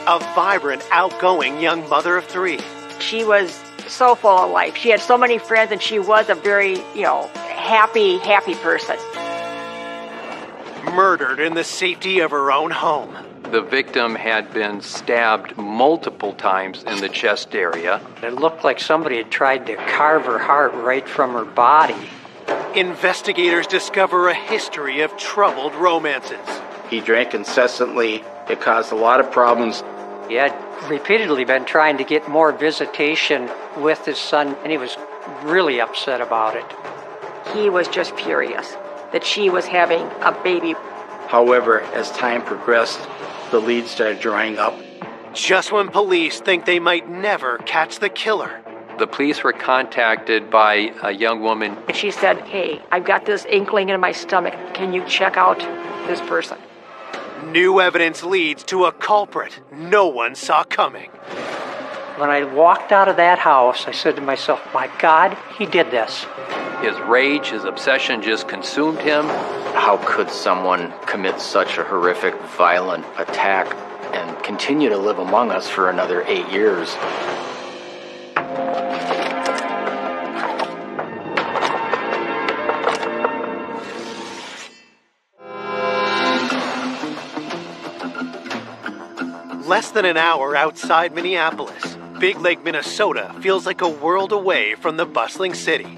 a vibrant, outgoing young mother of three. She was so full of life. She had so many friends, and she was a very, happy person. Murdered in the safety of her own home. The victim had been stabbed multiple times in the chest area. It looked like somebody had tried to carve her heart right from her body. Investigators discover a history of troubled romances. He drank incessantly. It caused a lot of problems. He had repeatedly been trying to get more visitation with his son, and he was really upset about it. He was just furious that she was having a baby. However, as time progressed, the lead started drying up. Just when police think they might never catch the killer. The police were contacted by a young woman. And she said, "Hey, I've got this inkling in my stomach. Can you check out this person?" New evidence leads to a culprit no one saw coming. When I walked out of that house, I said to myself, my God, he did this. His rage, his obsession just consumed him. How could someone commit such a horrific, violent attack and continue to live among us for another 8 years? Less than an hour outside Minneapolis, Big Lake, Minnesota feels like a world away from the bustling city.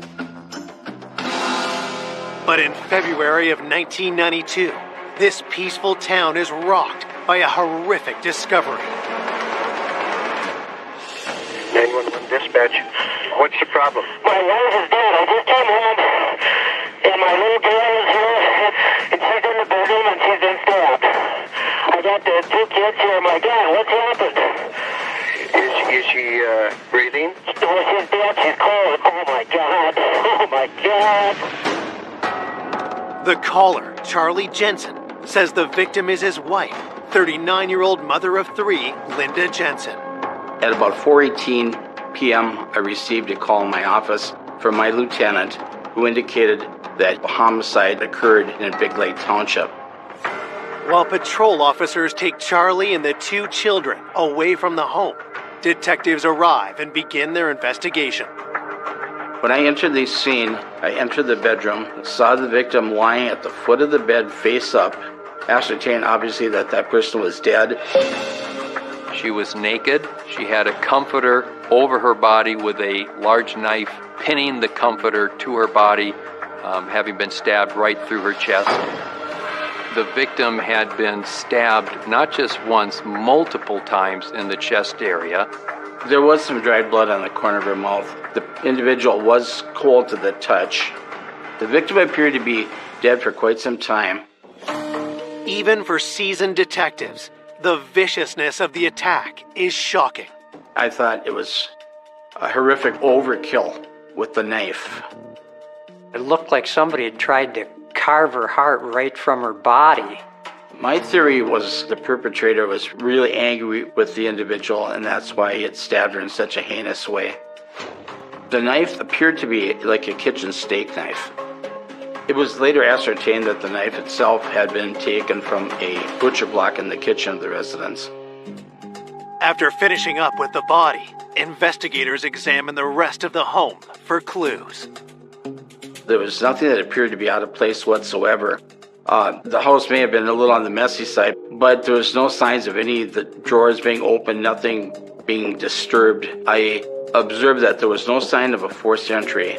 But in February of 1992, this peaceful town is rocked by a horrific discovery. 911 dispatch. What's the problem? My wife is dead. I just came home, and my little girl is here, and she's in the bedroom, and she's been stabbed. I got the 2 kids here. My God, what's happened? Is she breathing? Well, she's dead. She's cold. Oh, my God. Oh, my God. The caller, Charlie Jensen, says the victim is his wife, 39-year-old mother of three, Linda Jensen. At about 4:18 p.m., I received a call in my office from my lieutenant, who indicated that a homicide occurred in Big Lake Township. While patrol officers take Charlie and the 2 children away from the home, detectives arrive and begin their investigation. When I entered the scene, I entered the bedroom, saw the victim lying at the foot of the bed face up, ascertained obviously that that person was dead. She was naked. She had a comforter over her body with a large knife pinning the comforter to her body, having been stabbed right through her chest. The victim had been stabbed not just once, multiple times in the chest area. There was some dried blood on the corner of her mouth. The individual was cold to the touch. The victim appeared to be dead for quite some time. Even for seasoned detectives, the viciousness of the attack is shocking. I thought it was a horrific overkill with the knife. It looked like somebody had tried to carve her heart right from her body. My theory was the perpetrator was really angry with the individual, and that's why he had stabbed her in such a heinous way. The knife appeared to be like a kitchen steak knife. It was later ascertained that the knife itself had been taken from a butcher block in the kitchen of the residence. After finishing up with the body, investigators examine the rest of the home for clues. There was nothing that appeared to be out of place whatsoever. The house may have been a little on the messy side, but there was no signs of any of the drawers being opened, nothing being disturbed. I observed that there was no sign of a forced entry.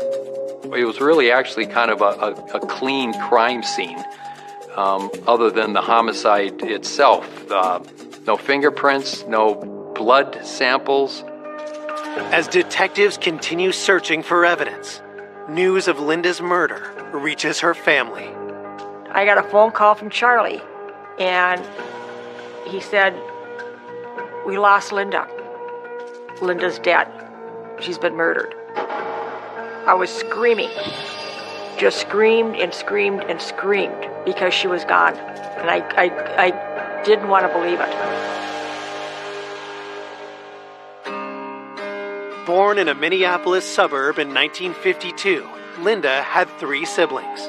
It was really actually kind of a clean crime scene, other than the homicide itself. No fingerprints, no blood samples. As detectives continue searching for evidence, news of Linda's murder reaches her family. I got a phone call from Charlie, and he said, "We lost Linda. Linda's dead. She's been murdered." I was screaming. Just screamed and screamed and screamed because she was gone. And I didn't want to believe it. Born in a Minneapolis suburb in 1952, Linda had 3 siblings.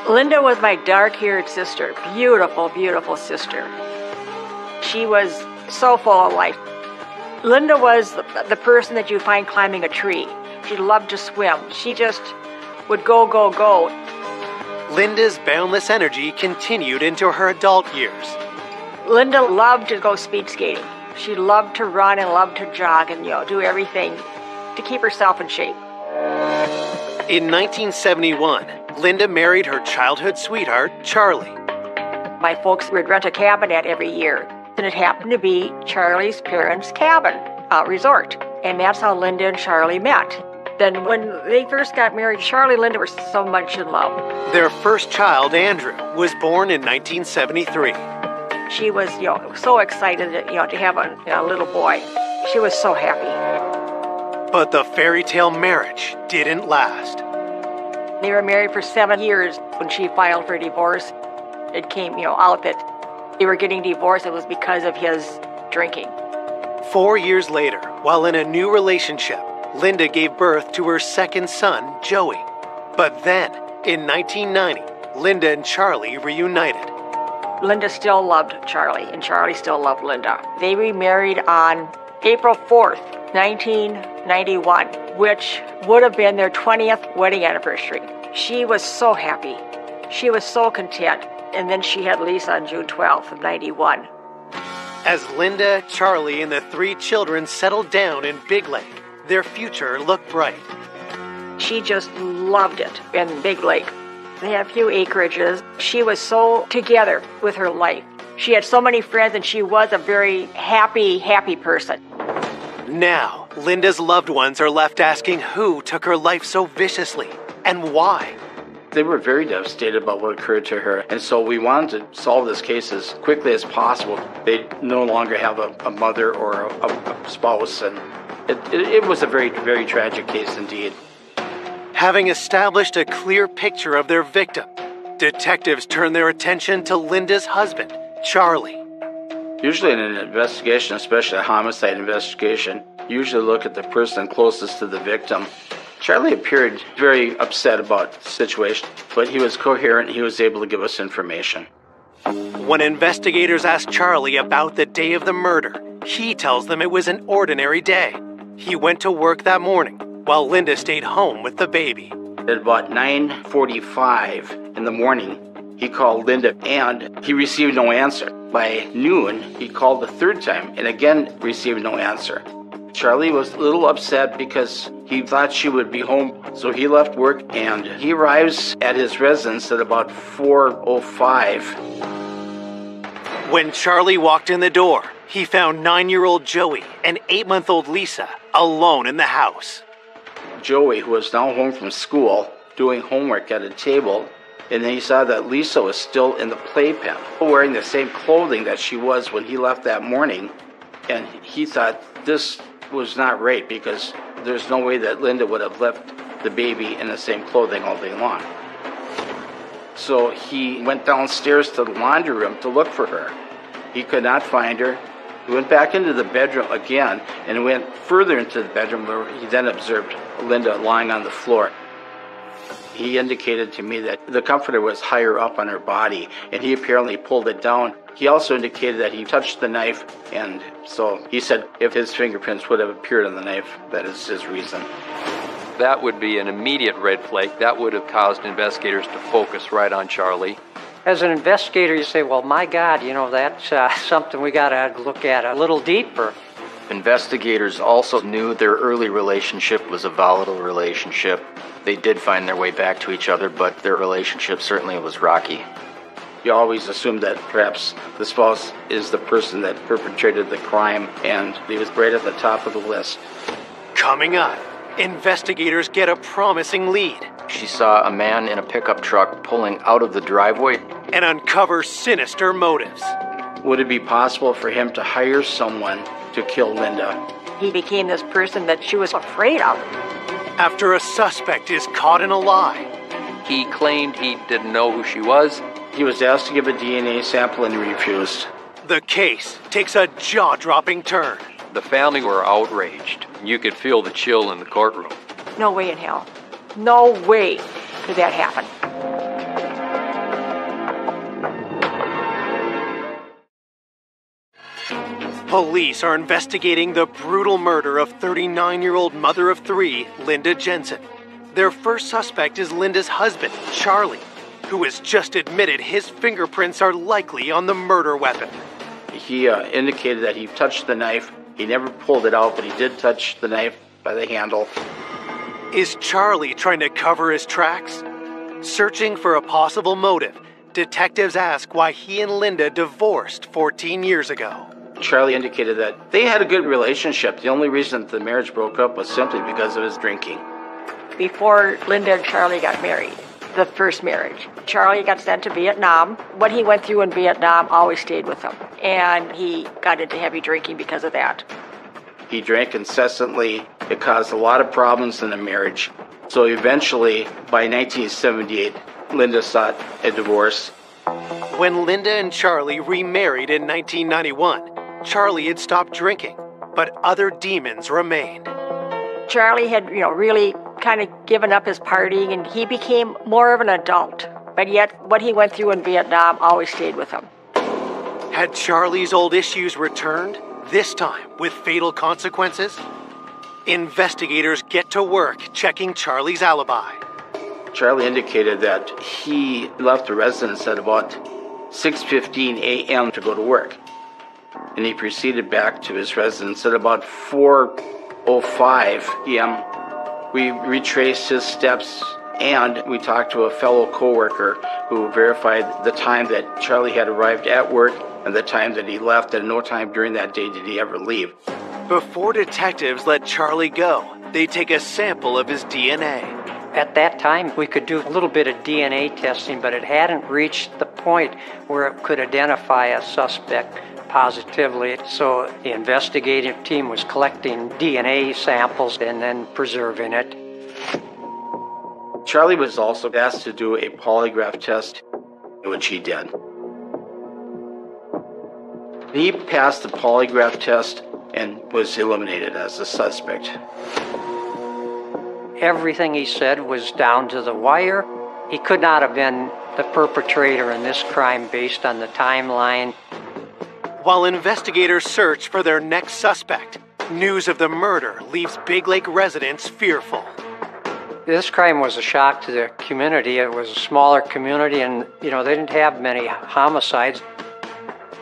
Linda was my dark-haired sister. Beautiful, beautiful sister. She was so full of life. Linda was the person that you find climbing a tree. She loved to swim. She just would go, go, go. Linda's boundless energy continued into her adult years. Linda loved to go speed skating. She loved to run and loved to jog and, do everything to keep herself in shape. In 1971, Linda married her childhood sweetheart, Charlie. My folks would rent a cabinette every year, and it happened to be Charlie's parents' cabin resort. And that's how Linda and Charlie met. Then when they first got married, Charlie and Linda were so much in love. Their first child, Andrew, was born in 1973. She was, so excited, to have a little boy. She was so happy. But the fairy tale marriage didn't last. They were married for 7 years. When she filed for divorce, it came, out that they were getting divorced. It was because of his drinking. 4 years later, while in a new relationship, Linda gave birth to her second son, Joey. But then, in 1990, Linda and Charlie reunited. Linda still loved Charlie, and Charlie still loved Linda. They remarried on April 4th, 1991, which would have been their 20th wedding anniversary. She was so happy. She was so content. And then she had Lisa on June 12th of 91. As Linda, Charlie, and the 3 children settled down in Big Lake, their future looked bright. She just loved it in Big Lake. They had a few acreages. She was so together with her life. She had so many friends, and she was a very happy, happy person. Now, Linda's loved ones are left asking who took her life so viciously and why. They were very devastated about what occurred to her, and so we wanted to solve this case as quickly as possible. They no longer have a mother or a spouse, and it was a very, very tragic case indeed. Having established a clear picture of their victim, detectives turn their attention to Linda's husband, Charlie. Usually in an investigation, especially a homicide investigation, you usually look at the person closest to the victim. Charlie appeared very upset about the situation, but he was coherent and he was able to give us information. When investigators ask Charlie about the day of the murder, he tells them it was an ordinary day. He went to work that morning, while Linda stayed home with the baby. At about 9:45 in the morning, he called Linda and he received no answer. By noon, he called the third time and again received no answer. Charlie was a little upset because he thought she would be home, so he left work and he arrives at his residence at about 4:05. When Charlie walked in the door, he found 9-year-old Joey and 8-month-old Lisa alone in the house. Joey, who was now home from school, doing homework at a table, and then he saw that Lisa was still in the playpen, wearing the same clothing that she was when he left that morning, and he thought this was not right because there's no way that Linda would have left the baby in the same clothing all day long. So he went downstairs to the laundry room to look for her. He could not find her. He went back into the bedroom again and went further into the bedroom where he then observed Linda lying on the floor. He indicated to me that the comforter was higher up on her body, and he apparently pulled it down. He also indicated that he touched the knife, and so he said if his fingerprints would have appeared on the knife, that is his reason. That would be an immediate red flag. That would have caused investigators to focus right on Charlie. As an investigator, you say, well, my God, that's something we got to look at a little deeper. Investigators also knew their early relationship was a volatile relationship. They did find their way back to each other, but their relationship certainly was rocky. You always assume that perhaps the spouse is the person that perpetrated the crime, and he was right at the top of the list. Coming up, investigators get a promising lead She saw a man in a pickup truck pulling out of the driveway and uncover sinister motives. Would it be possible for him to hire someone to kill Linda? He became this person that she was afraid of. After a suspect is caught in a lie, He claimed he didn't know who she was. He was asked to give a DNA sample and he refused. the case takes a jaw-dropping turn. The family were outraged. You could feel the chill in the courtroom. No way in hell. No way could that happen. Police are investigating the brutal murder of 39-year-old mother of three, Linda Jensen. Their first suspect is Linda's husband, Charlie, who has just admitted his fingerprints are likely on the murder weapon. He indicated that he touched the knife. He never pulled it out, but he did touch the knife by the handle. Is Charlie trying to cover his tracks? Searching for a possible motive, detectives ask why he and Linda divorced 14 years ago. Charlie indicated that they had a good relationship. The only reason the marriage broke up was simply because of his drinking. Before Linda and Charlie got married, the first marriage, Charlie got sent to Vietnam. What he went through in Vietnam always stayed with him, and he got into heavy drinking because of that. He drank incessantly. It caused a lot of problems in the marriage. So eventually, by 1978, Linda sought a divorce. When Linda and Charlie remarried in 1991, Charlie had stopped drinking, but other demons remained. Charlie had, really kind of given up his partying, and he became more of an adult. But yet, what he went through in Vietnam always stayed with him. Had Charlie's old issues returned, this time with fatal consequences? Investigators get to work checking Charlie's alibi. Charlie indicated that he left the residence at about 6:15 a.m. to go to work. And he proceeded back to his residence at about 4:05 p.m. We retraced his steps, and we talked to a fellow coworker who verified the time that Charlie had arrived at work and the time that he left, and no time during that day did he ever leave. Before detectives let Charlie go, they take a sample of his DNA. At that time, we could do a little bit of DNA testing, but it hadn't reached the point where it could identify a suspect positively. So the investigative team was collecting DNA samples and then preserving it. Charlie was also asked to do a polygraph test, which he did. He passed the polygraph test and was eliminated as a suspect. Everything he said was down to the wire. He could not have been the perpetrator in this crime based on the timeline. While investigators search for their next suspect, news of the murder leaves Big Lake residents fearful. This crime was a shock to the community. It was a smaller community, and they didn't have many homicides.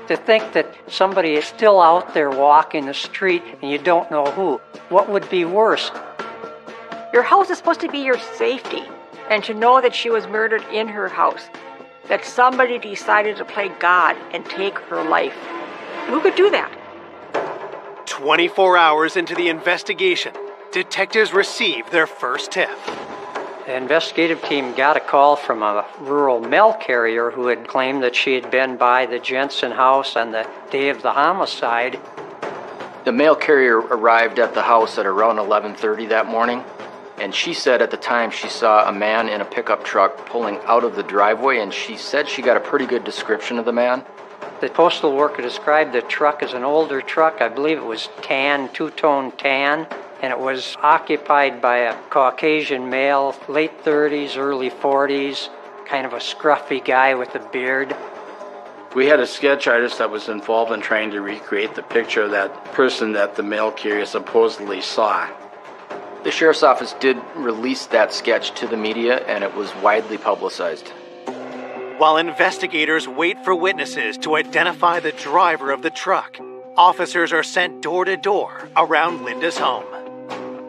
To think that somebody is still out there walking the street and you don't know who, what would be worse? Your house is supposed to be your safety, and to know that she was murdered in her house, that somebody decided to play God and take her life. Who could do that? 24 hours into the investigation, detectives receive their first tip. The investigative team got a call from a rural mail carrier who had claimed that she had been by the Jensen house on the day of the homicide. The mail carrier arrived at the house at around 11:30 that morning, and she said at the time she saw a man in a pickup truck pulling out of the driveway, and she said she got a pretty good description of the man. The postal worker described the truck as an older truck. I believe it was tan, two-tone tan, and it was occupied by a Caucasian male, late 30s, early 40s, kind of a scruffy guy with a beard. We had a sketch artist that was involved in trying to recreate the picture of that person that the mail carrier supposedly saw. The sheriff's office did release that sketch to the media, and it was widely publicized. While investigators wait for witnesses to identify the driver of the truck, officers are sent door to door around Linda's home.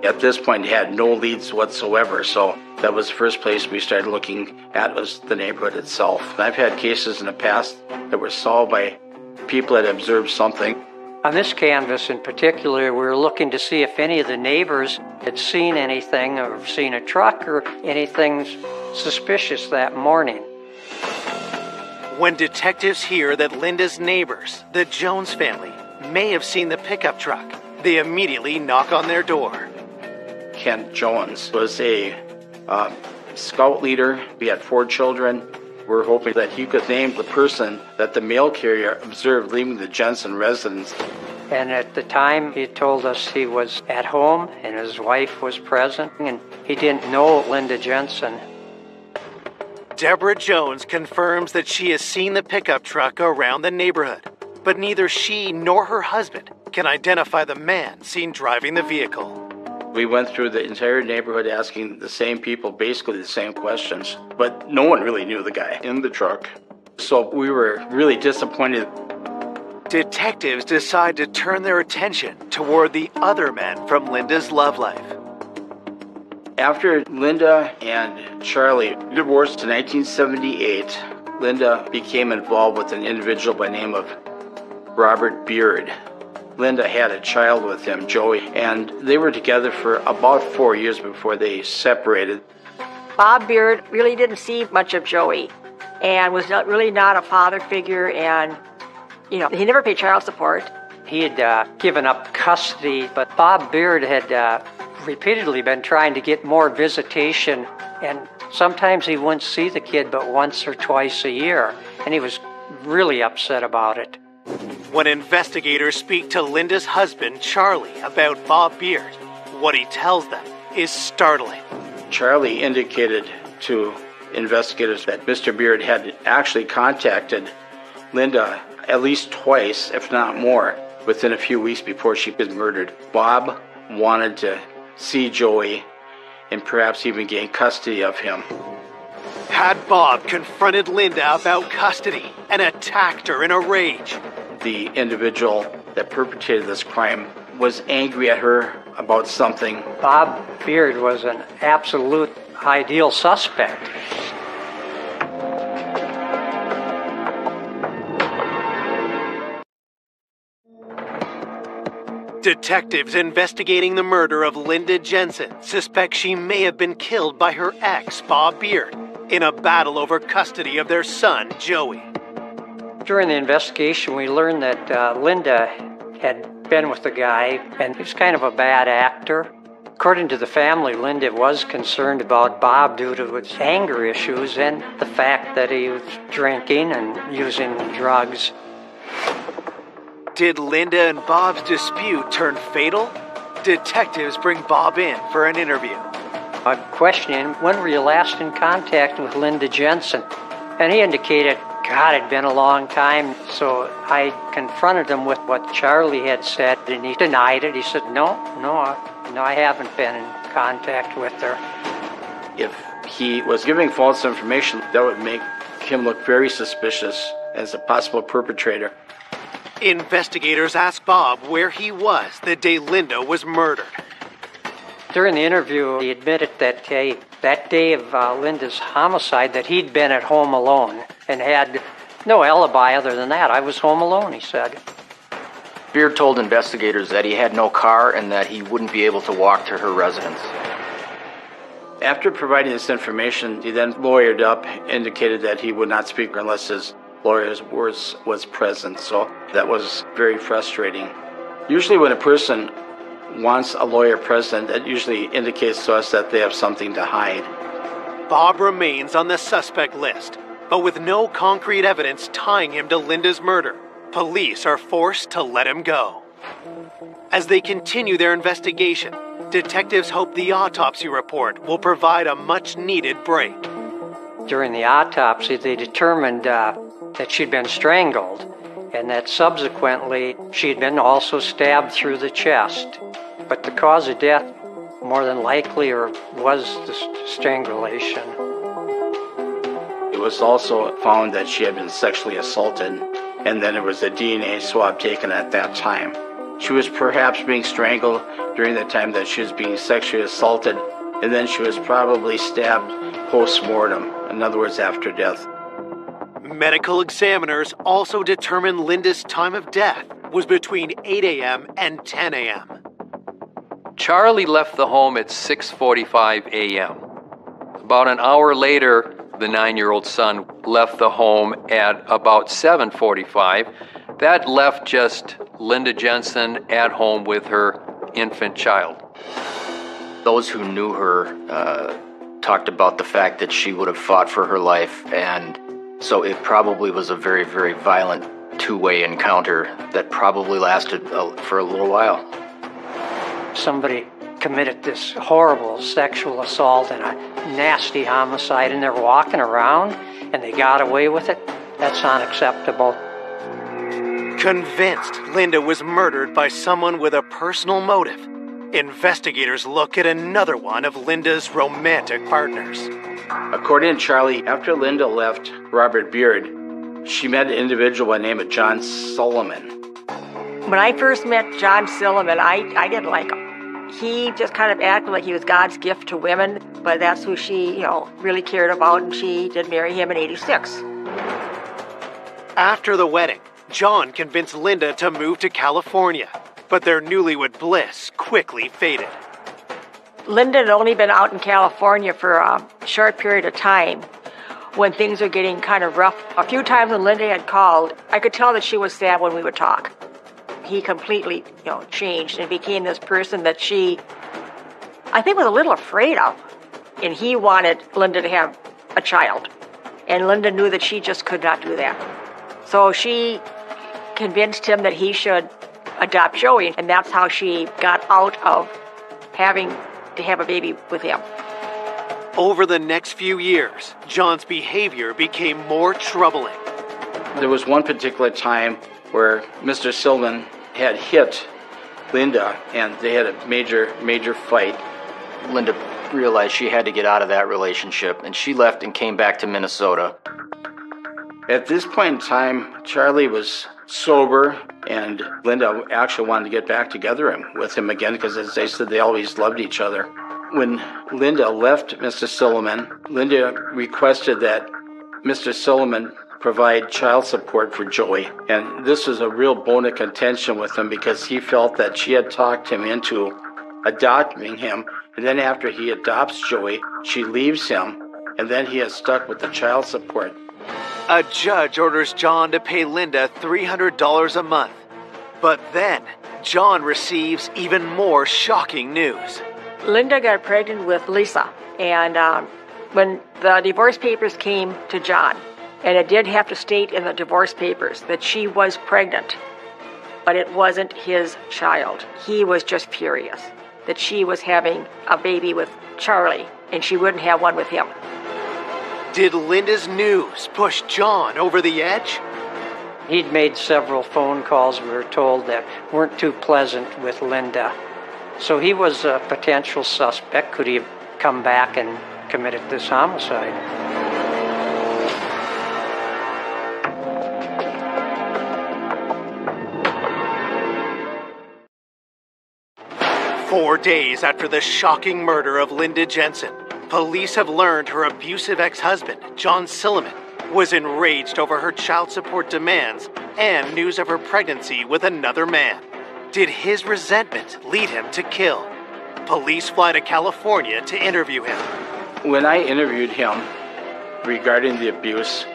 At this point, he had no leads whatsoever, so that was the first place we started looking at was the neighborhood itself. And I've had cases in the past that were solved by people that observed something. On this canvas in particular, we were looking to see if any of the neighbors had seen anything or seen a truck or anything suspicious that morning. When detectives hear that Linda's neighbors, the Jones family, may have seen the pickup truck, they immediately knock on their door. Kent Jones was a scout leader. We had 4 children. We're hoping that he could name the person that the mail carrier observed leaving the Jensen residence. And at the time, he told us he was at home and his wife was present, and he didn't know Linda Jensen. Deborah Jones confirms that she has seen the pickup truck around the neighborhood. but neither she nor her husband can identify the man seen driving the vehicle. We went through the entire neighborhood asking the same people basically the same questions, but no one really knew the guy in the truck. So we were really disappointed. Detectives decide to turn their attention toward the other men from Linda's love life. After Linda and Charlie divorced in 1978, Linda became involved with an individual by the name of Robert Beard. Linda had a child with him, Joey, and they were together for about 4 years before they separated. Bob Beard really didn't see much of Joey and was really not a father figure, and, he never paid child support. He had given up custody, but Bob Beard had repeatedly been trying to get more visitation, and sometimes he wouldn't see the kid but once or twice a year, and he was really upset about it. When investigators speak to Linda's husband, Charlie, about Bob Beard, what he tells them is startling. Charlie indicated to investigators that Mr. Beard had actually contacted Linda at least twice, if not more, within a few weeks before she was murdered. Bob wanted to see Joey and perhaps even gain custody of him. Had Bob confronted Linda about custody and attacked her in a rage, the individual that perpetrated this crime was angry at her about something. Bob Beard was an absolute ideal suspect. Detectives investigating the murder of Linda Jensen suspect she may have been killed by her ex, Bob Beard, in a battle over custody of their son, Joey. During the investigation, we learned that Linda had been with the guy, and he was kind of a bad actor. According to the family, Linda was concerned about Bob due to his anger issues and the fact that he was drinking and using drugs. Did Linda and Bob's dispute turn fatal? Detectives bring Bob in for an interview. I questioned him, when were you last in contact with Linda Jensen? And he indicated, God, it'd been a long time. So I confronted him with what Charlie had said, and he denied it. He said, no, I haven't been in contact with her. If he was giving false information, that would make him look very suspicious as a possible perpetrator. Investigators asked Bob where he was the day Linda was murdered. During the interview, he admitted that that day of Linda's homicide, that he'd been at home alone and had no alibi other than that. I was home alone, he said. Beard told investigators that he had no car and that he wouldn't be able to walk to her residence. After providing this information, he then lawyered up, indicated that he would not speak unless his lawyer was present, so that was very frustrating. Usually when a person wants a lawyer present, that usually indicates to us that they have something to hide. Bob remains on the suspect list, but with no concrete evidence tying him to Linda's murder, police are forced to let him go. As they continue their investigation, detectives hope the autopsy report will provide a much-needed break. During the autopsy, they determined that she'd been strangled, and that subsequently she'd been also stabbed through the chest. But the cause of death, more than likely, was the strangulation. It was also found that she had been sexually assaulted, and then there was a DNA swab taken at that time. She was perhaps being strangled during the time that she was being sexually assaulted, and then she was probably stabbed post-mortem, in other words, after death. Medical examiners also determined Linda's time of death was between 8 a.m. and 10 a.m. Charlie left the home at 6:45 a.m. About an hour later, the 9-year-old son left the home at about 7:45. That left just Linda Jensen at home with her infant child. Those who knew her talked about the fact that she would have fought for her life, and so it probably was a very, very violent two-way encounter that probably lasted for a little while. Somebody committed this horrible sexual assault and a nasty homicide, and they're walking around and they got away with it. That's unacceptable. Convinced Linda was murdered by someone with a personal motive, investigators look at another one of Linda's romantic partners. According to Charlie, after Linda left Robert Beard, she met an individual by the name of John Sullivan. When I first met John Silliman, I didn't like him. He just kind of acted like he was God's gift to women, but that's who she, really cared about, and she did marry him in '86. After the wedding, John convinced Linda to move to California, but their newlywed bliss quickly faded. Linda had only been out in California for a short period of time when things were getting kind of rough. A few times when Linda had called, I could tell that she was sad when we would talk. He completely, changed and became this person that she, I think, was a little afraid of. And he wanted Linda to have a child. And Linda knew that she just could not do that. So she convinced him that he should adopt Joey, and that's how she got out of having to have a baby with him. Over the next few years, John's behavior became more troubling. There was one particular time where Mr. Silliman had hit Linda, and they had a major fight. Linda realized she had to get out of that relationship, and she left and came back to Minnesota. At this point in time, Charlie was sober, and Linda actually wanted to get back together with him again because, as they said, they always loved each other. When Linda left Mr. Silliman, Linda requested that Mr. Silliman provide child support for Joey. And this was a real bone of contention with him because he felt that she had talked him into adopting him. And then after he adopts Joey, she leaves him, and then he is stuck with the child support. A judge orders John to pay Linda $300 a month. But then, John receives even more shocking news. Linda got pregnant with Lisa, and when the divorce papers came to John, and it did have to state in the divorce papers that she was pregnant, but it wasn't his child. He was just furious that she was having a baby with Charlie, and she wouldn't have one with him. Did Linda's news push John over the edge? He'd made several phone calls, we were told, that weren't too pleasant with Linda. So he was a potential suspect. Could he have come back and committed this homicide? "4 days after the shocking murder of Linda Jensen, police have learned her abusive ex-husband, John Silliman, was enraged over her child support demands and news of her pregnancy with another man. Did his resentment lead him to kill? Police fly to California to interview him. When I interviewed him regarding the abuse,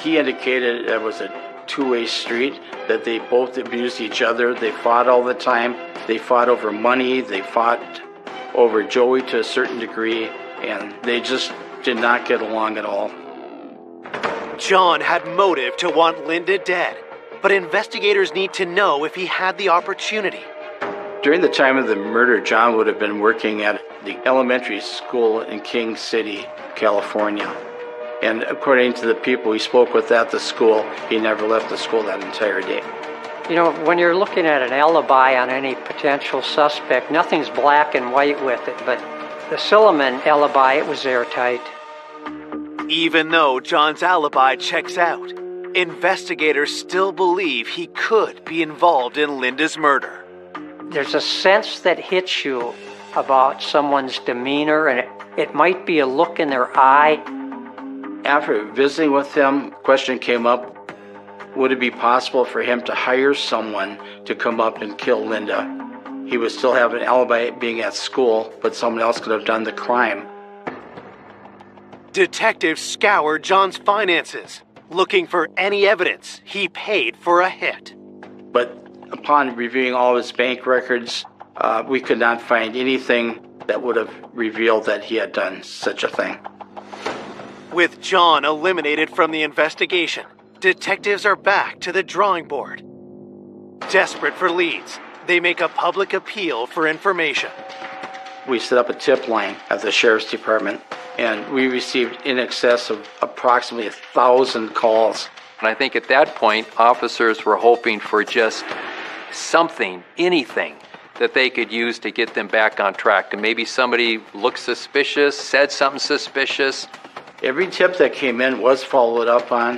he indicated it was a two-way street, that they both abused each other. They fought all the time. They fought over money. They fought over Joey to a certain degree, and they just did not get along at all. John had motive to want Linda dead, but investigators need to know if he had the opportunity. During the time of the murder, John would have been working at the elementary school in King City, California. And according to the people we spoke with at the school, he never left the school that entire day. When you're looking at an alibi on any potential suspect, nothing's black and white with it, but the Silliman alibi, it was airtight. Even though John's alibi checks out, investigators still believe he could be involved in Linda's murder. There's a sense that hits you about someone's demeanor, and it might be a look in their eye. After visiting with him, the question came up, would it be possible for him to hire someone to come up and kill Linda? He would still have an alibi being at school, but someone else could have done the crime. Detectives scoured John's finances, looking for any evidence he paid for a hit. But upon reviewing all of his bank records, we could not find anything that would have revealed that he had done such a thing. With John eliminated from the investigation, detectives are back to the drawing board. Desperate for leads, they make a public appeal for information. We set up a tip line at the Sheriff's Department, and we received in excess of approximately 1,000 calls And I think at that point, officers were hoping for just something, anything, that they could use to get them back on track. And maybe somebody looked suspicious, said something suspicious. Every tip that came in was followed up on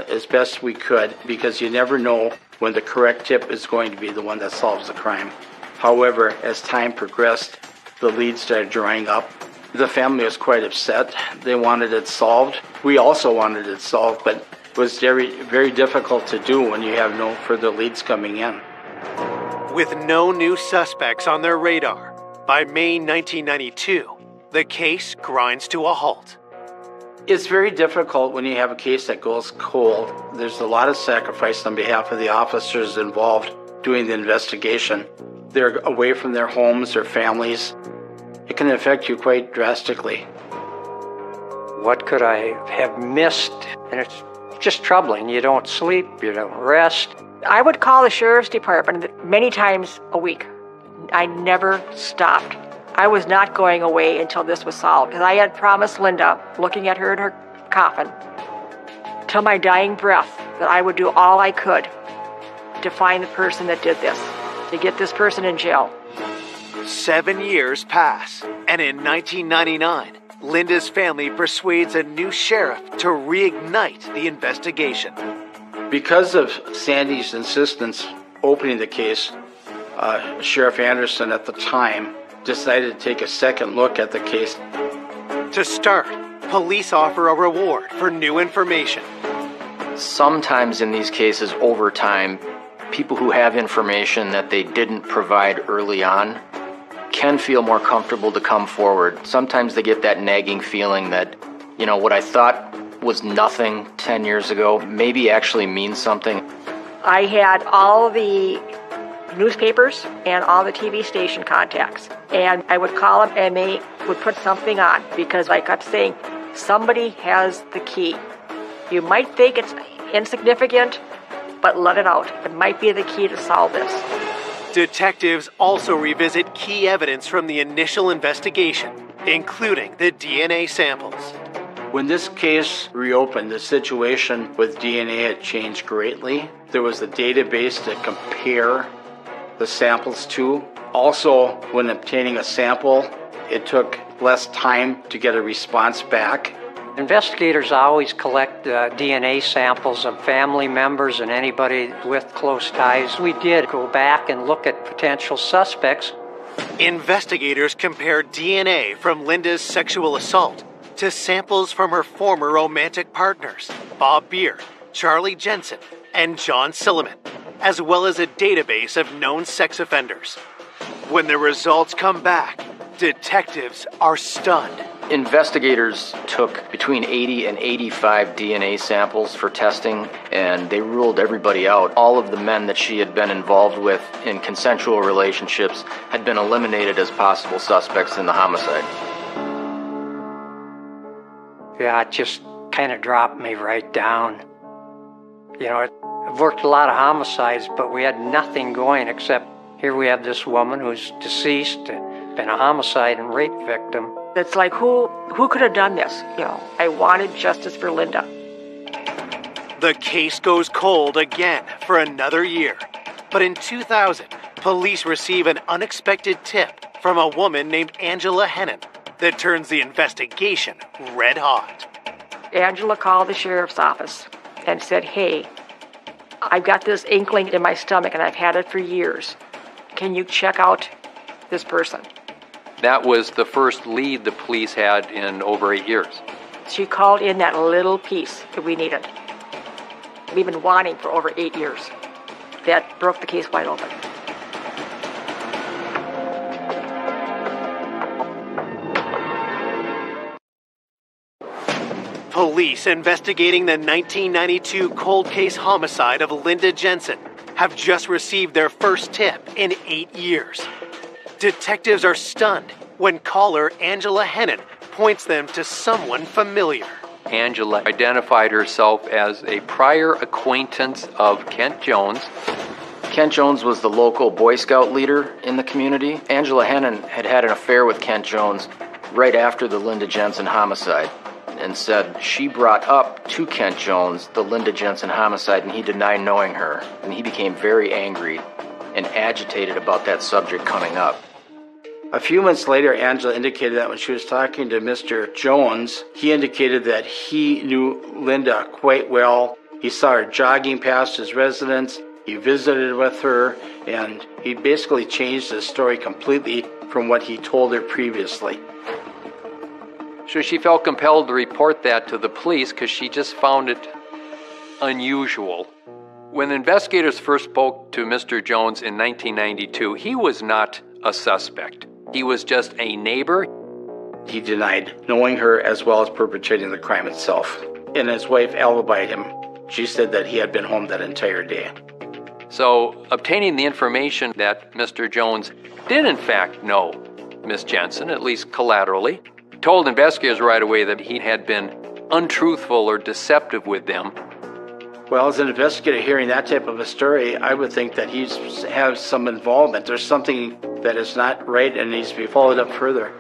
as best we could, because you never know when the correct tip is going to be the one that solves the crime. However, as time progressed, the leads started drying up. The family was quite upset. They wanted it solved. We also wanted it solved, but it was very, very difficult to do when you have no further leads coming in. With no new suspects on their radar, by May 1992, the case grinds to a halt. It's very difficult when you have a case that goes cold. There's a lot of sacrifice on behalf of the officers involved doing the investigation. They're away from their homes, their families. It can affect you quite drastically. What could I have missed? And it's just troubling. You don't sleep, you don't rest. I would call the sheriff's department many times a week. I never stopped. I was not going away until this was solved, because I had promised Linda, looking at her in her coffin, till my dying breath, that I would do all I could to find the person that did this, to get this person in jail. 7 years pass, and in 1999, Linda's family persuades a new sheriff to reignite the investigation. Because of Sandy's insistence opening the case, Sheriff Anderson at the time decided to take a second look at the case. To start, police offer a reward for new information. Sometimes in these cases, over time, people who have information that they didn't provide early on can feel more comfortable to come forward. Sometimes they get that nagging feeling that, what I thought was nothing 10 years ago maybe actually means something. I had all the newspapers and all the TV station contacts, and I would call them and they would put something on, because I kept saying, somebody has the key. You might think it's insignificant, but let it out. It might be the key to solve this. Detectives also revisit key evidence from the initial investigation, including the DNA samples. When this case reopened, the situation with DNA had changed greatly. There was a database to compare the samples to. Also, when obtaining a sample, it took less time to get a response back. Investigators always collect DNA samples of family members and anybody with close ties. We did go back and look at potential suspects. Investigators compared DNA from Linda's sexual assault to samples from her former romantic partners, Bob Beard, Charlie Jensen, and John Silliman, as well as a database of known sex offenders. When the results come back, detectives are stunned. Investigators took between 80 and 85 DNA samples for testing, and they ruled everybody out. All of the men that she had been involved with in consensual relationships had been eliminated as possible suspects in the homicide. Yeah, it just kind of dropped me right down. I've worked a lot of homicides, but we had nothing going except here we have this woman who's deceased, been a homicide and rape victim. It's like, who could have done this? I wanted justice for Linda. The case goes cold again for another year. But in 2000, police receive an unexpected tip from a woman named Angela Hennon that turns the investigation red hot. Angela called the sheriff's office and said, hey, I've got this inkling in my stomach and I've had it for years. Can you check out this person? That was the first lead the police had in over 8 years. She called in that little piece that we needed. We've been wanting for over 8 years. That broke the case wide open. Police investigating the 1992 cold case homicide of Linda Jensen have just received their first tip in 8 years. Detectives are stunned when caller Angela Hennon points them to someone familiar. Angela identified herself as a prior acquaintance of Kent Jones. Kent Jones was the local Boy Scout leader in the community. Angela Hennon had had an affair with Kent Jones right after the Linda Jensen homicide. and said she brought up to Kent Jones the Linda Jensen homicide, and he denied knowing her. And he became very angry and agitated about that subject coming up. A few months later, Angela indicated that when she was talking to Mr. Jones, he indicated that he knew Linda quite well. He saw her jogging past his residence, he visited with her, and he basically changed the story completely from what he told her previously. So she felt compelled to report that to the police because she just found it unusual. When investigators first spoke to Mr. Jones in 1992, he was not a suspect. He was just a neighbor. He denied knowing her as well as perpetrating the crime itself. And his wife alibied him. She said that he had been home that entire day. So obtaining the information that Mr. Jones did in fact know Miss Jensen, at least collaterally, told investigators right away that he had been untruthful or deceptive with them. Well, as an investigator hearing that type of a story, I would think that he has some involvement. There's something that is not right and needs to be followed up further.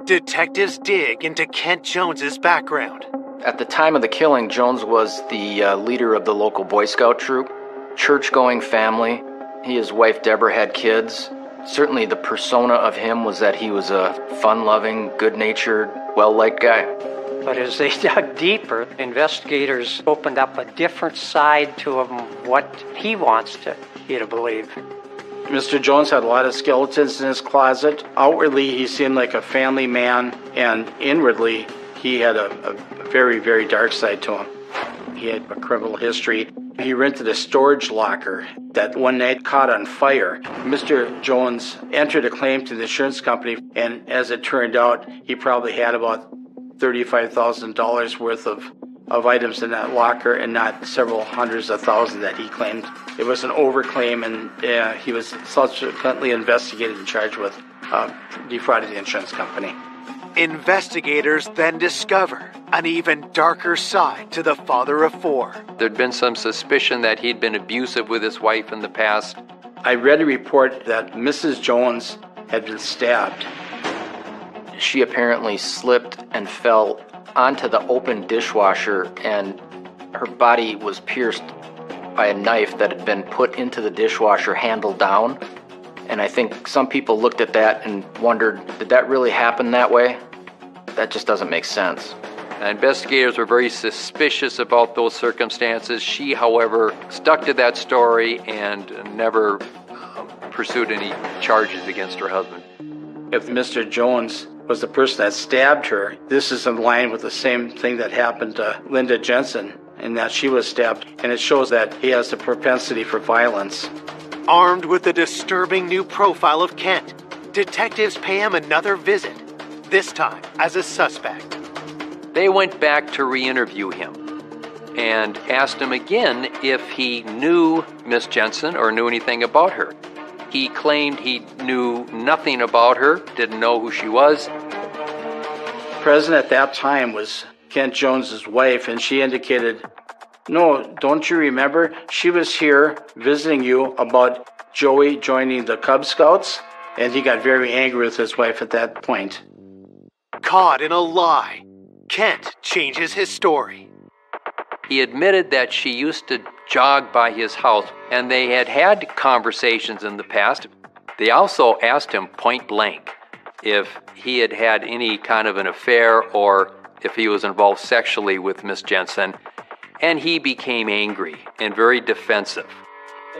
Detectives dig into Kent Jones's background. At the time of the killing, Jones was the leader of the local Boy Scout troop, church-going family. He and his wife Deborah had kids. Certainly the persona of him was that he was a fun-loving, good-natured, well-liked guy. But as they dug deeper, investigators opened up a different side to him, what he wants you to believe. Mr. Jones had a lot of skeletons in his closet. Outwardly, he seemed like a family man, and inwardly, he had a very, very dark side to him. He had a criminal history. He rented a storage locker that one night caught on fire. Mr. Jones entered a claim to the insurance company, and as it turned out, he probably had about $35,000 worth of items in that locker and not several hundreds of thousands that he claimed. It was an overclaim, and he was subsequently investigated and charged with defrauding the insurance company. Investigators then discover an even darker side to the father of four. There'd been some suspicion that he'd been abusive with his wife in the past. I read a report that Mrs. Jones had been stabbed. She apparently slipped and fell onto the open dishwasher, and her body was pierced by a knife that had been put into the dishwasher handle down. And I think some people looked at that and wondered, did that really happen that way? That just doesn't make sense. Investigators were very suspicious about those circumstances. She, however, stuck to that story and never pursued any charges against her husband. If Mr. Jones was the person that stabbed her, this is in line with the same thing that happened to Linda Jensen, in that she was stabbed, and it shows that he has the propensity for violence. Armed with the disturbing new profile of Kent, detectives pay him another visit, this time as a suspect. They went back to re-interview him and asked him again if he knew Miss Jensen or knew anything about her. He claimed he knew nothing about her, didn't know who she was. Present at that time was Kent Jones's wife, and she indicated, "No, don't you remember? She was here visiting you about Joey joining the Cub Scouts?" And he got very angry with his wife at that point. Caught in a lie, Kent changes his story. He admitted that she used to jog by his house, and they had had conversations in the past. They also asked him point blank if he had had any kind of an affair or if he was involved sexually with Miss Jensen, and he became angry and very defensive.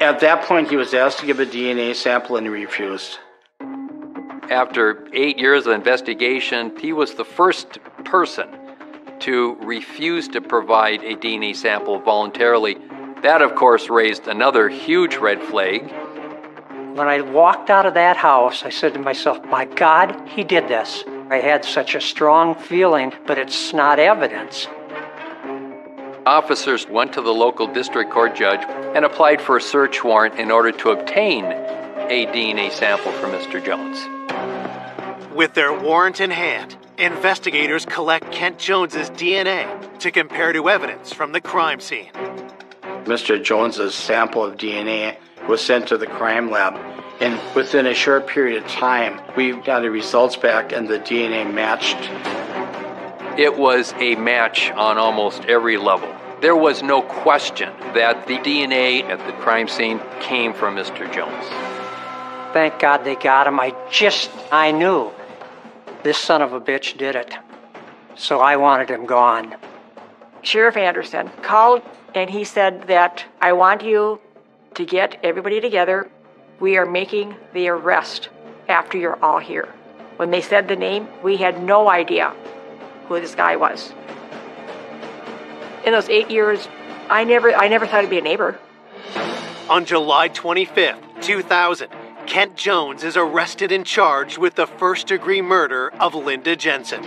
At that point, he was asked to give a DNA sample, and he refused. After 8 years of investigation, he was the first person to refuse to provide a DNA sample voluntarily. That, of course, raised another huge red flag. When I walked out of that house, I said to myself, my God, he did this. I had such a strong feeling, but it's not evidence. Officers went to the local district court judge and applied for a search warrant in order to obtain a DNA sample from Mr. Jones. With their warrant in hand, investigators collect Kent Jones's DNA to compare to evidence from the crime scene. Mr. Jones's sample of DNA was sent to the crime lab, and within a short period of time, we got the results back and the DNA matched. It was a match on almost every level. There was no question that the DNA at the crime scene came from Mr. Jones. Thank God they got him. I knew this son of a bitch did it. So I wanted him gone. Sheriff Anderson called and he said that I want you to get everybody together. We are making the arrest after you're all here. When they said the name, we had no idea who this guy was. In those 8 years, I never thought I'd be a neighbor. On July 25th, 2000, Kent Jones is arrested and charged with the first-degree murder of Linda Jensen.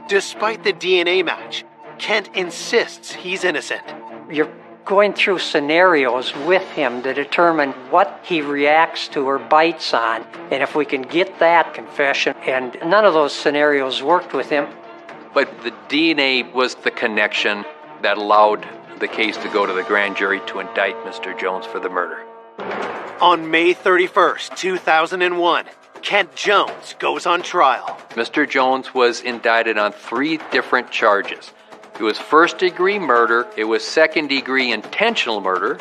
Despite the DNA match, Kent insists he's innocent. You're going through scenarios with him to determine what he reacts to or bites on. And if we can get that confession, and none of those scenarios worked with him. But the DNA was the connection that allowed the case to go to the grand jury to indict Mr. Jones for the murder. On May 31st, 2001, Kent Jones goes on trial. Mr. Jones was indicted on 3 different charges. It was first-degree murder, it was second-degree intentional murder,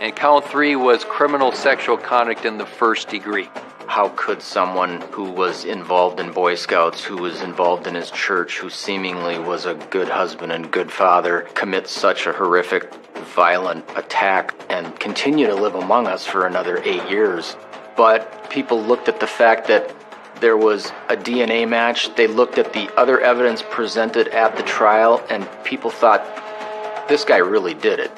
and count 3 was criminal sexual conduct in the first degree. How could someone who was involved in Boy Scouts, who was involved in his church, who seemingly was a good husband and good father, commit such a horrific, violent attack and continue to live among us for another 8 years? But people looked at the fact that there was a DNA match. They looked at the other evidence presented at the trial, and people thought, this guy really did it.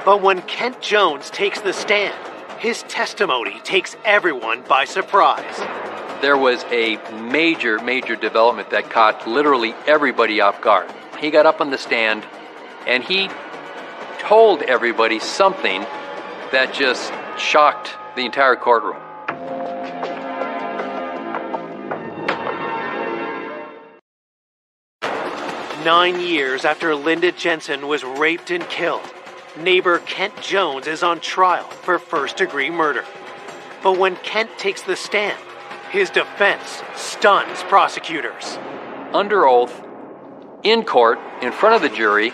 But when Kent Jones takes the stand, his testimony takes everyone by surprise. There was a major development that caught literally everybody off guard. He got up on the stand, and he told everybody something that just shocked the entire courtroom. "9 years after Linda Jensen was raped and killed, neighbor Kent Jones is on trial for first-degree murder. But when Kent takes the stand, his defense stuns prosecutors. Under oath, in court, in front of the jury,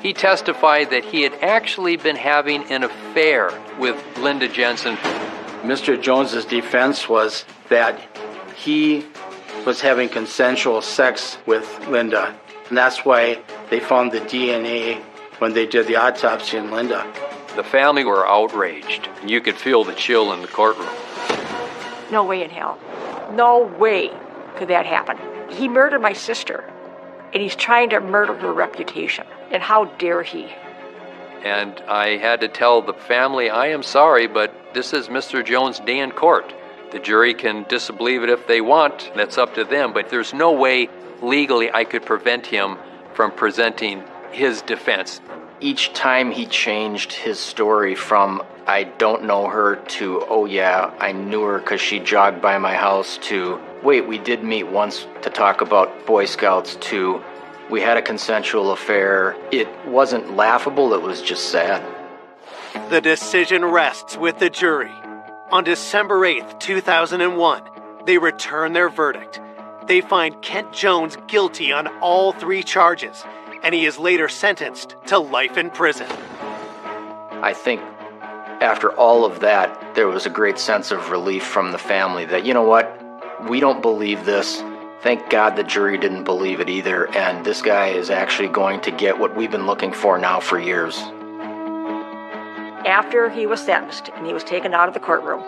he testified that he had actually been having an affair with Linda Jensen. Mr. Jones's defense was that he was having consensual sex with Linda, and that's why they found the DNA when they did the autopsy on Linda. The family were outraged. You could feel the chill in the courtroom. No way in hell. No way could that happen. He murdered my sister, and he's trying to murder her reputation. And how dare he? And I had to tell the family, I am sorry, but this is Mr. Jones' day in court. The jury can disbelieve it if they want. That's up to them. But there's no way legally I could prevent him from presenting his defense. Each time he changed his story from, I don't know her, to, oh yeah, I knew her because she jogged by my house, to, wait, we did meet once to talk about Boy Scouts, to, we had a consensual affair. It wasn't laughable, it was just sad. The decision rests with the jury. On December 8th, 2001, they return their verdict. They find Kent Jones guilty on all 3 charges, and he is later sentenced to life in prison. I think after all of that, there was a great sense of relief from the family that, you know what, we don't believe this. Thank God the jury didn't believe it either, and this guy is actually going to get what we've been looking for now for years. After he was sentenced and he was taken out of the courtroom,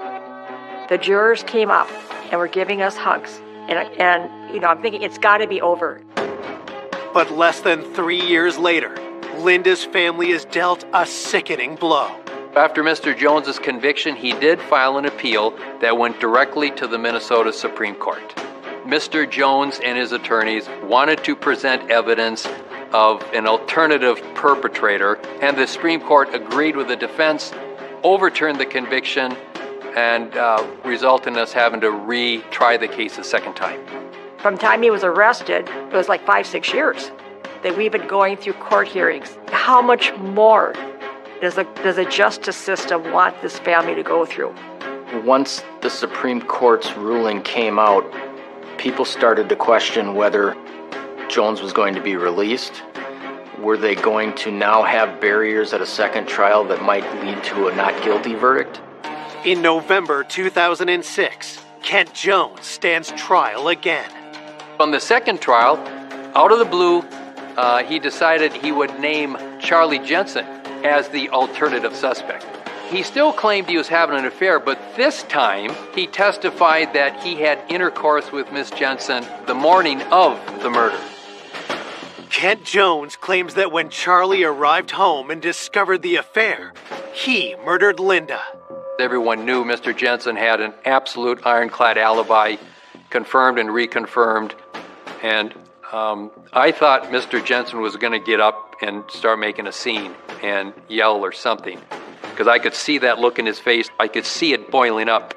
the jurors came up and were giving us hugs. And you know, I'm thinking it's got to be over. But less than 3 years later, Linda's family is dealt a sickening blow. After Mr. Jones's conviction, he did file an appeal that went directly to the Minnesota Supreme Court. Mr. Jones and his attorneys wanted to present evidence of an alternative perpetrator, and the Supreme Court agreed with the defense, overturned the conviction, and resulted in us having to retry the case a second time. From the time he was arrested, it was like 5-6 years that we've been going through court hearings. How much more does a justice system want this family to go through? Once the Supreme Court's ruling came out, people started to question whether Jones was going to be released? Were they going to now have barriers at a second trial that might lead to a not guilty verdict? In November 2006, Kent Jones stands trial again. On the second trial, out of the blue, he decided he would name Charlie Jensen as the alternative suspect. He still claimed he was having an affair, but this time he testified that he had intercourse with Miss Jensen the morning of the murder. Kent Jones claims that when Charlie arrived home and discovered the affair, he murdered Linda. Everyone knew Mr. Jensen had an absolute ironclad alibi, confirmed and reconfirmed, and I thought Mr. Jensen was going to get up and start making a scene and yell or something, because I could see that look in his face. I could see it boiling up.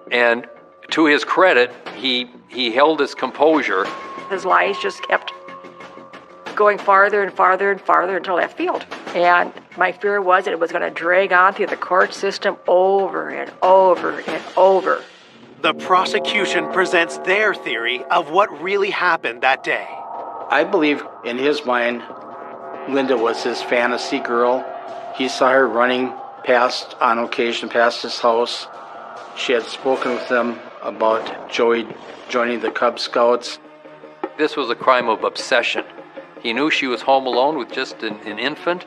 And to his credit, he held his composure. His lies just kept going farther and farther and farther into left field. And my fear was that it was going to drag on through the court system over and over and over. The prosecution presents their theory of what really happened that day. I believe in his mind, Linda was his fantasy girl. He saw her running on occasion past his house. She had spoken with him about Joey joining the Cub Scouts. This was a crime of obsession. He knew she was home alone with just an infant.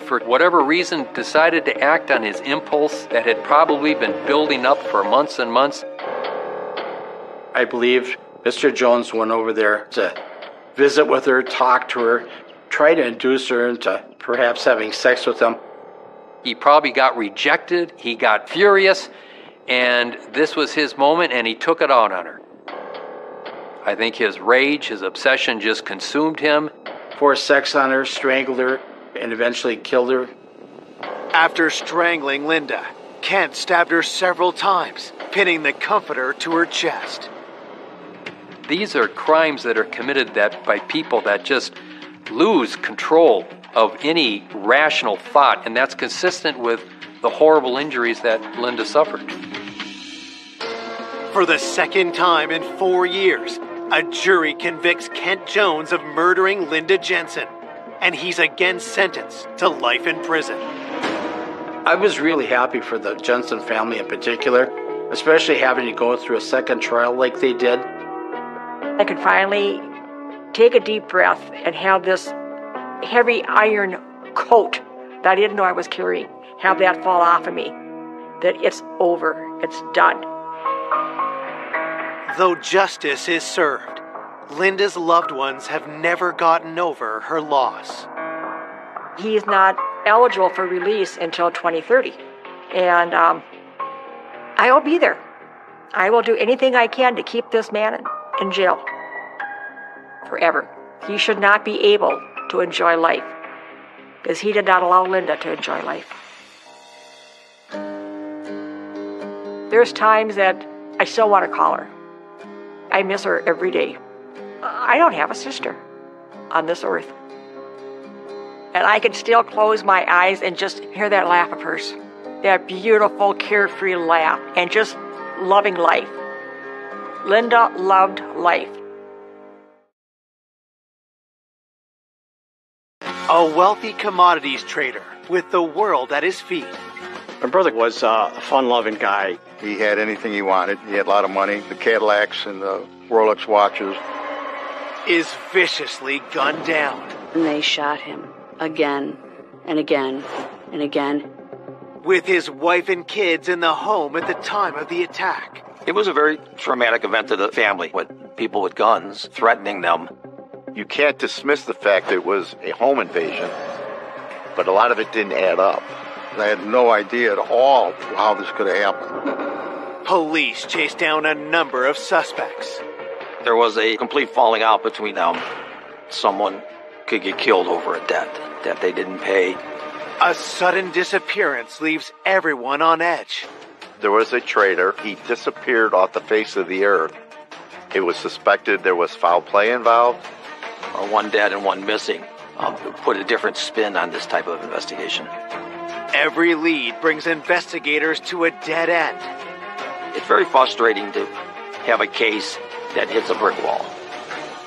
For whatever reason, decided to act on his impulse that had probably been building up for months and months. I believe Mr. Jones went over there to visit with her, talk to her, try to induce her into perhaps having sex with him. He probably got rejected, he got furious, and this was his moment, and he took it out on her. I think his rage, his obsession just consumed him. Forced sex on her, strangled her, and eventually killed her. After strangling Linda, Kent stabbed her several times, pinning the comforter to her chest. These are crimes that are committed by people that just lose control of any rational thought, and that's consistent with the horrible injuries that Linda suffered. For the second time in 4 years, a jury convicts Kent Jones of murdering Linda Jensen, and he's again sentenced to life in prison. I was really happy for the Jensen family in particular, especially having to go through a second trial like they did. I could finally take a deep breath and have this heavy iron coat that I didn't know I was carrying, have that fall off of me, that it's over, it's done. Though justice is served, Linda's loved ones have never gotten over her loss. He's not eligible for release until 2030, and I will be there. I will do anything I can to keep this man in jail forever. He should not be able to enjoy life, because he did not allow Linda to enjoy life. There's times that I still want to call her. I miss her every day. I don't have a sister on this earth. And I can still close my eyes and just hear that laugh of hers. That beautiful, carefree laugh, and just loving life. Linda loved life. A wealthy commodities trader with the world at his feet. My brother was a fun-loving guy. He had anything he wanted. He had a lot of money, the Cadillacs and the Rolex watches. Is viciously gunned down. And they shot him again and again and again. With his wife and kids in the home at the time of the attack. It was a very traumatic event to the family, with people with guns threatening them. You can't dismiss the fact that it was a home invasion, but a lot of it didn't add up. I had no idea at all how this could have happened. Police chased down a number of suspects. There was a complete falling out between them. Someone could get killed over a debt that they didn't pay. A sudden disappearance leaves everyone on edge. There was a trader. He disappeared off the face of the earth. It was suspected there was foul play involved. One dead and one missing. Put a different spin on this type of investigation. Every lead brings investigators to a dead end. It's very frustrating to have a case that hits a brick wall.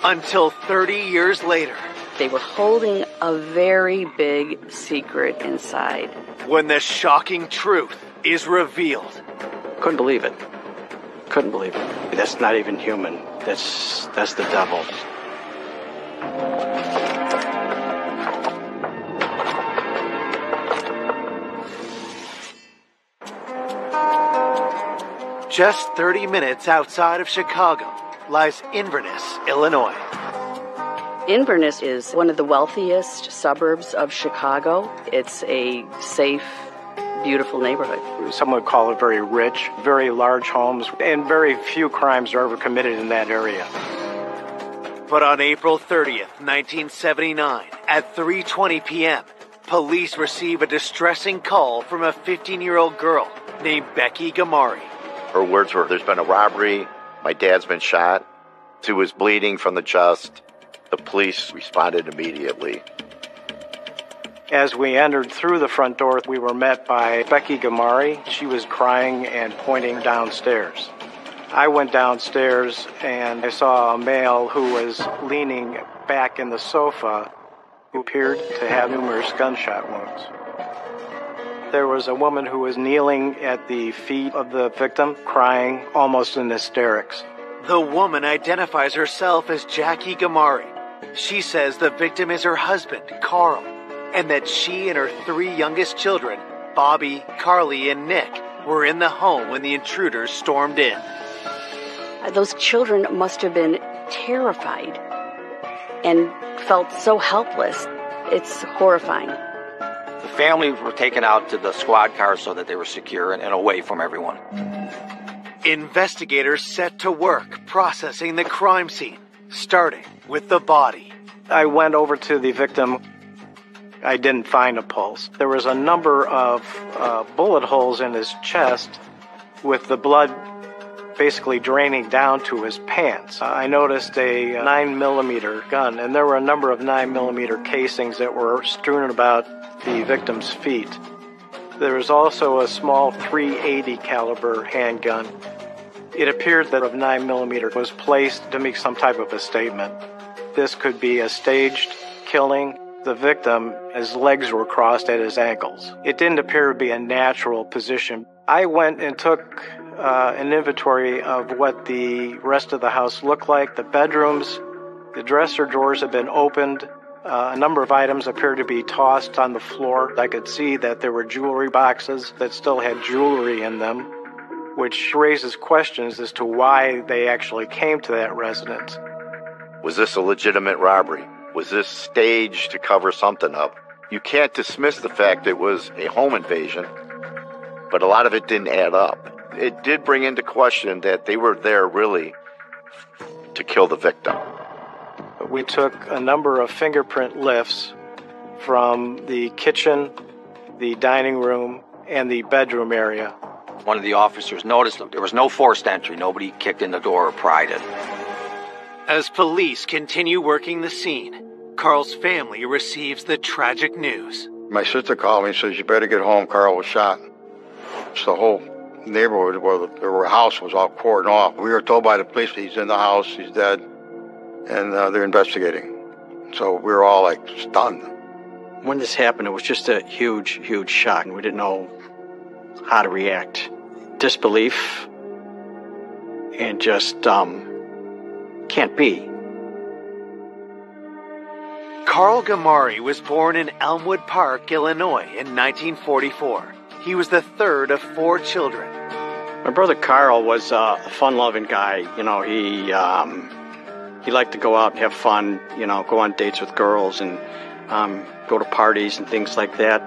Until 30 years later, They were holding a very big secret inside. when the shocking truth is revealed. Couldn't believe it. Couldn't believe it. That's not even human. That's the devil. Just 30 minutes outside of Chicago lies Inverness, Illinois. Inverness is one of the wealthiest suburbs of Chicago. It's a safe, beautiful neighborhood. Some would call it very rich, very large homes, and very few crimes are ever committed in that area. But on April 30th, 1979, at 3:20 p.m., police receive a distressing call from a 15-year-old girl named Becky Gamari. Her words were, "There's been a robbery. My dad's been shot. She was bleeding from the chest." The police responded immediately. As we entered through the front door, we were met by Becky Gamari. She was crying and pointing downstairs. I went downstairs and I saw a male who was leaning back in the sofa who appeared to have numerous gunshot wounds. There was a woman who was kneeling at the feet of the victim, crying almost in hysterics. The woman identifies herself as Jackie Gamari. She says the victim is her husband, Carl, and that she and her 3 youngest children, Bobby, Carly, and Nick, were in the home when the intruders stormed in. Those children must have been terrified and felt so helpless. It's horrifying. The families were taken out to the squad cars so that they were secure and away from everyone. Investigators set to work processing the crime scene, starting with the body. I went over to the victim. I didn't find a pulse. There was a number of bullet holes in his chest with the blood basically draining down to his pants. I noticed a 9mm gun, and there were a number of 9mm casings that were strewn about the victim's feet. There was also a small .380 caliber handgun. It appeared that a 9mm was placed to make some type of a statement. This could be a staged killing. The victim, his legs were crossed at his ankles. It didn't appear to be a natural position. I went and took an inventory of what the rest of the house looked like. The bedrooms, the dresser drawers had been opened. A number of items appeared to be tossed on the floor. I could see that there were jewelry boxes that still had jewelry in them, which raises questions as to why they actually came to that residence. Was this a legitimate robbery? Was this staged to cover something up? You can't dismiss the fact it was a home invasion, but a lot of it didn't add up. It did bring into question that they were there really to kill the victim. We took a number of fingerprint lifts from the kitchen, the dining room, and the bedroom area. One of the officers noticed there was no forced entry. Nobody kicked in the door or pried it. As police continue working the scene, Carl's family receives the tragic news. My sister called me and says, "You better get home. Carl was shot." So the whole neighborhood where the house was all cordoned off. We were told by the police he's in the house, he's dead, and they're investigating. So we were all like stunned. When this happened, it was just a huge, huge shock. We didn't know how to react. Disbelief and just can't be. Carl Gamari was born in Elmwood Park, Illinois in 1944. He was the third of 4 children. My brother Carl was a fun-loving guy. You know, he liked to go out and have fun, you know, go on dates with girls and go to parties and things like that.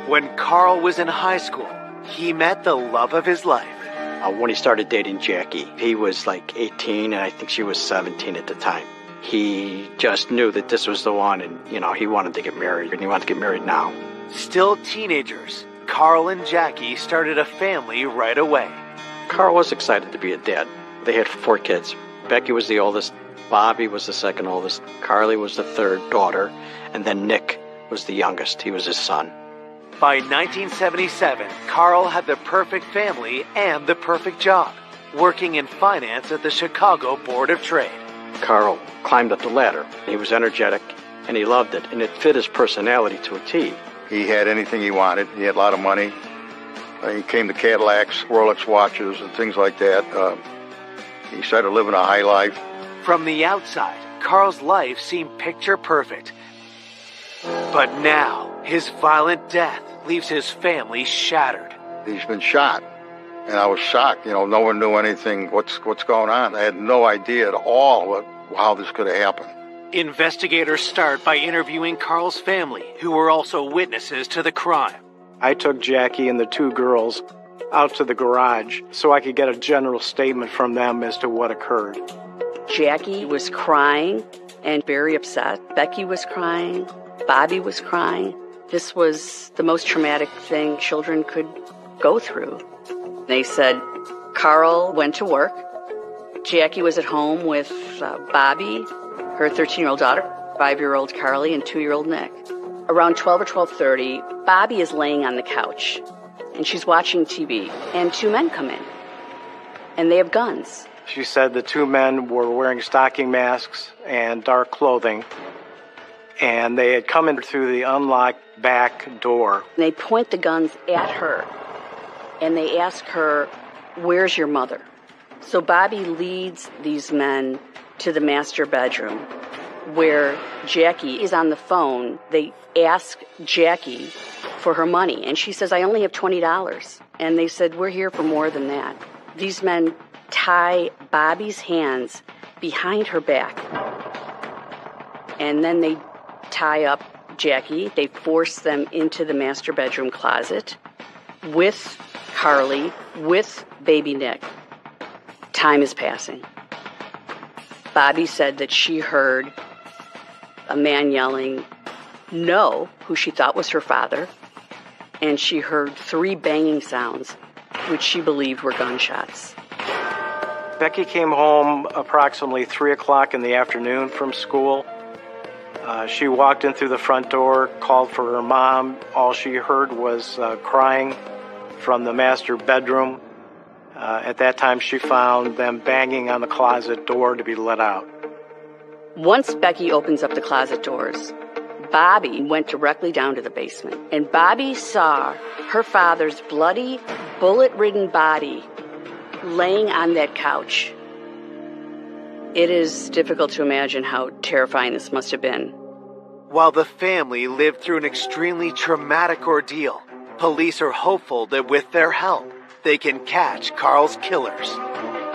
When Carl was in high school, he met the love of his life. When he started dating Jackie, he was like 18, and I think she was 17 at the time. He just knew that this was the one, and, you know, he wanted to get married, and he wanted to get married now. Still teenagers, Carl and Jackie started a family right away. Carl was excited to be a dad. They had 4 kids. Becky was the oldest, Bobby was the second oldest, Carly was the third daughter, and then Nick was the youngest. He was his son. By 1977, Carl had the perfect family and the perfect job, working in finance at the Chicago Board of Trade. Carl climbed up the ladder. He was energetic, and he loved it, and it fit his personality to a T. He had anything he wanted. He had a lot of money. He came to Cadillacs, Rolex watches, and things like that. He started living a high life. From the outside, Carl's life seemed picture perfect. But now, his violent death leaves his family shattered. He's been shot, and I was shocked. No one knew anything. What's going on? I had no idea at all how this could have happened. Investigators start by interviewing Carl's family, who were also witnesses to the crime. I took Jackie and the two girls out to the garage so I could get a general statement from them as to what occurred. Jackie was crying and very upset. Becky was crying. Bobby was crying. This was the most traumatic thing children could go through. They said Carl went to work. Jackie was at home with Bobby, her 13-year-old daughter, 5-year-old Carly, and 2-year-old Nick. Around 12 or 12:30, Bobby is laying on the couch, and she's watching TV, and two men come in, and they have guns. She said the two men were wearing stocking masks and dark clothing, and they had come in through the unlocked back door. They point the guns at her, and they ask her, "Where's your mother?" So Bobby leads these men to the master bedroom, where Jackie is on the phone. They ask Jackie for her money, and she says, "I only have $20. And they said, "We're here for more than that." These men tie Bobby's hands behind her back, and then they tie up Jackie. They force them into the master bedroom closet with Carly, with baby Nick. Time is passing. Bobby said that she heard a man yelling, "No," who she thought was her father, and she heard 3 banging sounds, which she believed were gunshots. Becky came home approximately 3 o'clock in the afternoon from school. She walked in through the front door, called for her mom. All she heard was crying from the master bedroom. At that time, she found them banging on the closet door to be let out. Once Becky opens up the closet doors, Bobby went directly down to the basement, and Bobby saw her father's bloody, bullet-ridden body laying on that couch. It is difficult to imagine how terrifying this must have been. While the family lived through an extremely traumatic ordeal, police are hopeful that with their help, they can catch Carl's killers.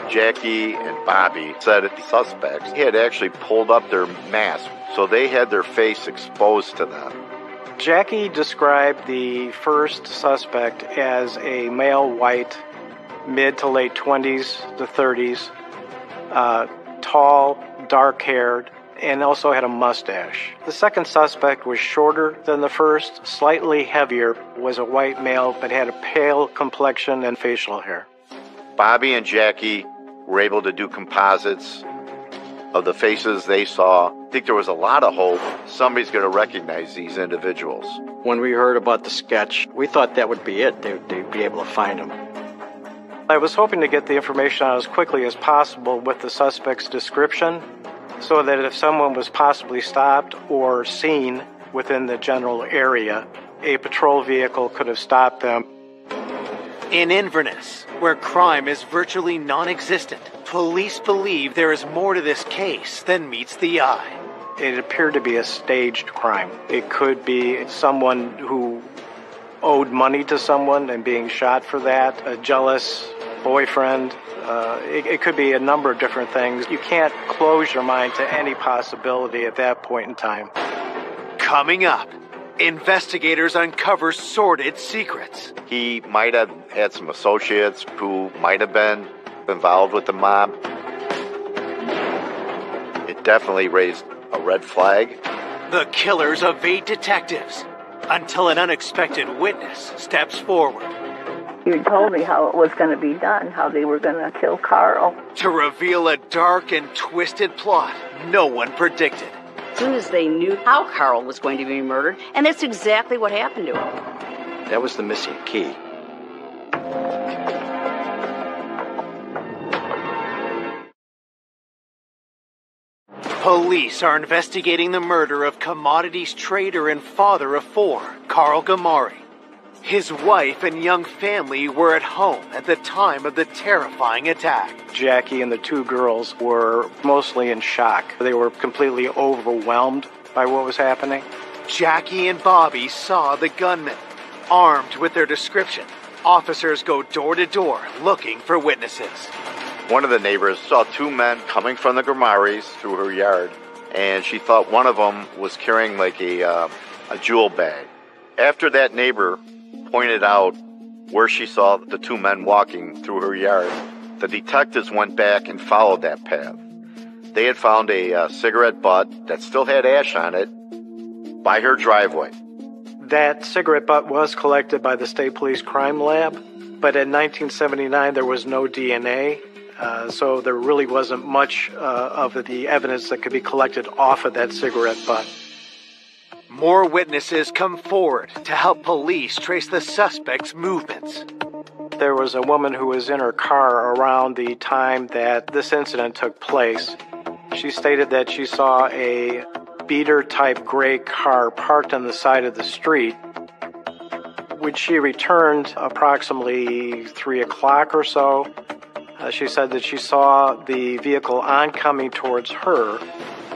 Jackie and Bobby said that the suspects had actually pulled up their masks, so they had their face exposed to them. Jackie described the first suspect as a male white, mid to late 20s to 30s, tall, dark-haired, and also had a mustache. The second suspect was shorter than the first, slightly heavier, was a white male, but had a pale complexion and facial hair. Bobby and Jackie were able to do composites of the faces they saw. I think there was a lot of hope somebody's going to recognize these individuals. When we heard about the sketch, we thought that would be it. They'd be able to find him. I was hoping to get the information out as quickly as possible with the suspect's description, so that if someone was possibly stopped or seen within the general area, a patrol vehicle could have stopped them. In Inverness, where crime is virtually non-existent, police believe there is more to this case than meets the eye. It appeared to be a staged crime. It could be someone who owed money to someone and being shot for that, a jealous boyfriend. It could be a number of different things. You can't close your mind to any possibility at that point in time. Coming up, investigators uncover sordid secrets. He might have had some associates who might have been involved with the mob. It definitely raised a red flag. The killers evade detectives until an unexpected witness steps forward. You told me how it was going to be done, how they were going to kill Carl. To reveal a dark and twisted plot no one predicted. As soon as they knew how Carl was going to be murdered, and that's exactly what happened to him. That was the missing key. Police are investigating the murder of commodities trader and father of four, Carl Gamari. His wife and young family were at home at the time of the terrifying attack. Jackie and the two girls were mostly in shock. They were completely overwhelmed by what was happening. Jackie and Bobby saw the gunman. Armed with their description, officers go door to door looking for witnesses. One of the neighbors saw two men coming from the Gamaris through her yard, and she thought one of them was carrying like a jewel bag. After that neighbor pointed out where she saw the two men walking through her yard, the detectives went back and followed that path. They had found a cigarette butt that still had ash on it by her driveway. That cigarette butt was collected by the State Police Crime Lab, but in 1979 there was no DNA, so there really wasn't much of the evidence that could be collected off of that cigarette butt. More witnesses come forward to help police trace the suspect's movements. There was a woman who was in her car around the time that this incident took place. She stated that she saw a beater-type gray car parked on the side of the street. When she returned approximately 3 o'clock or so, she said that she saw the vehicle oncoming towards her.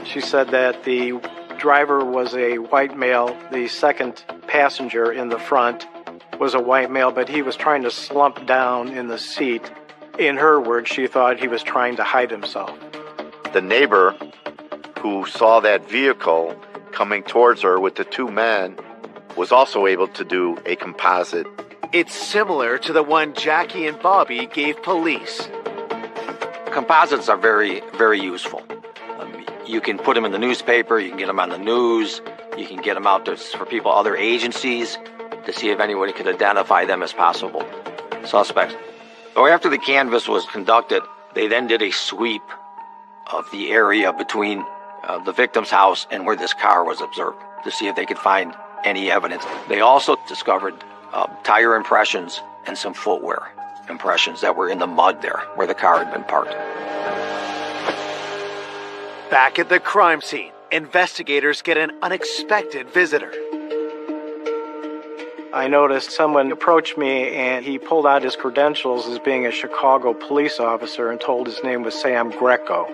She said that the driver was a white male. The second passenger in the front was a white male, but he was trying to slump down in the seat. In her words, she thought he was trying to hide himself. The neighbor who saw that vehicle coming towards her with the two men was also able to do a composite. It's similar to the one Jackie and Bobby gave police. Composites are very, very useful. You can put them in the newspaper, you can get them on the news, you can get them out there for people, other agencies, to see if anybody could identify them as possible suspects. So after the canvass was conducted, they then did a sweep of the area between the victim's house and where this car was observed to see if they could find any evidence. They also discovered tire impressions and some footwear impressions that were in the mud there where the car had been parked. Back at the crime scene, investigators get an unexpected visitor. I noticed someone approached me and he pulled out his credentials as being a Chicago police officer and told his name was Sam Greco.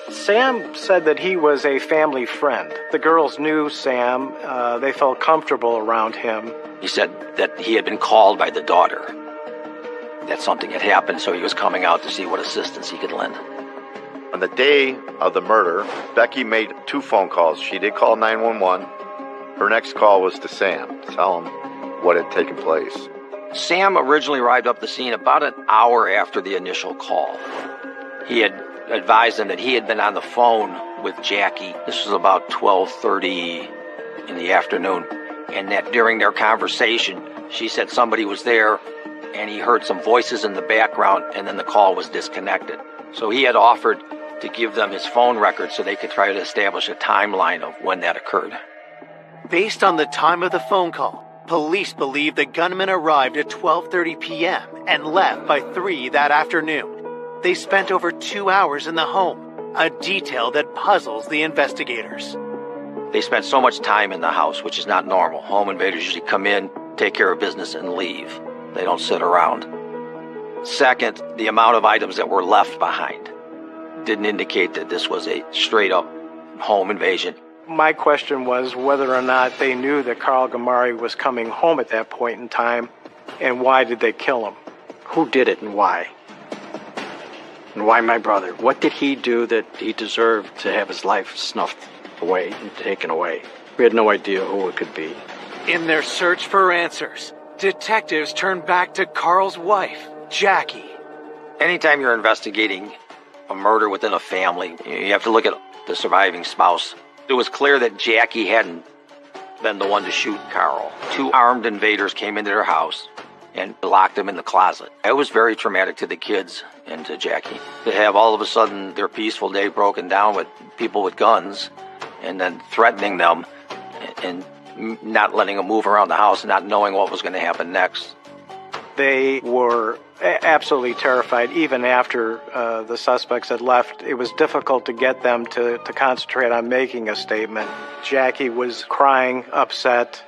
Sam said that he was a family friend. The girls knew Sam. They felt comfortable around him. He said that he had been called by the daughter, that something had happened, so he was coming out to see what assistance he could lend. On the day of the murder, Becky made 2 phone calls. She did call 911. Her next call was to Sam to tell him what had taken place. Sam originally arrived up the scene about an hour after the initial call. He had advised him that he had been on the phone with Jackie. This was about 12:30 in the afternoon, and that during their conversation, she said somebody was there, and he heard some voices in the background, and then the call was disconnected. So he had offered to give them his phone record so they could try to establish a timeline of when that occurred. Based on the time of the phone call, police believe the gunman arrived at 12:30 p.m. and left by 3 that afternoon. They spent over 2 hours in the home, a detail that puzzles the investigators. They spent so much time in the house, which is not normal. Home invaders usually come in, take care of business, and leave. They don't sit around. Second, the amount of items that were left behind didn't indicate that this was a straight-up home invasion. My question was whether or not they knew that Carl Gamari was coming home at that point in time, and why did they kill him? Who did it and why? And why my brother? What did he do that he deserved to have his life snuffed away and taken away? We had no idea who it could be. In their search for answers, detectives turn back to Carl's wife, Jackie. Anytime you're investigating a murder within a family, you have to look at the surviving spouse. It was clear that Jackie hadn't been the one to shoot Carl. 2 armed invaders came into their house and locked them in the closet. It was very traumatic to the kids and to Jackie to have all of a sudden their peaceful day broken down with people with guns and then threatening them and not letting them move around the house, not knowing what was going to happen next. They were absolutely terrified. Even after the suspects had left, it was difficult to get them to concentrate on making a statement. Jackie was crying, upset.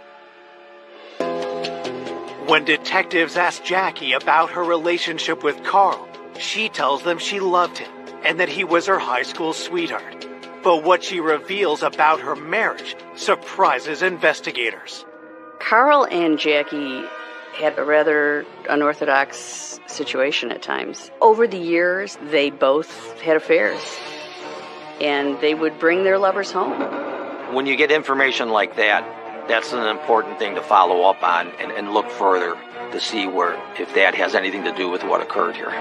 When detectives ask Jackie about her relationship with Carl, she tells them she loved him and that he was her high school sweetheart. But what she reveals about her marriage surprises investigators. Carl and Jackie had a rather unorthodox situation at times. Over the years, they both had affairs, and they would bring their lovers home. When you get information like that, that's an important thing to follow up on and look further to see if that has anything to do with what occurred here.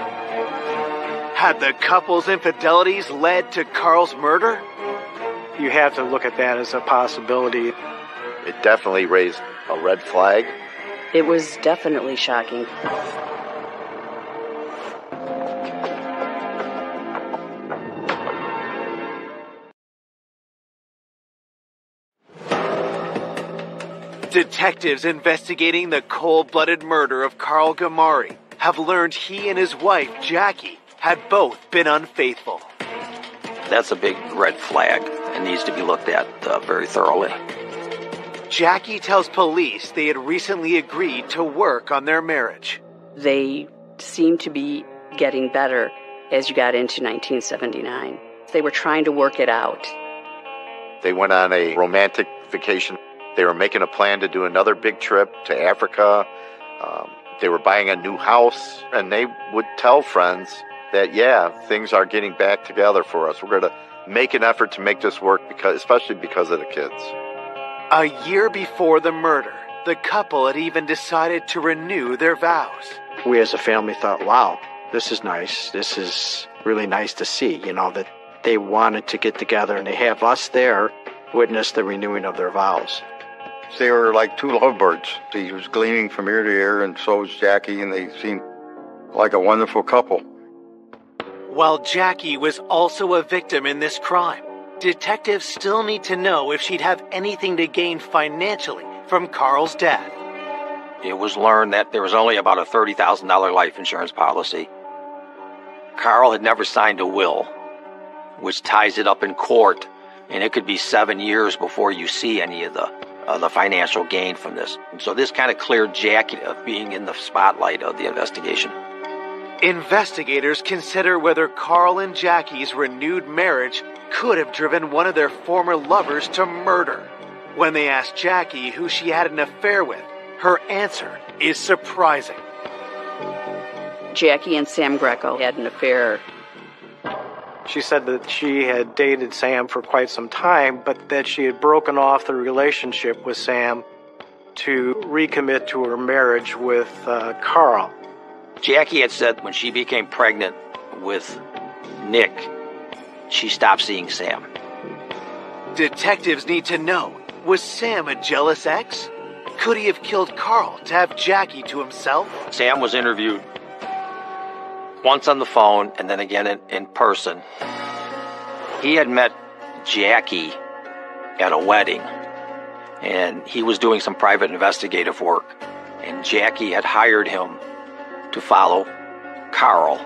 Had the couple's infidelities led to Carl's murder? You have to look at that as a possibility. It definitely raised a red flag. It was definitely shocking. Detectives investigating the cold-blooded murder of Carl Gamari have learned he and his wife, Jackie, had both been unfaithful. That's a big red flag and needs to be looked at very thoroughly. Jackie tells police they had recently agreed to work on their marriage. They seemed to be getting better as you got into 1979. They were trying to work it out. They went on a romantic vacation. They were making a plan to do another big trip to Africa. They were buying a new house, and they would tell friends that, yeah, things are getting back together for us. We're going to make an effort to make this work, especially because of the kids. A year before the murder, the couple had even decided to renew their vows. We as a family thought, wow, this is nice. This is really nice to see, that they wanted to get together and they have us there witness the renewing of their vows. They were like two lovebirds. He was gleaming from ear to ear, and so was Jackie, and they seemed like a wonderful couple. While Jackie was also a victim in this crime, detectives still need to know if she'd have anything to gain financially from Carl's death. It was learned that there was only about a $30,000 life insurance policy. Carl had never signed a will, which ties it up in court, and it could be 7 years before you see any of the financial gain from this. And so this kind of cleared Jackie of being in the spotlight of the investigation. Investigators consider whether Carl and Jackie's renewed marriage could have driven one of their former lovers to murder. When they ask Jackie who she had an affair with, her answer is surprising. Jackie and Sam Greco had an affair. She said that she had dated Sam for quite some time, but that she had broken off the relationship with Sam to recommit to her marriage with Carl. Jackie had said when she became pregnant with Nick, she stopped seeing Sam. Detectives need to know, was Sam a jealous ex? Could he have killed Carl to have Jackie to himself? Sam was interviewed once on the phone and then again in person. He had met Jackie at a wedding, and he was doing some private investigative work, and Jackie had hired him to follow Carl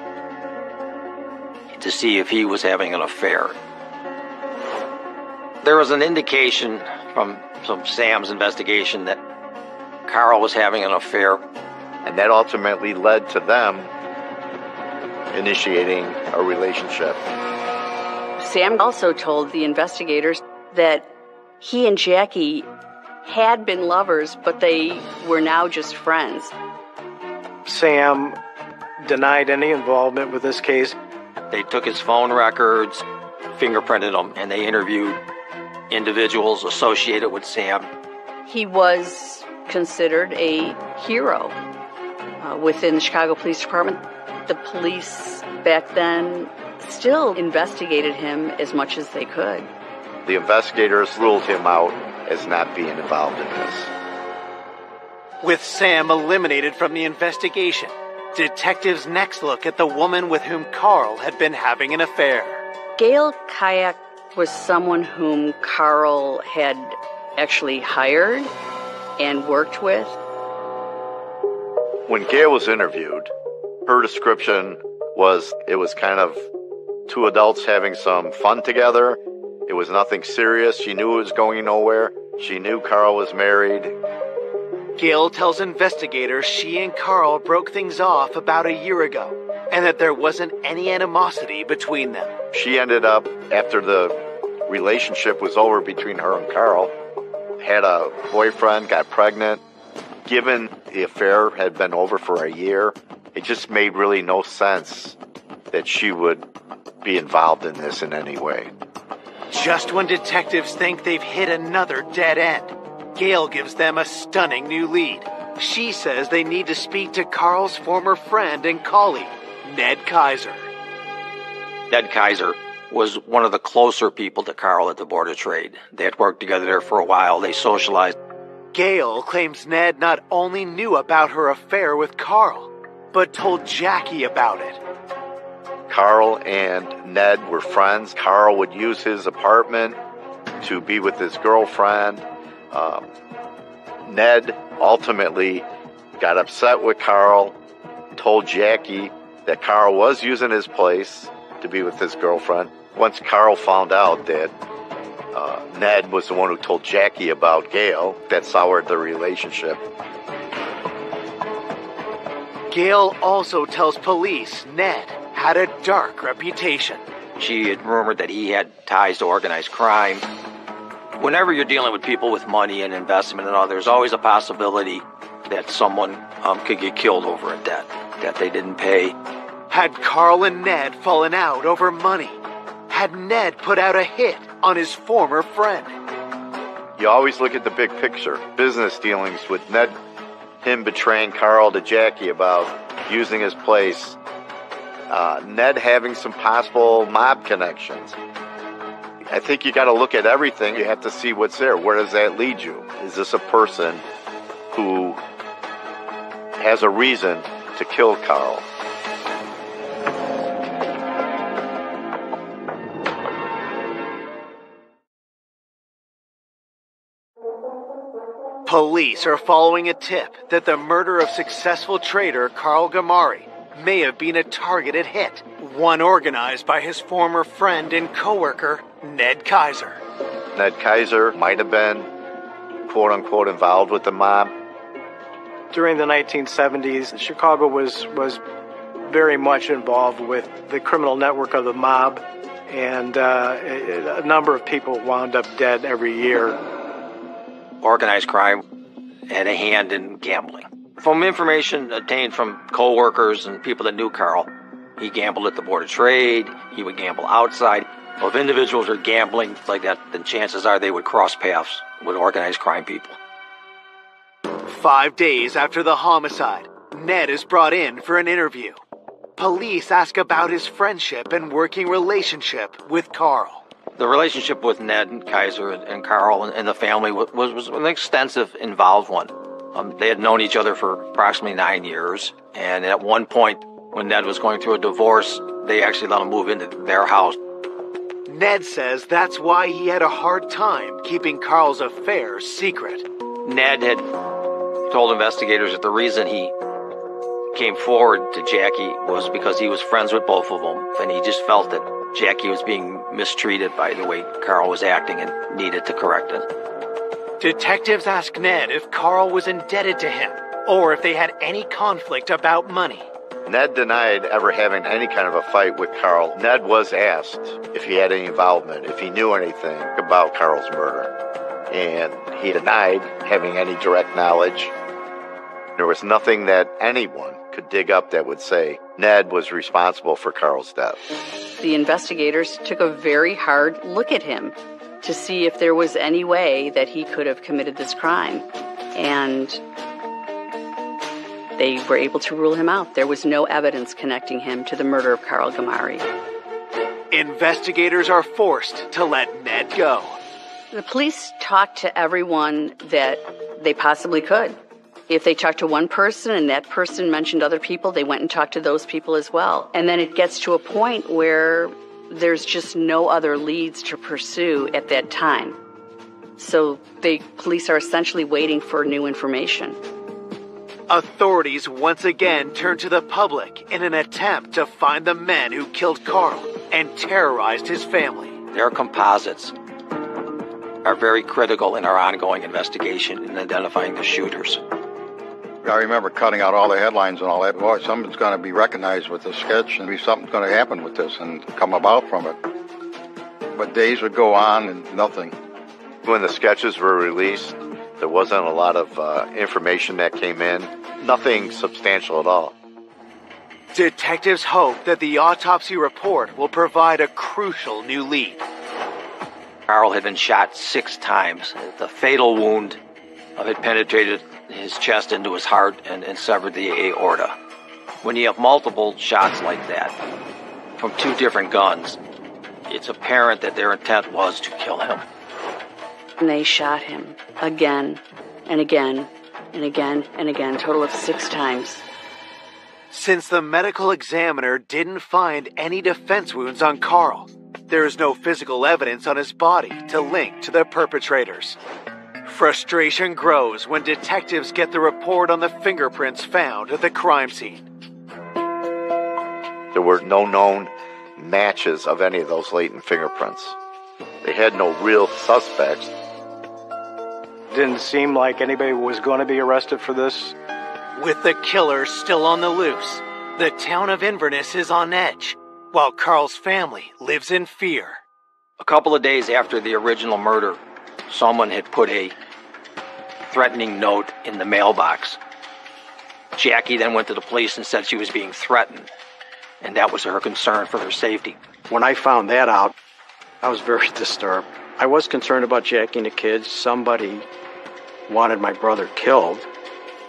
to see if he was having an affair. There was an indication from Sam's investigation that Carl was having an affair. And that ultimately led to them initiating a relationship. Sam also told the investigators that he and Jackie had been lovers, but they were now just friends. Sam denied any involvement with this case. They took his phone records, fingerprinted them, and they interviewed individuals associated with Sam. He was considered a hero within the Chicago Police Department. The police back then still investigated him as much as they could. The investigators ruled him out as not being involved in this. With Sam eliminated from the investigation, detectives next look at the woman with whom Carl had been having an affair. Gail Kayak was someone whom Carl had actually hired and worked with. When Gail was interviewed, her description was it was kind of two adults having some fun together. It was nothing serious. She knew it was going nowhere. She knew Carl was married. Gail tells investigators she and Carl broke things off about a year ago, and that there wasn't any animosity between them. She ended up, after the relationship was over between her and Carl, had a boyfriend, got pregnant. Given the affair had been over for a year, it just made really no sense that she would be involved in this in any way. Just when detectives think they've hit another dead end, Gail gives them a stunning new lead. She says they need to speak to Carl's former friend and colleague, Ned Kaiser. Ned Kaiser was one of the closer people to Carl at the Board of Trade. They had worked together there for a while. They socialized. Gail claims Ned not only knew about her affair with Carl, but told Jackie about it. Carl and Ned were friends. Carl would use his apartment to be with his girlfriend. Ned ultimately got upset with Carl, told Jackie that Carl was using his place to be with his girlfriend. Once Carl found out that Ned was the one who told Jackie about Gail, that soured the relationship. Gail also tells police Ned had a dark reputation. She had rumored that he had ties to organized crime. Whenever you're dealing with people with money and investment and all, there's always a possibility that someone could get killed over a debt that they didn't pay. Had Carl and Ned fallen out over money? Had Ned put out a hit on his former friend? You always look at the big picture. Business dealings with Ned, him betraying Carl to Jackie about using his place. Ned having some possible mob connections. I think you got to look at everything. You have to see what's there. Where does that lead you? Is this a person who has a reason to kill Carl? Police are following a tip that the murder of successful trader Carl Gamari may have been a targeted hit, one organized by his former friend and co-worker, Ned Kaiser. Ned Kaiser might have been, quote-unquote, involved with the mob. During the 1970s, Chicago was very much involved with the criminal network of the mob, and a number of people wound up dead every year. Organized crime had a hand in gambling. From information obtained from co-workers and people that knew Carl, he gambled at the Board of Trade, he would gamble outside. Well, if individuals are gambling like that, then chances are they would cross paths with organized crime people. 5 days after the homicide, Ned is brought in for an interview. Police ask about his friendship and working relationship with Carl. The relationship with Ned and Kaiser and Carl and the family was an extensive, involved one. They had known each other for approximately 9 years, and at one point, when Ned was going through a divorce, they actually let him move into their house. Ned says that's why he had a hard time keeping Carl's affair secret. Ned had told investigators that the reason he came forward to Jackie was because he was friends with both of them, and he just felt that Jackie was being mistreated by the way Carl was acting and needed to correct it. Detectives ask Ned if Carl was indebted to him, or if they had any conflict about money. Ned denied ever having any kind of a fight with Carl. Ned was asked if he had any involvement, if he knew anything about Carl's murder, and he denied having any direct knowledge. There was nothing that anyone could dig up that would say Ned was responsible for Carl's death. The investigators took a very hard look at him to see if there was any way that he could have committed this crime. And they were able to rule him out. There was no evidence connecting him to the murder of Carl Gamari. Investigators are forced to let Ned go. The police talked to everyone that they possibly could. If they talked to one person and that person mentioned other people, they went and talked to those people as well. And then it gets to a point where there's just no other leads to pursue at that time. So the police are essentially waiting for new information. Authorities once again turn to the public in an attempt to find the men who killed Carl and terrorized his family. Their composites are very critical in our ongoing investigation in identifying the shooters. I remember cutting out all the headlines and all that. Boy, something's going to be recognized with this sketch, and something's going to happen with this and come about from it. But days would go on and nothing. When the sketches were released, there wasn't a lot of information that came in. Nothing substantial at all. Detectives hope that the autopsy report will provide a crucial new lead. Carl had been shot 6 times. The fatal wound had penetrated his chest into his heart and severed the aorta. When you have multiple shots like that from 2 different guns, it's apparent that their intent was to kill him. And they shot him again and again and again and again, a total of 6 times. Since the medical examiner didn't find any defense wounds on Carl, there is no physical evidence on his body to link to the perpetrators. Frustration grows when detectives get the report on the fingerprints found at the crime scene. There were no known matches of any of those latent fingerprints. They had no real suspects. Didn't seem like anybody was going to be arrested for this. With the killer still on the loose, the town of Inverness is on edge, while Carl's family lives in fear. A couple of days after the original murder, someone had put a threatening note in the mailbox. Jackie then went to the police and said she was being threatened, and that was her concern for her safety. When I found that out, I was very disturbed. I was concerned about Jackie and the kids. Somebody wanted my brother killed.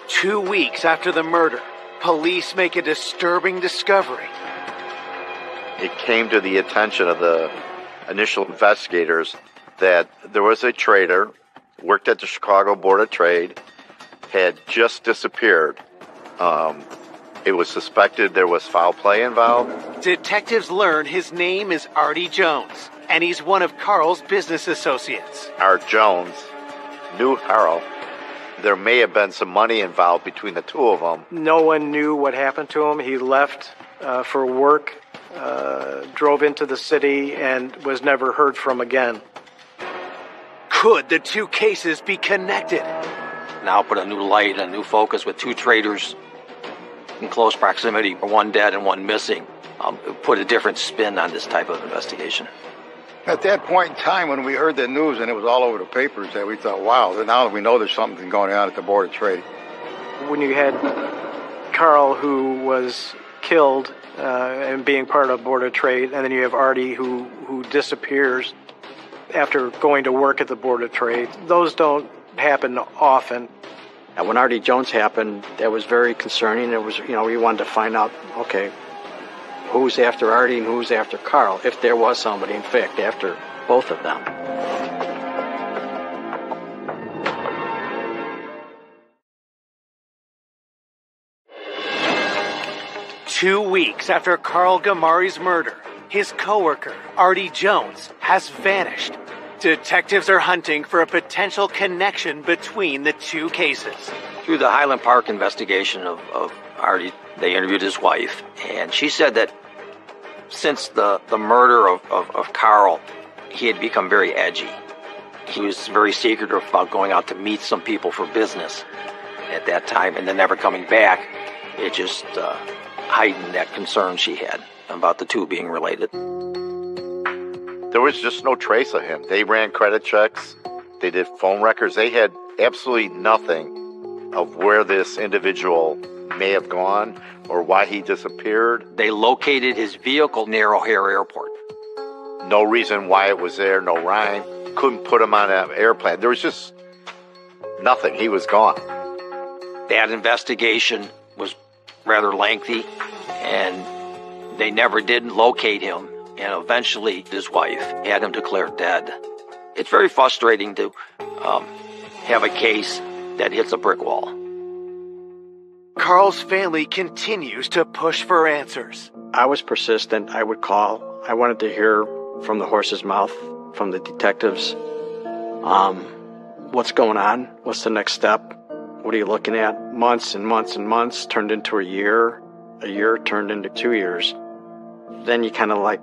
2 weeks after the murder, police make a disturbing discovery. It came to the attention of the initial investigators that there was a trader, worked at the Chicago Board of Trade, had just disappeared. It was suspected there was foul play involved. Detectives learn his name is Artie Jones, and he's one of Carl's business associates. Art Jones knew Carl. There may have been some money involved between the two of them. No one knew what happened to him. He left for work, drove into the city, and was never heard from again. Could the 2 cases be connected? Now put a new light, a new focus with 2 traders in close proximity, 1 dead and 1 missing. Put a different spin on this type of investigation. At that point in time when we heard the news and it was all over the papers, that we thought, wow, now that we know there's something going on at the Board of Trade. When you had Carl, who was killed and being part of Board of Trade, and then you have Artie, who disappears after going to work at the Board of Trade, those don't happen often. And when Artie Jones happened, that was very concerning. It was, we wanted to find out, okay, who's after Artie and who's after Carl, if there was somebody, in fact, after both of them. Two weeks after Carl Gamari's murder, his coworker, Artie Jones, has vanished. Detectives are hunting for a potential connection between the 2 cases. Through the Highland Park investigation of Artie, they interviewed his wife, and she said that since the murder of Carl, he had become very edgy. He was very secretive about going out to meet some people for business at that time, and then never coming back. It just heightened that concern she had about the 2 being related. There was just no trace of him. They ran credit checks. They did phone records. They had absolutely nothing of where this individual may have gone or why he disappeared. They located his vehicle near O'Hare Airport. No reason why it was there, no rhyme. Couldn't put him on an airplane. There was just nothing. He was gone. That investigation was rather lengthy, and they never did locate him. And eventually, his wife had him declared dead. It's very frustrating to have a case that hits a brick wall. Carl's family continues to push for answers. I was persistent. I would call. I wanted to hear from the horse's mouth, from the detectives. What's going on? What's the next step? What are you looking at? Months and months and months turned into a year turned into 2 years. Then you kind of like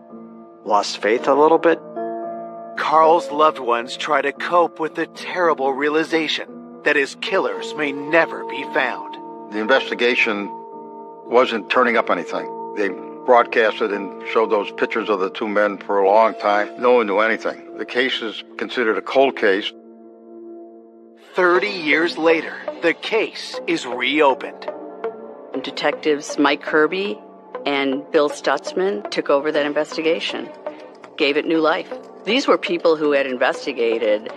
lost faith a little bit. Carl's loved ones try to cope with the terrible realization that his killers may never be found. The investigation wasn't turning up anything. They broadcasted and showed those pictures of the two men for a long time. No one knew anything. The case is considered a cold case. 30 years later, the case is reopened. Detectives Mike Kirby and Bill Stutzman took over that investigation, gave it new life. These were people who had investigated,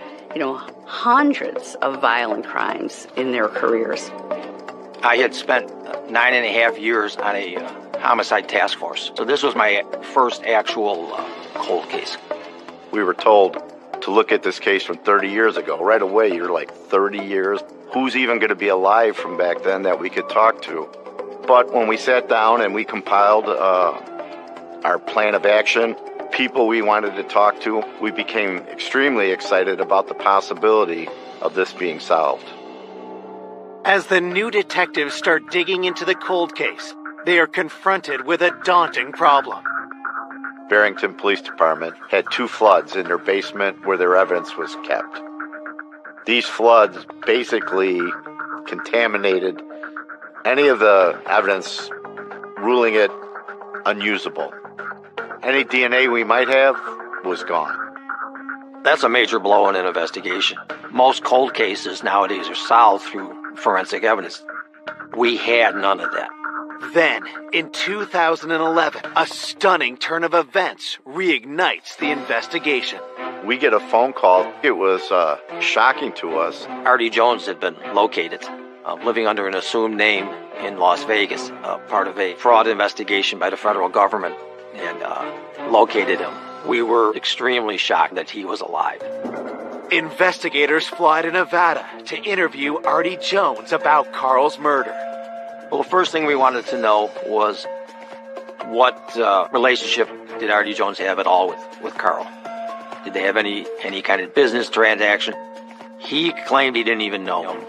hundreds of violent crimes in their careers. I had spent 9.5 years on a homicide task force. So this was my first actual cold case. We were told to look at this case from 30 years ago. Right away, you're like, 30 years? Who's even going to be alive from back then that we could talk to? But when we sat down and we compiled our plan of action, people we wanted to talk to, we became extremely excited about the possibility of this being solved. As the new detectives start digging into the cold case, they are confronted with a daunting problem. Barrington Police Department had 2 floods in their basement where their evidence was kept. These floods basically contaminated any of the evidence, ruling it unusable. Any DNA we might have was gone. That's a major blow in an investigation. Most cold cases nowadays are solved through forensic evidence. We had none of that. Then, in 2011, a stunning turn of events reignites the investigation. We get a phone call. It was shocking to us. Artie Jones had been located, living under an assumed name in Las Vegas, part of a fraud investigation by the federal government, and located him. We were extremely shocked that he was alive. Investigators fly to Nevada to interview Artie Jones about Carl's murder. Well, the first thing we wanted to know was what relationship did Artie Jones have at all with Carl? Did they have any kind of business transaction? He claimed he didn't even know him.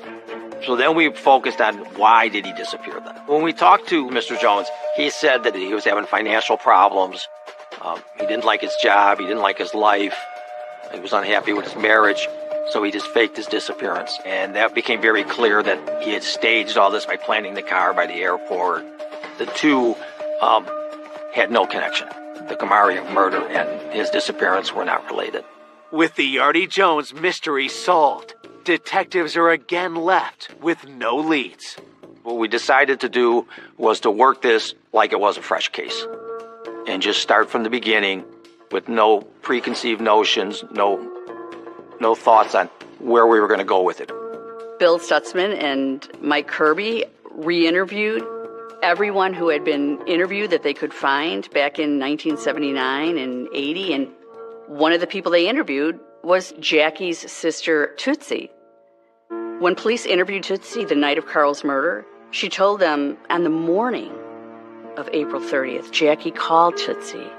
So then we focused on why did he disappear then. When we talked to Mr. Jones, he said that he was having financial problems. He didn't like his job. He didn't like his life. He was unhappy with his marriage. So he just faked his disappearance. And that became very clear that he had staged all this by planting the car by the airport. The two had no connection. The Camarillo murder and his disappearance were not related. With the Artie Jones mystery solved, detectives are again left with no leads. What we decided to do was to work this like it was a fresh case. And just start from the beginning with no preconceived notions, no thoughts on where we were going to go with it. Bill Stutzman and Mike Kirby re-interviewed everyone who had been interviewed that they could find back in 1979 and 80. And one of the people they interviewed was Jackie's sister, Tootsie. When police interviewed Tootsie the night of Carl's murder, she told them on the morning of April 30th, Jackie called Tootsie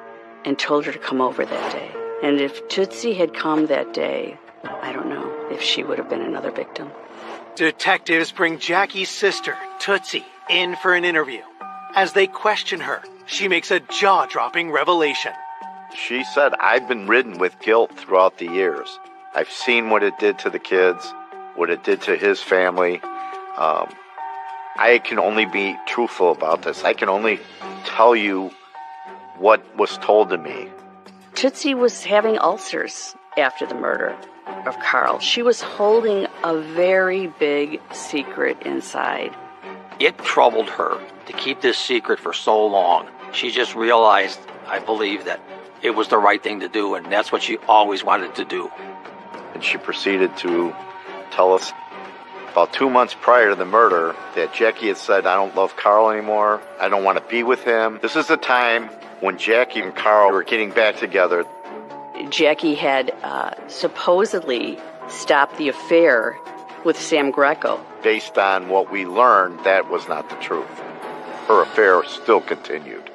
and told her to come over that day. And if Tootsie had come that day, I don't know if she would have been another victim. Detectives bring Jackie's sister, Tootsie, in for an interview. As they question her, she makes a jaw-dropping revelation. She said, I've been ridden with guilt throughout the years. I've seen what it did to the kids, what it did to his family. I can only be truthful about this. I can only tell you what was told to me. Tootsie was having ulcers after the murder of Carl. She was holding a very big secret inside. It troubled her to keep this secret for so long. She just realized, I believe, that it was the right thing to do, and that's what she always wanted to do. And she proceeded to tell us about 2 months prior to the murder that Jackie had said, I don't love Carl anymore. I don't want to be with him. This is the time when Jackie and Carl were getting back together. Jackie had supposedly stopped the affair with Sam Greco. Based on what we learned, that was not the truth. Her affair still continued.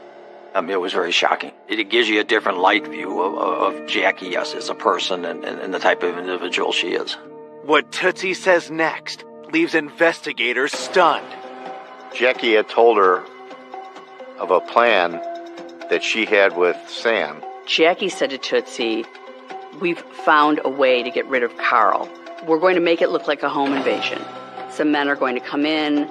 It was very shocking. It gives you a different light view of Jackie, yes, as a person and the type of individual she is. What Tootsie says next leaves investigators stunned. Jackie had told her of a plan that she had with Sam. Jackie said to Tootsie, "We've found a way to get rid of Carl. We're going to make it look like a home invasion. Some men are going to come in,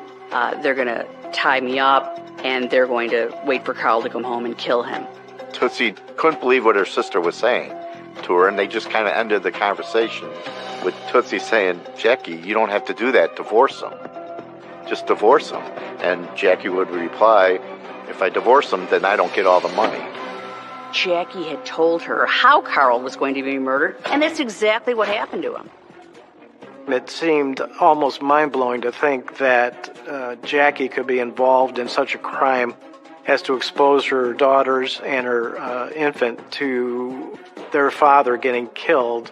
they're going to tie me up, and they're going to wait for Carl to come home and kill him." Tootsie couldn't believe what her sister was saying to her, and they just kind of ended the conversation with Tootsie saying, "Jackie, you don't have to do that. Divorce him. Just divorce him." And Jackie would reply, "If I divorce him, then I don't get all the money." Jackie had told her how Carl was going to be murdered, and that's exactly what happened to him. It seemed almost mind-blowing to think that Jackie could be involved in such a crime as to expose her daughters and her infant to their father getting killed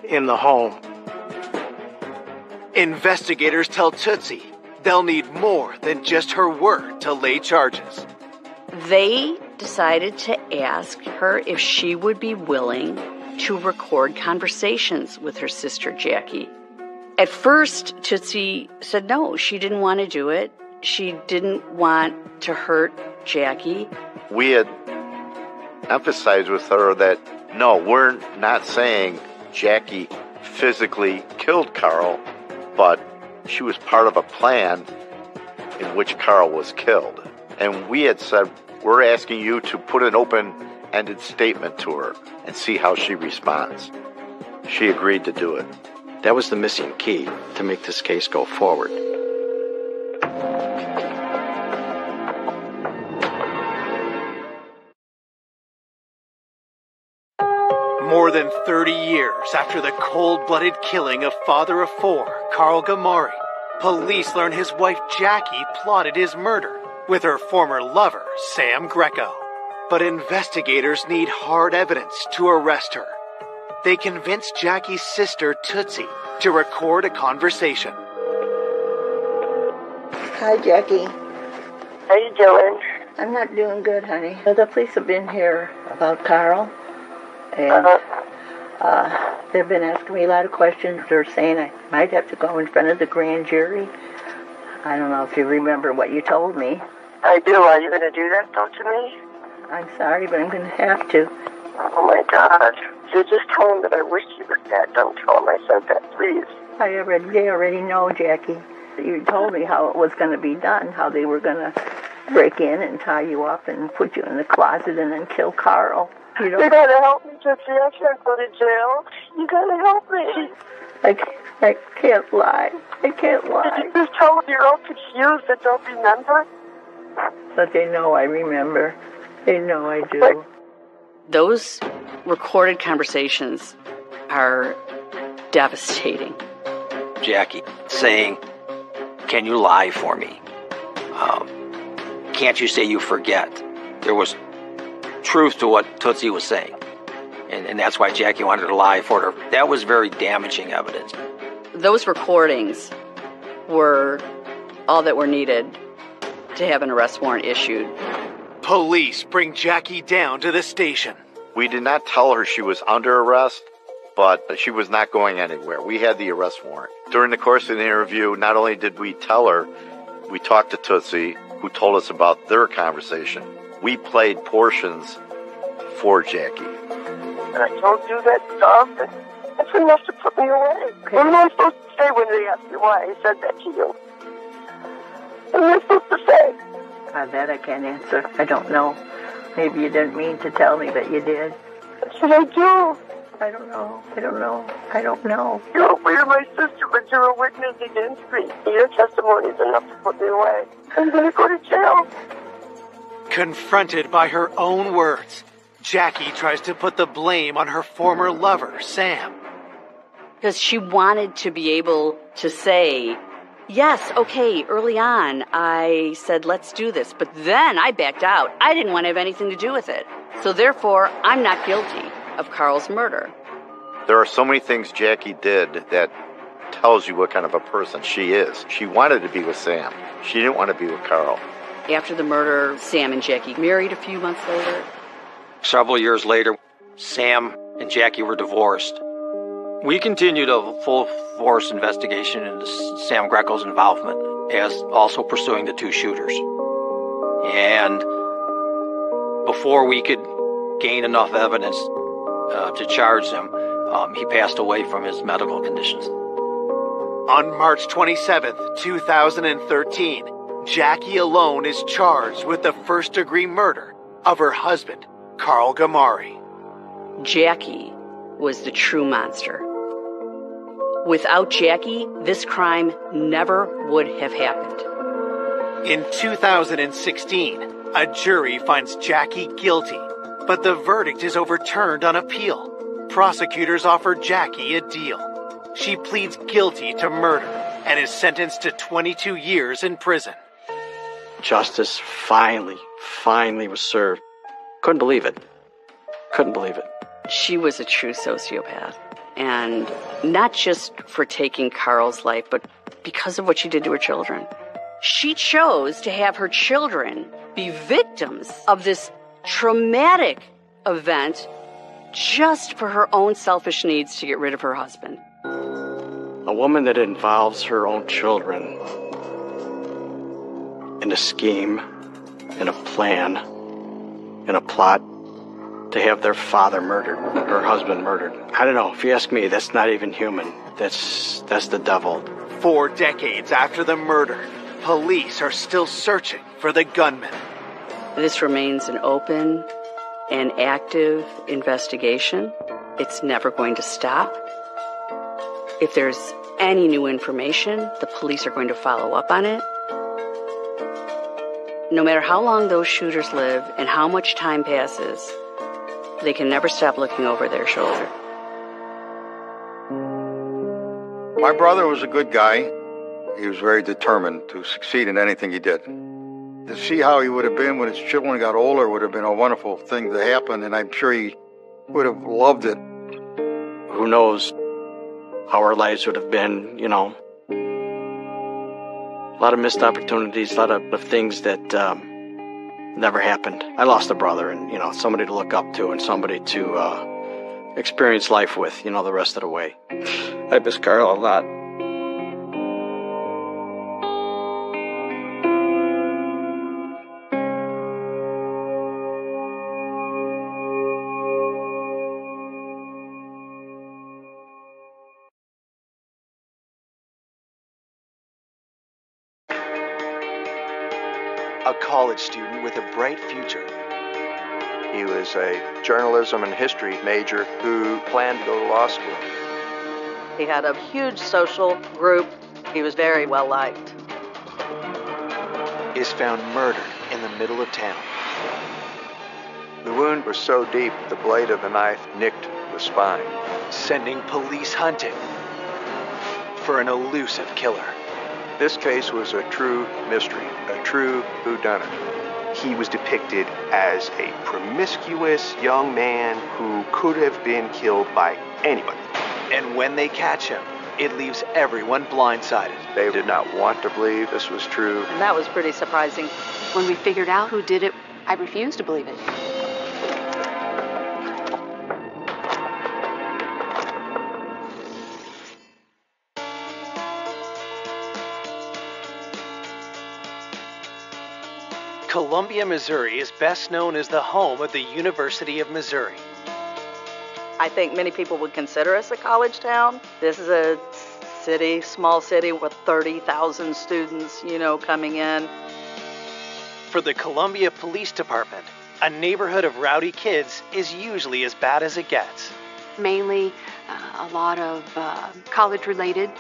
in the home. Investigators tell Tootsie they'll need more than just her word to lay charges. They decided to ask her if she would be willing to record conversations with her sister Jackie. At first, Tootsie said no, she didn't want to do it. She didn't want to hurt Jackie. We had emphasized with her that, no, we're not saying Jackie physically killed Carl, but she was part of a plan in which Carl was killed. And we had said, we're asking you to put an open-ended statement to her and see how she responds. She agreed to do it. That was the missing key to make this case go forward. More than 30 years after the cold-blooded killing of father of four, Carl Gamari, police learn his wife Jackie plotted his murder with her former lover, Sam Greco. But investigators need hard evidence to arrest her. They convince Jackie's sister, Tootsie, to record a conversation. Hi, Jackie. How you doing? I'm not doing good, honey. The police have been here about Carl, and they've been asking me a lot of questions. They're saying I might have to go in front of the grand jury. I don't know if you remember what you told me. I do. Are you going to do that, though, to me? I'm sorry, but I'm going to have to. Oh, my God. You just tell him that I wish he was dead. Don't tell him I said that, please. They already know, Jackie. You told me how it was going to be done, how they were going to break in and tie you up and put you in the closet and then kill Carl. You got to help me, Tootsie. I can't go to jail. You got to help me. I can't lie. I can't lie. Did you just tell them you're all confused and don't remember? But they know I remember. They know I do. Those recorded conversations are devastating. Jackie saying, "Can you lie for me? Can't you say you forget?" There was truth to what Tootsie was saying. And that's why Jackie wanted to lie for her. That was very damaging evidence. Those recordings were all that were needed to have an arrest warrant issued. Police bring Jackie down to the station. We did not tell her she was under arrest, but she was not going anywhere. We had the arrest warrant. During the course of the interview, not only did we tell her, we talked to Tootsie, who told us about their conversation. We played portions for Jackie. And I don't do that stuff. That's enough to put me away. What am I supposed to say when they ask me why I said that to you? What am I supposed to say? That I can't answer. I don't know. Maybe you didn't mean to tell me, but you did. What should I do? I don't know. I don't know. You're my sister, but you're a witness against me. Your testimony is enough to put me away. I'm going to go to jail. Confronted by her own words, Jackie tries to put the blame on her former lover, Sam. Because she wanted to be able to say, yes, okay, early on, I said, let's do this. But then I backed out. I didn't want to have anything to do with it. So therefore, I'm not guilty of Carl's murder. There are so many things Jackie did that tells you what kind of a person she is. She wanted to be with Sam. She didn't want to be with Carl. After the murder, Sam and Jackie married a few months later. Several years later, Sam and Jackie were divorced. We continued a full-force investigation into Sam Greco's involvement, as also pursuing the two shooters. And before we could gain enough evidence to charge him, he passed away from his medical conditions. On March 27th, 2013, Jackie alone is charged with the first-degree murder of her husband, Carl Gamari. Jackie was the true monster. Without Jackie, this crime never would have happened. In 2016, a jury finds Jackie guilty, but the verdict is overturned on appeal. Prosecutors offer Jackie a deal. She pleads guilty to murder and is sentenced to 22 years in prison. Justice finally was served. Couldn't believe it. She was a true sociopath. And not just for taking Carl's life, but because of what she did to her children. She chose to have her children be victims of this traumatic event just for her own selfish needs to get rid of her husband. A woman that involves her own children in a scheme, in a plan, in a plot to have their father murdered, her husband murdered. I don't know, if you ask me, that's not even human. That's the devil. 4 decades after the murder, police are still searching for the gunman. This remains an open and active investigation. It's never going to stop. If there's any new information, the police are going to follow up on it. No matter how long those shooters live and how much time passes, they can never stop looking over their shoulder. My brother was a good guy. He was very determined to succeed in anything he did. To see how he would have been when his children got older would have been a wonderful thing to happen, and I'm sure he would have loved it. Who knows how our lives would have been, you know. A lot of missed opportunities, a lot of things that never happened. I lost a brother and, somebody to look up to and somebody to experience life with, the rest of the way. I miss Carl a lot. A college student with a bright future. He was a journalism and history major who planned to go to law school. He had a huge social group. He was very well liked. Is found murdered in the middle of town. The wound was so deep, the blade of the knife nicked the spine. Sending police hunting for an elusive killer. This case was a true mystery, a true whodunit. He was depicted as a promiscuous young man who could have been killed by anybody. And when they catch him, it leaves everyone blindsided. They did not want to believe this was true. And that was pretty surprising. When we figured out who did it, I refused to believe it. Columbia, Missouri is best known as the home of the University of Missouri. I think many people would consider us a college town. This is a city, small city with 30,000 students, coming in. For the Columbia Police Department, a neighborhood of rowdy kids is usually as bad as it gets. Mainly a lot of college-related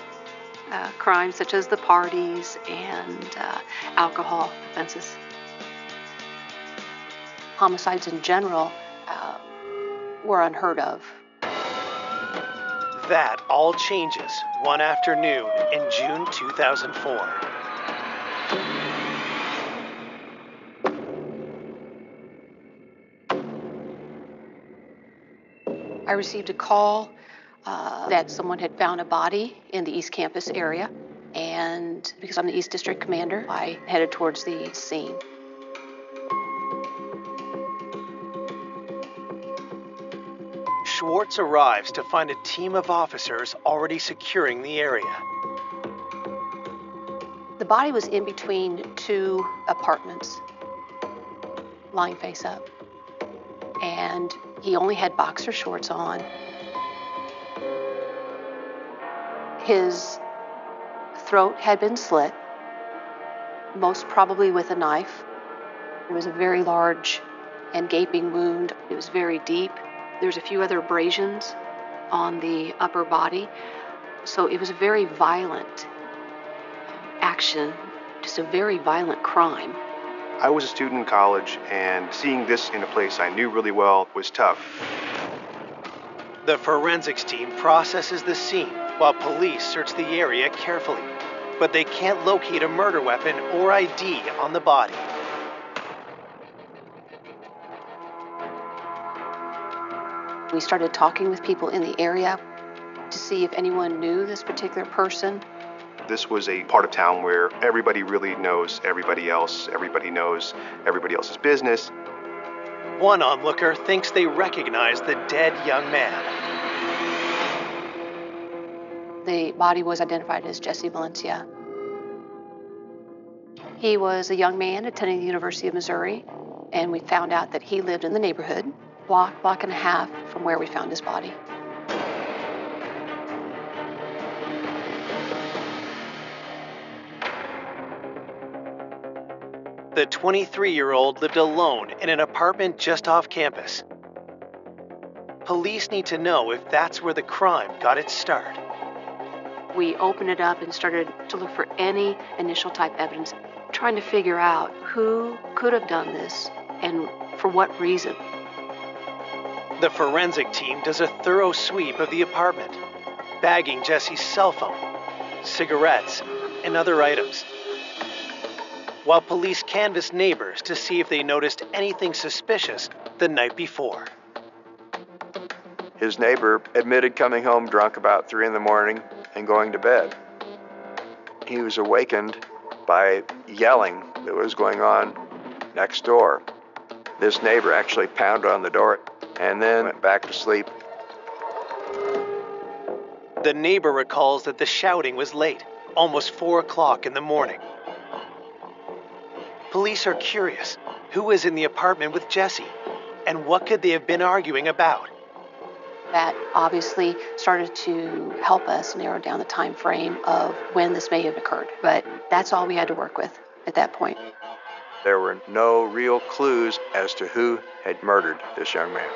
crimes, such as the parties and alcohol offenses. Homicides in general were unheard of. That all changes one afternoon in June 2004. I received a call that someone had found a body in the East Campus area, and because I'm the East District Commander, I headed towards the scene. Schwartz arrives to find a team of officers already securing the area. The body was in between two apartments, lying face up. And he only had boxer shorts on. His throat had been slit, most probably with a knife. It was a very large and gaping wound. It was very deep. There's a few other abrasions on the upper body. So it was a very violent action, just a very violent crime. I was a student in college, and seeing this in a place I knew really well was tough. The forensics team processes the scene while police search the area carefully, but they can't locate a murder weapon or ID on the body. We started talking with people in the area to see if anyone knew this particular person. This was a part of town where everybody really knows everybody else. Everybody knows everybody else's business. One onlooker thinks they recognize the dead young man. The body was identified as Jesse Valencia. He was a young man attending the University of Missouri, and we found out that he lived in the neighborhood, block and a half from where we found his body. The 23-year-old lived alone in an apartment just off campus. Police need to know if that's where the crime got its start. We opened it up and started to look for any initial type evidence, trying to figure out who could have done this and for what reason. The forensic team does a thorough sweep of the apartment, bagging Jesse's cell phone, cigarettes, and other items, while police canvass neighbors to see if they noticed anything suspicious the night before. His neighbor admitted coming home drunk about 3 in the morning and going to bed. He was awakened by yelling that was going on next door. This neighbor actually pounded on the door and then went back to sleep. The neighbor recalls that the shouting was late, almost 4 o'clock in the morning. Police are curious who was in the apartment with Jesse and what could they have been arguing about. That obviously started to help us narrow down the time frame of when this may have occurred, but that's all we had to work with at that point. There were no real clues as to who had murdered this young man.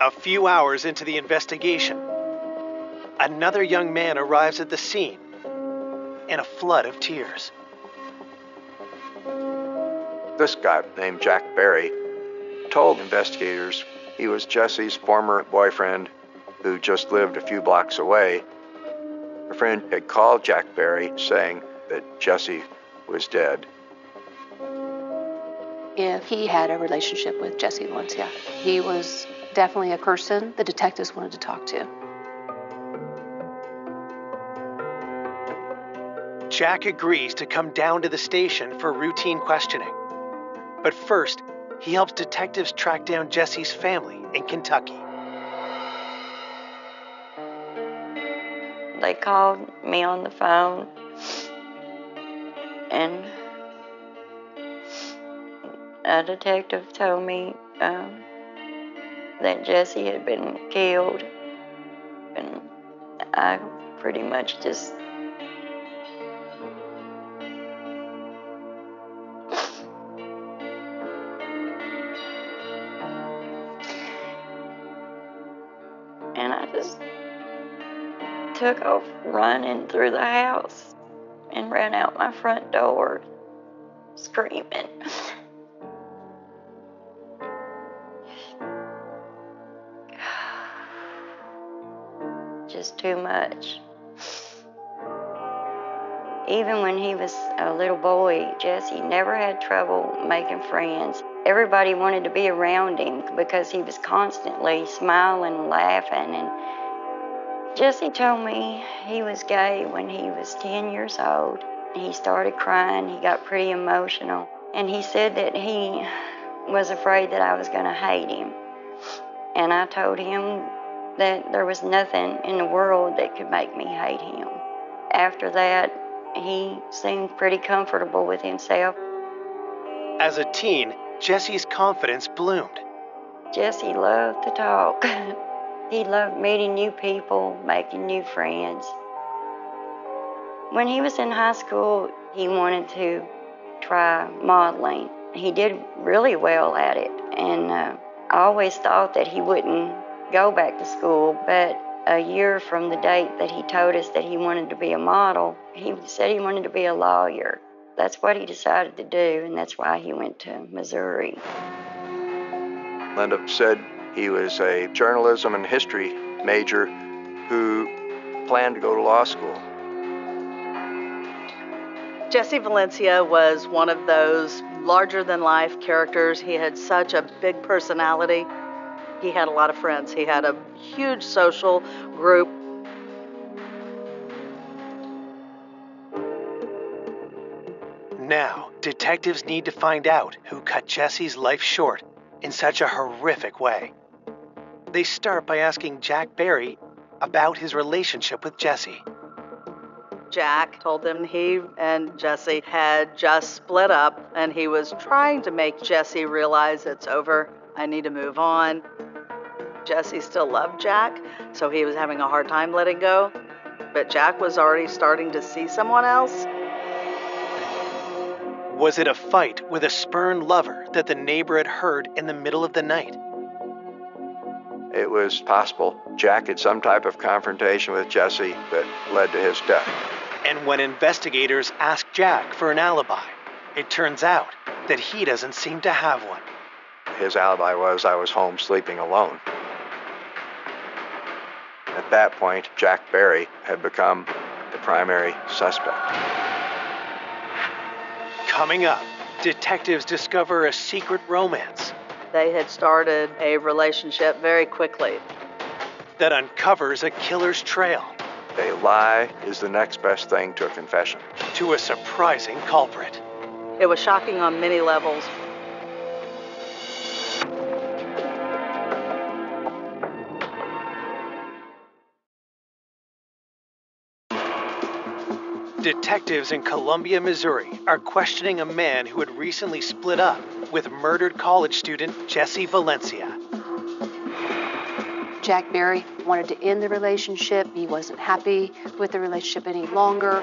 A few hours into the investigation, another young man arrives at the scene in a flood of tears. This guy named Jack Berry told investigators he was Jesse's former boyfriend who just lived a few blocks away. A friend had called Jack Berry saying that Jesse was dead. If he had a relationship with Jesse Valencia, he was definitely a person the detectives wanted to talk to. Jack agrees to come down to the station for routine questioning. But first, he helps detectives track down Jesse's family in Kentucky. They called me on the phone, and a detective told me that Jesse had been killed, and I pretty much just took off running through the house and ran out my front door screaming. Just too much. Even when he was a little boy, Jesse never had trouble making friends. Everybody wanted to be around him because he was constantly smiling, laughing, and Jesse told me he was gay when he was 10 years old. He started crying, he got pretty emotional, And he said that he was afraid that I was going to hate him. And I told him that there was nothing in the world that could make me hate him. After that, he seemed pretty comfortable with himself. As a teen, Jesse's confidence bloomed. Jesse loved to talk. He loved meeting new people, making new friends. When he was in high school, he wanted to try modeling. He did really well at it, and I always thought that he wouldn't go back to school, but a year from the date that he told us that he wanted to be a model, he said he wanted to be a lawyer. That's what he decided to do, and that's why he went to Missouri. Linda said he was a journalism and history major who planned to go to law school. Jesse Valencia was one of those larger-than-life characters. He had such a big personality. He had a lot of friends. He had a huge social group. Now, detectives need to find out who cut Jesse's life short in such a horrific way. They start by asking Jack Barry about his relationship with Jesse. Jack told them he and Jesse had just split up, and he was trying to make Jesse realize it's over. I need to move on. Jesse still loved Jack, so he was having a hard time letting go. But Jack was already starting to see someone else. Was it a fight with a spurned lover that the neighbor had heard in the middle of the night? It was possible Jack had some type of confrontation with Jesse that led to his death. And when investigators asked Jack for an alibi, it turns out that he doesn't seem to have one. His alibi was I was home sleeping alone. At that point, Jack Barry had become the primary suspect. Coming up, detectives discover a secret romance They had started a relationship very quickly. that uncovers a killer's trail A lie is the next best thing to a confession. to a surprising culprit. It was shocking on many levels. Detectives in Columbia, Missouri are questioning a man who had recently split up with murdered college student Jesse Valencia. Jack Barry wanted to end the relationship. He wasn't happy with the relationship any longer.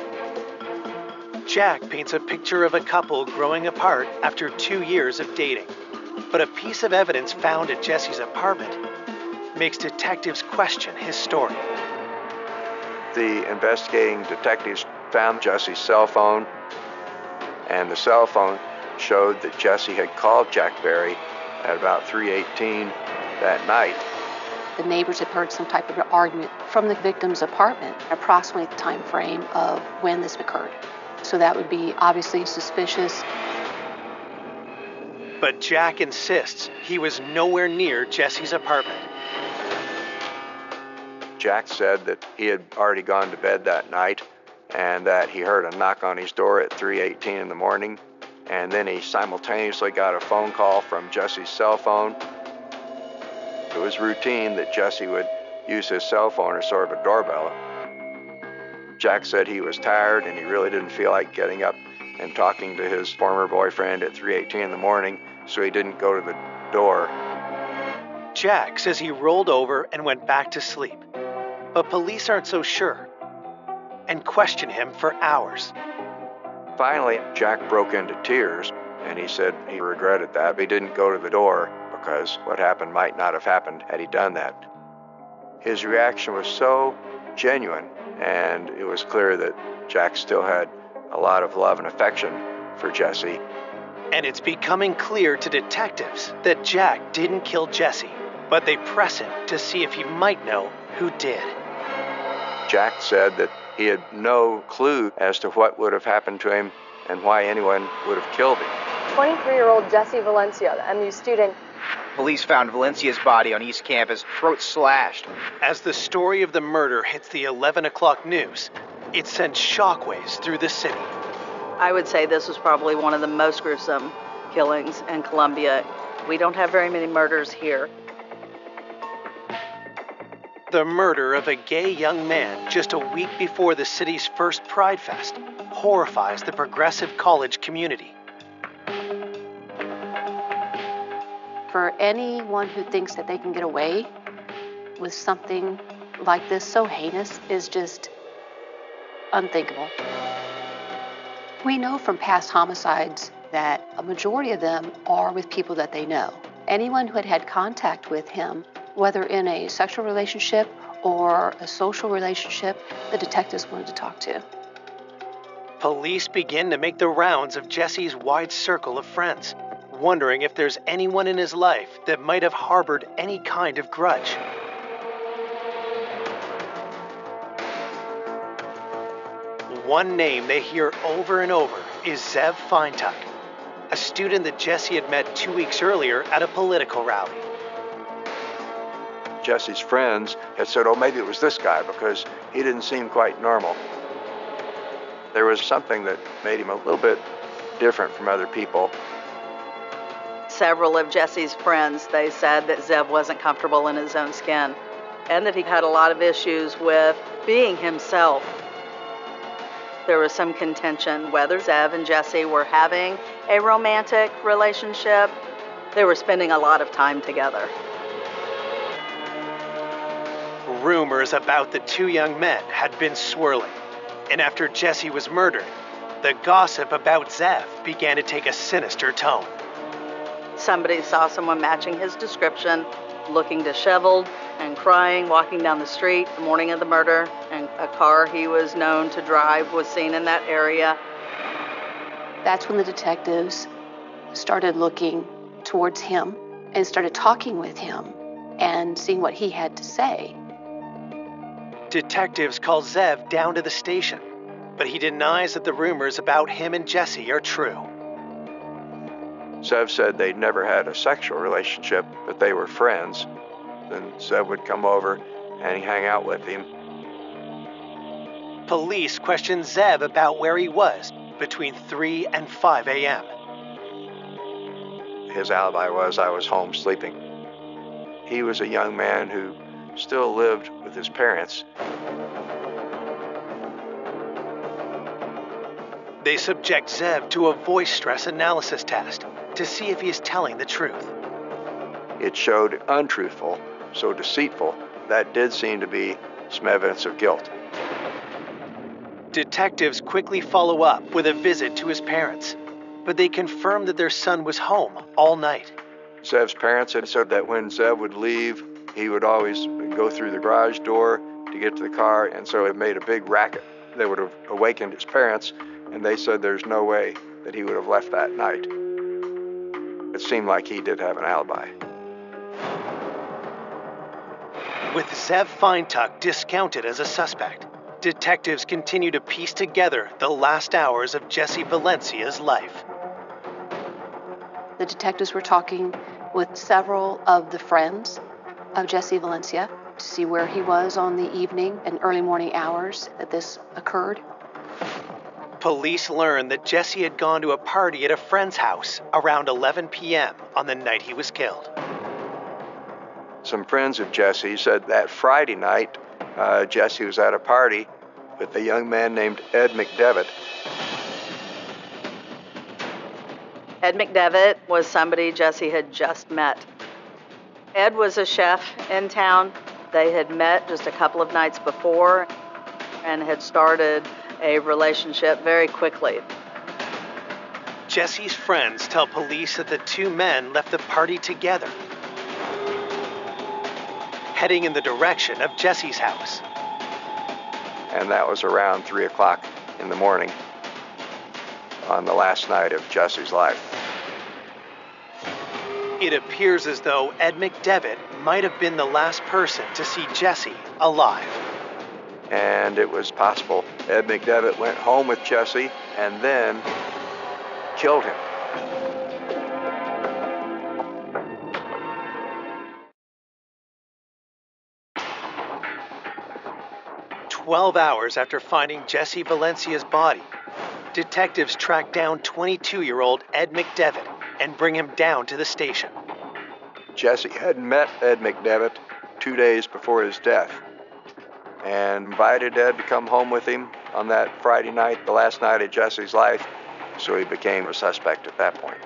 Jack paints a picture of a couple growing apart after 2 years of dating. But a piece of evidence found at Jesse's apartment makes detectives question his story. The investigating detectives found Jesse's cell phone, and the cell phone showed that Jesse had called Jack Barry at about 3:18 that night. The neighbors had heard some type of argument from the victim's apartment, approximately the time frame of when this occurred. So that would be obviously suspicious. But Jack insists he was nowhere near Jesse's apartment. Jack said that he had already gone to bed that night and that he heard a knock on his door at 3:18 in the morning, and then he simultaneously got a phone call from Jesse's cell phone. It was routine that Jesse would use his cell phone as sort of a doorbell. Jack said he was tired and he really didn't feel like getting up and talking to his former boyfriend at 3:18 in the morning, so he didn't go to the door. Jack says he rolled over and went back to sleep. But police aren't so sure and question him for hours. Finally, Jack broke into tears, and he said he regretted that, but he didn't go to the door because what happened might not have happened had he done that. His reaction was so genuine, and it was clear that Jack still had a lot of love and affection for Jesse. And it's becoming clear to detectives that Jack didn't kill Jesse, but they press him to see if he might know who did. Jack said that he had no clue as to what would have happened to him and why anyone would have killed him. 23-year-old Jesse Valencia, the MU student. Police found Valencia's body on East Campus, throat slashed. As the story of the murder hits the 11 o'clock news, it sends shockwaves through the city. I would say this was probably one of the most gruesome killings in Columbia. We don't have very many murders here. The murder of a gay young man just a week before the city's first Pride Fest horrifies the progressive college community. For anyone who thinks that they can get away with something like this so heinous is just unthinkable. We know from past homicides that a majority of them are with people that they know. Anyone who had had contact with him, whether in a sexual relationship or a social relationship, the detectives wanted to talk to. Police begin to make the rounds of Jesse's wide circle of friends, wondering if there's anyone in his life that might have harbored any kind of grudge. One name they hear over and over is Zev Feintuck, a student that Jesse had met 2 weeks earlier at a political rally. Jesse's friends had said, oh, maybe it was this guy because he didn't seem quite normal. There was something that made him a little bit different from other people. Several of Jesse's friends, they said that Zev wasn't comfortable in his own skin and that he had a lot of issues with being himself. There was some contention whether Zev and Jesse were having a romantic relationship. They were spending a lot of time together. Rumors about the two young men had been swirling, and after Jesse was murdered, the gossip about Zev began to take a sinister tone. Somebody saw someone matching his description, looking disheveled and crying, walking down the street the morning of the murder, and a car he was known to drive was seen in that area. That's when the detectives started looking towards him and started talking with him and seeing what he had to say. Detectives call Zev down to the station, but he denies that the rumors about him and Jesse are true. Zev said they'd never had a sexual relationship, but they were friends. Then Zev would come over and he'd hang out with him. Police questioned Zev about where he was between 3 and 5 a.m. His alibi was, I was home sleeping. He was a young man who still lived with his parents. They subject Zev to a voice stress analysis test to see if he is telling the truth. It showed untruthful, so deceitful. That did seem to be some evidence of guilt. Detectives quickly follow up with a visit to his parents, but they confirm that their son was home all night. Zev's parents had said that when Zev would leave, he would always go through the garage door to get to the car, and so it made a big racket. They would have awakened his parents, and they said there's no way that he would have left that night. It seemed like he did have an alibi. With Zev Feintuck discounted as a suspect, detectives continue to piece together the last hours of Jesse Valencia's life. The detectives were talking with several of the friends of Jesse Valencia to see where he was on the evening and early morning hours that this occurred. Police learned that Jesse had gone to a party at a friend's house around 11 p.m. on the night he was killed. Some friends of Jesse said that Friday night, Jesse was at a party with a young man named Ed McDevitt. Ed McDevitt was somebody Jesse had just met. Ed was a chef in town. They had met just a couple of nights before and had started a relationship very quickly. Jesse's friends tell police that the two men left the party together, heading in the direction of Jesse's house. And that was around 3 o'clock in the morning on the last night of Jesse's life. It appears as though Ed McDevitt might have been the last person to see Jesse alive. And it was possible Ed McDevitt went home with Jesse and then killed him. "12 hours after finding Jesse Valencia's body, detectives track down 22-year-old Ed McDevitt and bring him down to the station. Jesse had met Ed McDevitt 2 days before his death and invited Ed to come home with him on that Friday night, the last night of Jesse's life, so he became a suspect at that point.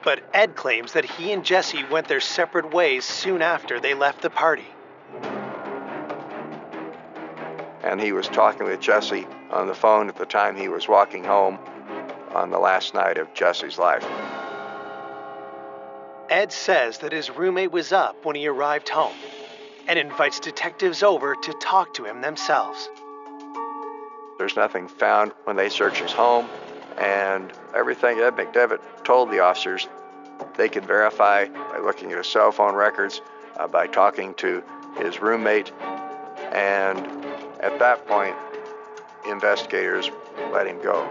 But Ed claims that he and Jesse went their separate ways soon after they left the party. And he was talking with Jesse on the phone at the time he was walking home on the last night of Jesse's life. Ed says that his roommate was up when he arrived home and invites detectives over to talk to him themselves. There's nothing found when they searched his home, and everything Ed McDevitt told the officers they could verify by looking at his cell phone records, by talking to his roommate, and at that point, investigators let him go.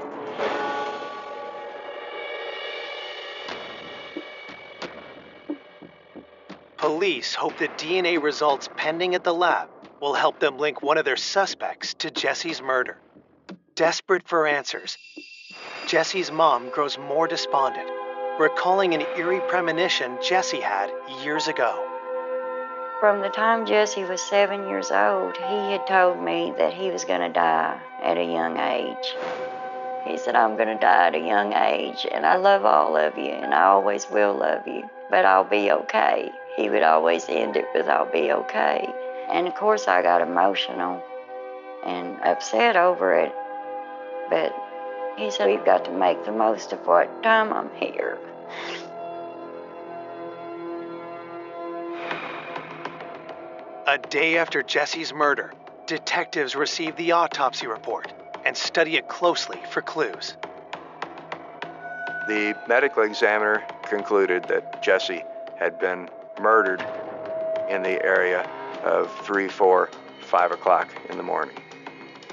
Police hope that DNA results pending at the lab will help them link one of their suspects to Jesse's murder. Desperate for answers, Jesse's mom grows more despondent, recalling an eerie premonition Jesse had years ago. From the time Jesse was 7 years old, he had told me that he was going to die at a young age. He said, I'm going to die at a young age, and I love all of you, and I always will love you, but I'll be okay. He would always end it with, I'll be okay. And of course I got emotional and upset over it, but he said, we've got to make the most of what time I'm here. A day after Jesse's murder, detectives receive the autopsy report and study it closely for clues. The medical examiner concluded that Jesse had been murdered in the area of 3, 4, 5 o'clock in the morning.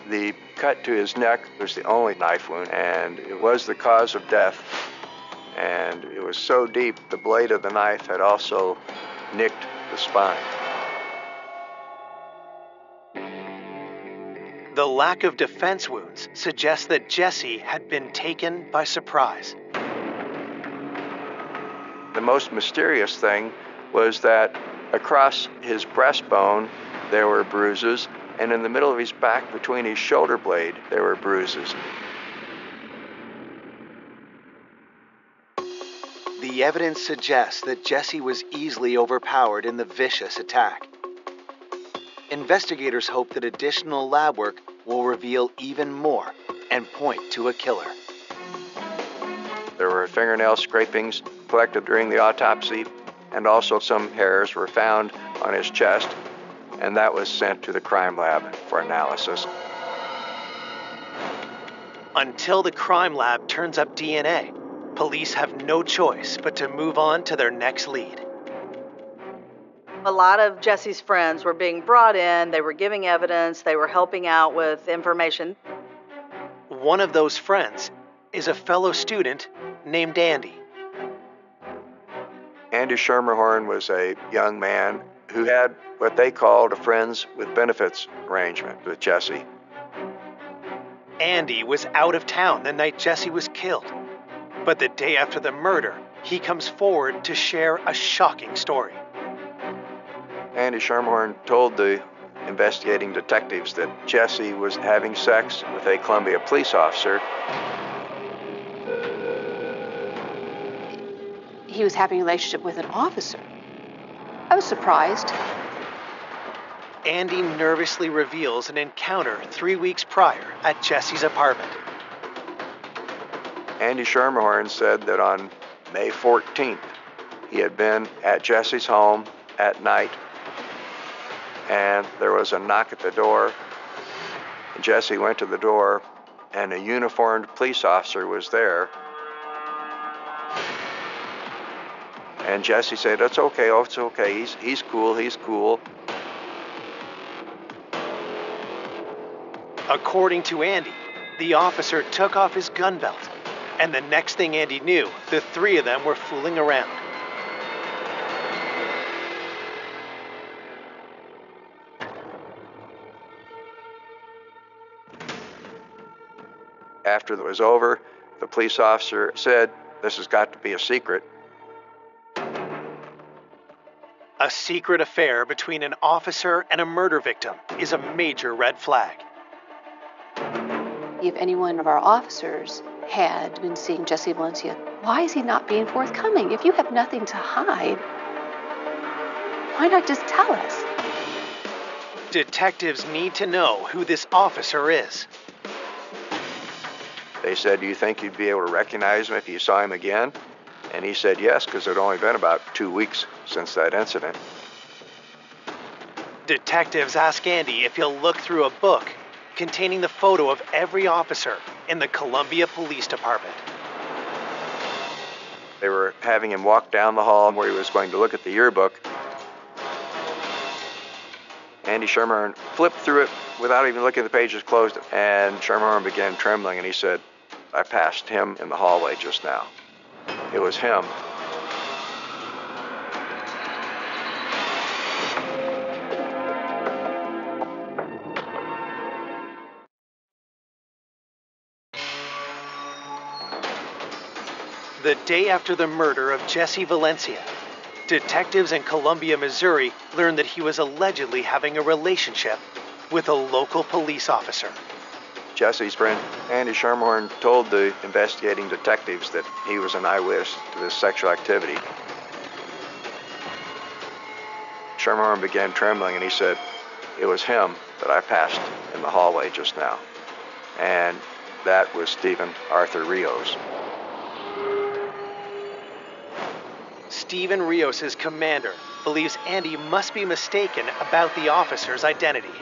The cut to his neck was the only knife wound, and it was the cause of death. And it was so deep, the blade of the knife had also nicked the spine. The lack of defense wounds suggests that Jesse had been taken by surprise. The most mysterious thing was that across his breastbone there were bruises, and in the middle of his back between his shoulder blade there were bruises. The evidence suggests that Jesse was easily overpowered in the vicious attack. Investigators hope that additional lab work will reveal even more and point to a killer. There were fingernail scrapings collected during the autopsy, and also some hairs were found on his chest, and that was sent to the crime lab for analysis. Until the crime lab turns up DNA, police have no choice but to move on to their next lead. A lot of Jesse's friends were being brought in, they were giving evidence, they were helping out with information. One of those friends is a fellow student named Andy. Andy Schermerhorn was a young man who had what they called a friends with benefits arrangement with Jesse. Andy was out of town the night Jesse was killed, but the day after the murder, he comes forward to share a shocking story. Andy Schermerhorn told the investigating detectives that Jesse was having sex with a Columbia police officer. He was having a relationship with an officer. I was surprised. Andy nervously reveals an encounter 3 weeks prior at Jesse's apartment. Andy Schermerhorn said that on May 14th, he had been at Jesse's home at night, and there was a knock at the door. Jesse went to the door, and a uniformed police officer was there. And Jesse said, it's okay, oh, it's okay, he's cool, he's cool. According to Andy, the officer took off his gun belt, and the next thing Andy knew, the three of them were fooling around. After it was over, the police officer said, "This has got to be a secret." A secret affair between an officer and a murder victim is a major red flag. If any one of our officers had been seeing Jesse Valencia, why is he not being forthcoming? If you have nothing to hide, why not just tell us? Detectives need to know who this officer is. They said, "Do you think you'd be able to recognize him if you saw him again?" And he said yes, because it had only been about 2 weeks since that incident. Detectives ask Andy if he'll look through a book containing the photo of every officer in the Columbia Police Department. They were having him walk down the hall where he was going to look at the yearbook. Andy Sherman flipped through it without even looking at the pages, closed it, and Sherman began trembling, and he said, "I passed him in the hallway just now. It was him." The day after the murder of Jesse Valencia, detectives in Columbia, Missouri learned that he was allegedly having a relationship with a local police officer. Jesse's friend Andy Sherman told the investigating detectives that he was an eyewitness to this sexual activity. Sherman began trembling, and he said, "It was him that I passed in the hallway just now." And that was Stephen Arthur Rios. Stephen Rios' commander believes Andy must be mistaken about the officer's identity.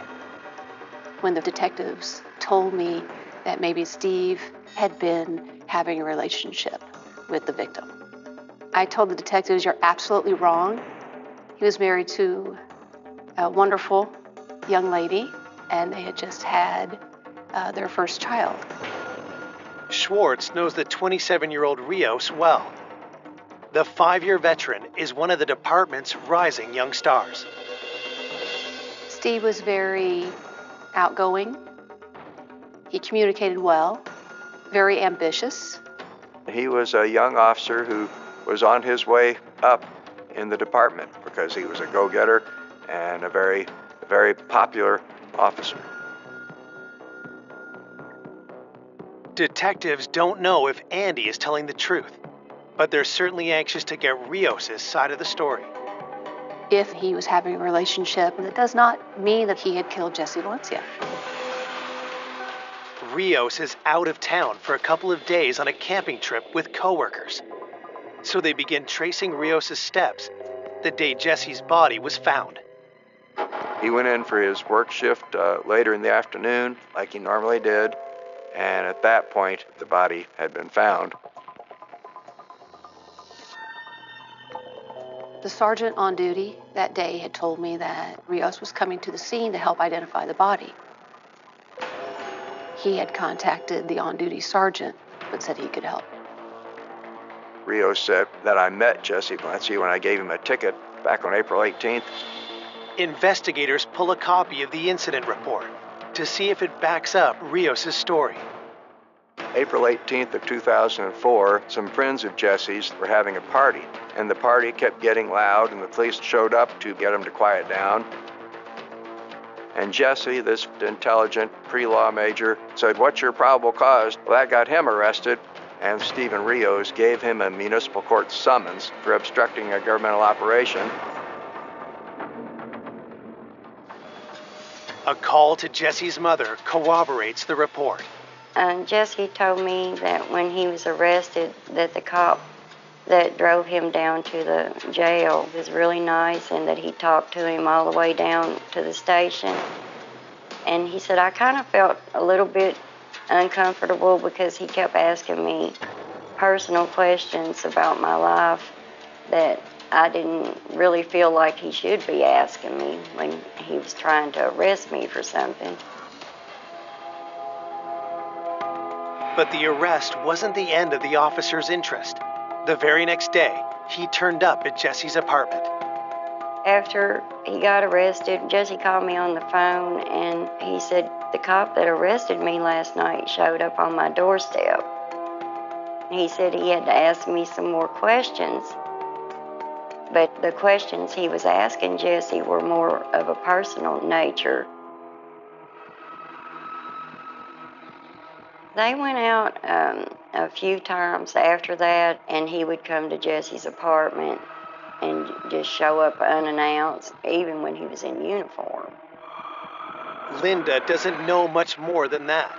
When the detectives told me that maybe Steve had been having a relationship with the victim, I told the detectives, "You're absolutely wrong. He was married to a wonderful young lady, and they had just had their first child." Schwartz knows the 27-year-old Rios well. The 5-year veteran is one of the department's rising young stars. Steve was very outgoing. He communicated well, very ambitious. He was a young officer who was on his way up in the department because he was a go-getter and a very popular officer. Detectives don't know if Andy is telling the truth, but they're certainly anxious to get Rios' side of the story. If he was having a relationship, that does not mean that he had killed Jesse Valencia. Rios is out of town for a couple of days on a camping trip with coworkers. So they begin tracing Rios' steps the day Jesse's body was found. He went in for his work shift later in the afternoon, like he normally did, and at that point, the body had been found. The sergeant on duty that day had told me that Rios was coming to the scene to help identify the body. He had contacted the on-duty sergeant, but said he could help. Rios said that I met Jesse Valencia when I gave him a ticket back on April 18th. Investigators pull a copy of the incident report to see if it backs up Rios' story. April 18th of 2004, some friends of Jesse's were having a party, and the party kept getting loud, and the police showed up to get them to quiet down. And Jesse, this intelligent pre-law major, said, "What's your probable cause?" Well, that got him arrested, and Stephen Rios gave him a municipal court summons for obstructing a governmental operation. A call to Jesse's mother corroborates the report. Jesse told me that when he was arrested, that the cop that drove him down to the jail was really nice, and that he talked to him all the way down to the station. And he said, I kind of felt a little bit uncomfortable because he kept asking me personal questions about my life that I didn't really feel like he should be asking me when he was trying to arrest me for something. But the arrest wasn't the end of the officer's interest. The very next day, he turned up at Jesse's apartment. After he got arrested, Jesse called me on the phone and he said, The cop that arrested me last night showed up on my doorstep. He said he had to ask me some more questions, but the questions he was asking Jesse were more of a personal nature. They went out a few times after that, and he would come to Jesse's apartment and just show up unannounced, even when he was in uniform. Linda doesn't know much more than that,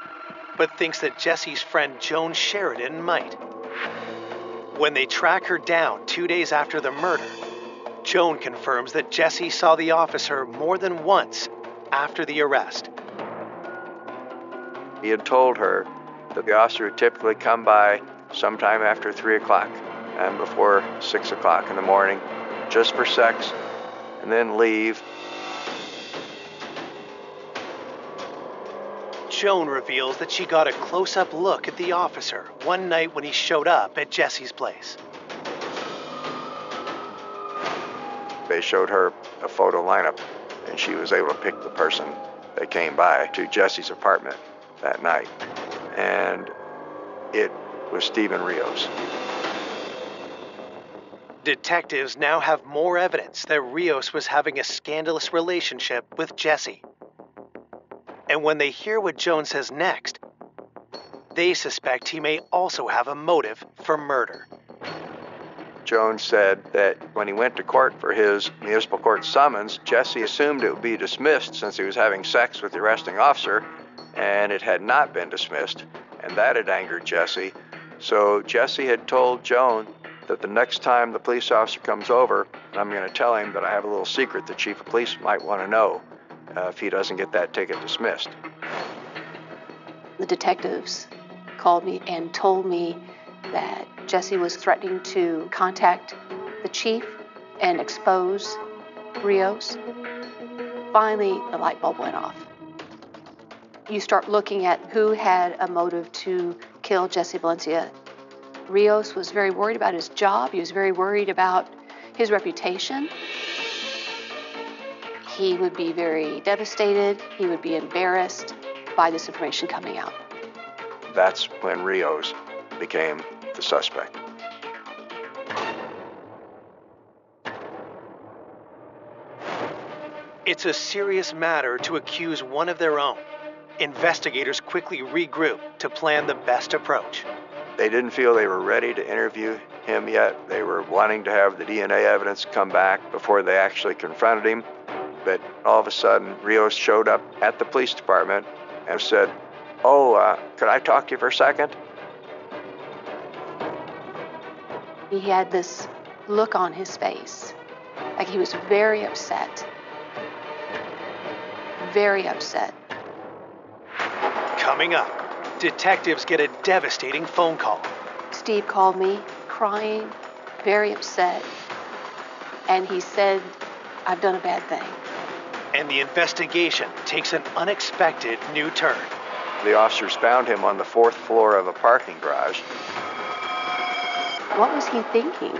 but thinks that Jesse's friend Joan Sheridan might. When they track her down 2 days after the murder, Joan confirms that Jesse saw the officer more than once after the arrest. He had told her that the officer would typically come by sometime after 3 o'clock and before 6 o'clock in the morning, just for sex, and then leave. Joan reveals that she got a close-up look at the officer one night when he showed up at Jesse's place. They showed her a photo lineup, and she was able to pick the person that came by to Jesse's apartment that night. And it was Stephen Rios. Detectives now have more evidence that Rios was having a scandalous relationship with Jesse. And when they hear what Joan says next, they suspect he may also have a motive for murder. Joan said that when he went to court for his municipal court summons, Jesse assumed it would be dismissed since he was having sex with the arresting officer, and it had not been dismissed, and that had angered Jesse. So Jesse had told Joan that the next time the police officer comes over, I'm going to tell him that I have a little secret the chief of police might want to know if he doesn't get that ticket dismissed. The detectives called me and told me that Jesse was threatening to contact the chief and expose Rios. Finally, the light bulb went off. You start looking at who had a motive to kill Jesse Valencia. Rios was very worried about his job. He was very worried about his reputation. He would be very devastated. He would be embarrassed by this information coming out. That's when Rios became the suspect. It's a serious matter to accuse one of their own. Investigators quickly regroup to plan the best approach. They didn't feel they were ready to interview him yet. They were wanting to have the DNA evidence come back before they actually confronted him. But all of a sudden, Rios showed up at the police department and said, could I talk to you for a second? He had this look on his face, like he was very upset. Very upset. Coming up, detectives get a devastating phone call. Steve called me, crying, very upset, and he said, I've done a bad thing. And the investigation takes an unexpected new turn. The officers found him on the 4th floor of a parking garage. What was he thinking?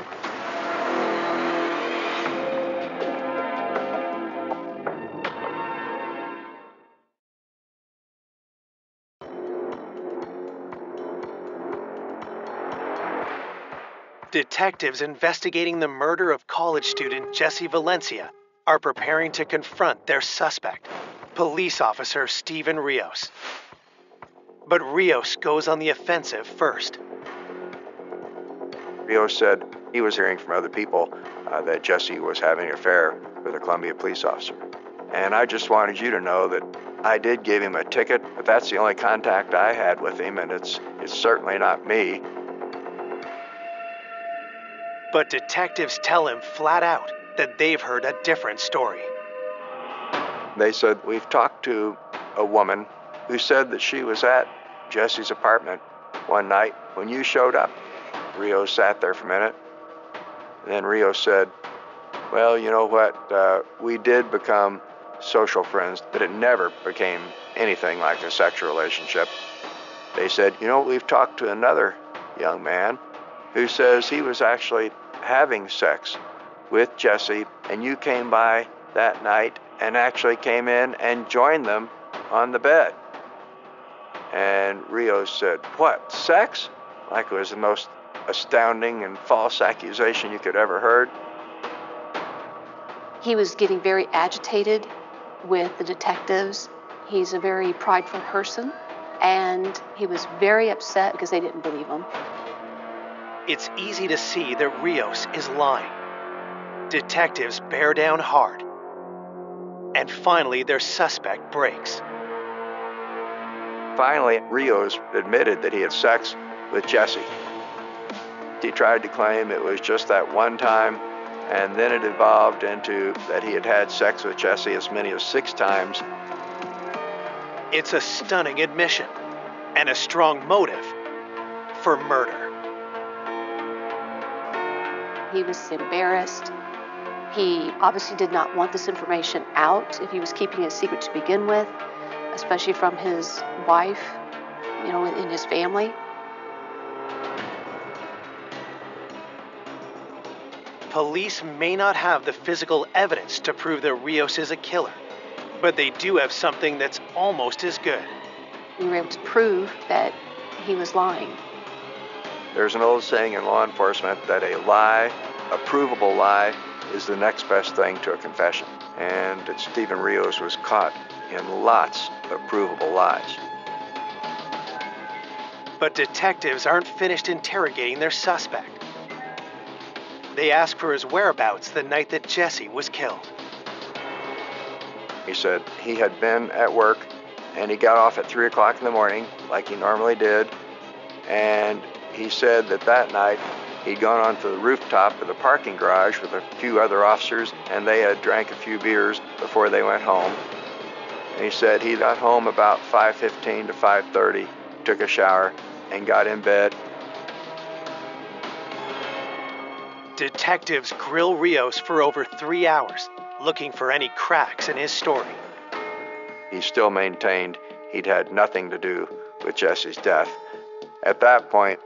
Detectives investigating the murder of college student Jesse Valencia are preparing to confront their suspect, police officer Stephen Rios. But Rios goes on the offensive first. Rios said he was hearing from other people that Jesse was having an affair with a Columbia police officer. And I just wanted you to know that I did give him a ticket, but that's the only contact I had with him, and it's certainly not me. But detectives tell him flat out that they've heard a different story. They said, we've talked to a woman who said that she was at Jesse's apartment one night when you showed up. Rios sat there for a minute, and then Rios said, well, you know what, we did become social friends, but it never became anything like a sexual relationship. They said, we've talked to another young man who says he was actually having sex with Jesse, and you came by that night and actually came in and joined them on the bed. And Rios said, "What, sex?" Like it was the most astounding and false accusation you could ever heard. He was getting very agitated with the detectives. He's a very prideful person, and he was very upset because they didn't believe him. It's easy to see that Rios is lying. Detectives bear down hard. And finally, their suspect breaks. Finally, Rios admitted that he had sex with Jesse. He tried to claim it was just that one time, and then it evolved into that he had had sex with Jesse as many as 6 times. It's a stunning admission, and a strong motive for murder. He was embarrassed. He obviously did not want this information out if he was keeping it a secret to begin with, especially from his wife, in his family. Police may not have the physical evidence to prove that Rios is a killer, but they do have something that's almost as good. We were able to prove that he was lying. There's an old saying in law enforcement that a lie, a provable lie, is the next best thing to a confession. And Stephen Rios was caught in lots of provable lies. But detectives aren't finished interrogating their suspect. They ask for his whereabouts the night that Jesse was killed. He said he had been at work and he got off at 3 o'clock in the morning like he normally did. And he said that night he'd gone onto the rooftop of the parking garage with a few other officers and they had drank a few beers before they went home. And he said he got home about 5:15 to 5:30, took a shower, and got in bed. Detectives grill Rios for over 3 hours, looking for any cracks in his story. He still maintained he'd had nothing to do with Jesse's death. At that point,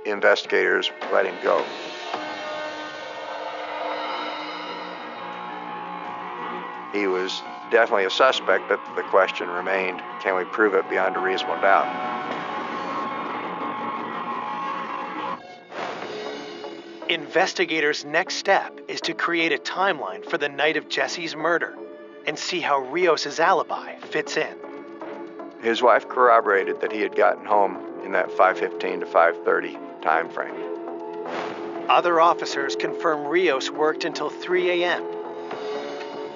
investigators let him go. He was definitely a suspect, but the question remained, can we prove it beyond a reasonable doubt? Investigators' next step is to create a timeline for the night of Jesse's murder and see how Rios' alibi fits in. His wife corroborated that he had gotten home in that 5:15 to 5:30 time frame. Other officers confirm Rios worked until 3 a.m.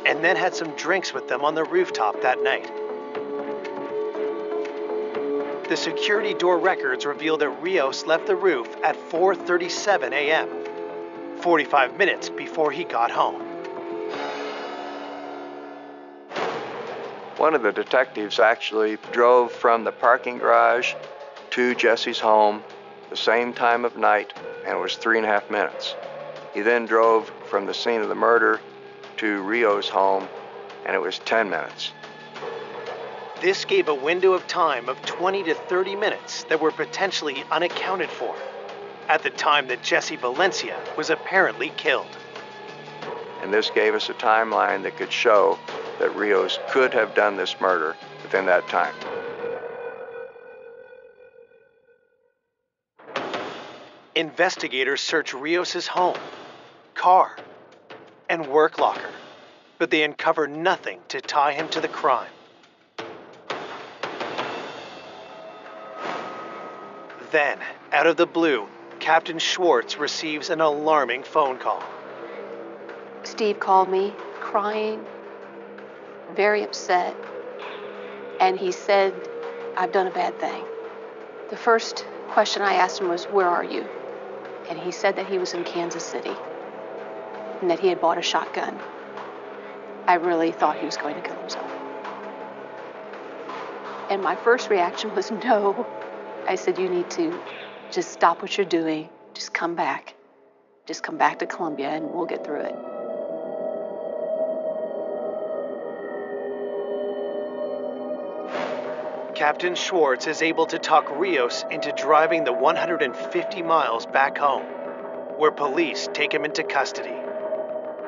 and then had some drinks with them on the rooftop that night. The security door records reveal that Rios left the roof at 4:37 a.m., 45 minutes before he got home. One of the detectives actually drove from the parking garage to Jesse's home the same time of night, and it was 3.5 minutes. He then drove from the scene of the murder to Rios' home, and it was 10 minutes. This gave a window of time of 20 to 30 minutes that were potentially unaccounted for at the time that Jesse Valencia was apparently killed. And this gave us a timeline that could show that Rios could have done this murder within that time. Investigators search Rios' home, car, and work locker, but they uncover nothing to tie him to the crime. Then, out of the blue, Captain Schwartz receives an alarming phone call. Steve called me, crying, very upset, and he said, "I've done a bad thing." The first question I asked him was, "Where are you?" And he said that he was in Kansas City and that he had bought a shotgun. I really thought he was going to kill himself. And my first reaction was no. I said, "You need to just stop what you're doing. Just come back. Just come back to Columbia and we'll get through it." Captain Schwartz is able to talk Rios into driving the 150 miles back home, where police take him into custody.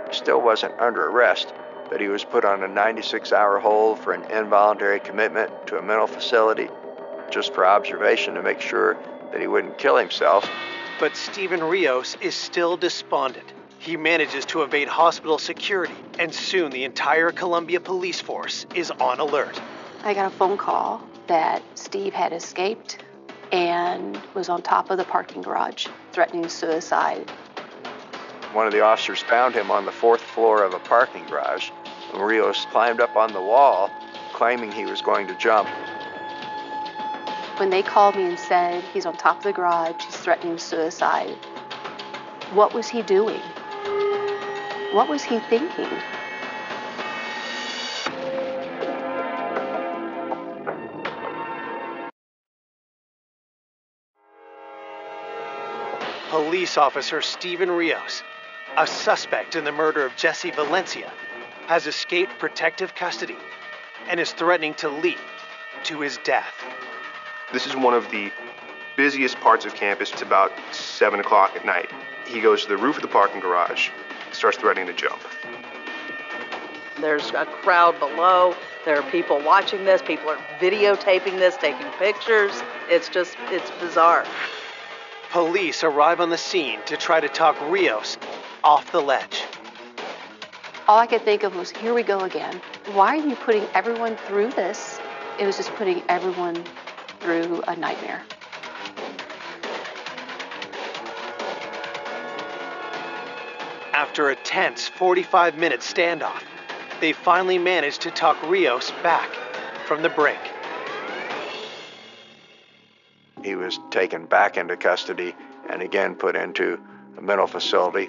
He still wasn't under arrest, that he was put on a 96-hour hold for an involuntary commitment to a mental facility just for observation to make sure that he wouldn't kill himself. But Steven Rios is still despondent. He manages to evade hospital security, and soon the entire Columbia police force is on alert. I got a phone call that Steve had escaped and was on top of the parking garage, threatening suicide. One of the officers found him on the 4th floor of a parking garage, and Rios climbed up on the wall, claiming he was going to jump. When they called me and said he's on top of the garage, he's threatening suicide, what was he doing? What was he thinking? Police officer Steven Rios, a suspect in the murder of Jesse Valencia, has escaped protective custody and is threatening to lead to his death. This is one of the busiest parts of campus. It's about 7 o'clock at night. He goes to the roof of the parking garage, starts threatening to jump. There's a crowd below. There are people watching this. People are videotaping this, taking pictures. It's bizarre. Police arrive on the scene to try to talk Rios off the ledge. All I could think of was, here we go again. Why are you putting everyone through this? It was just putting everyone through a nightmare. After a tense 45-minute standoff, they finally managed to talk Rios back from the brink. He was taken back into custody and again put into a mental facility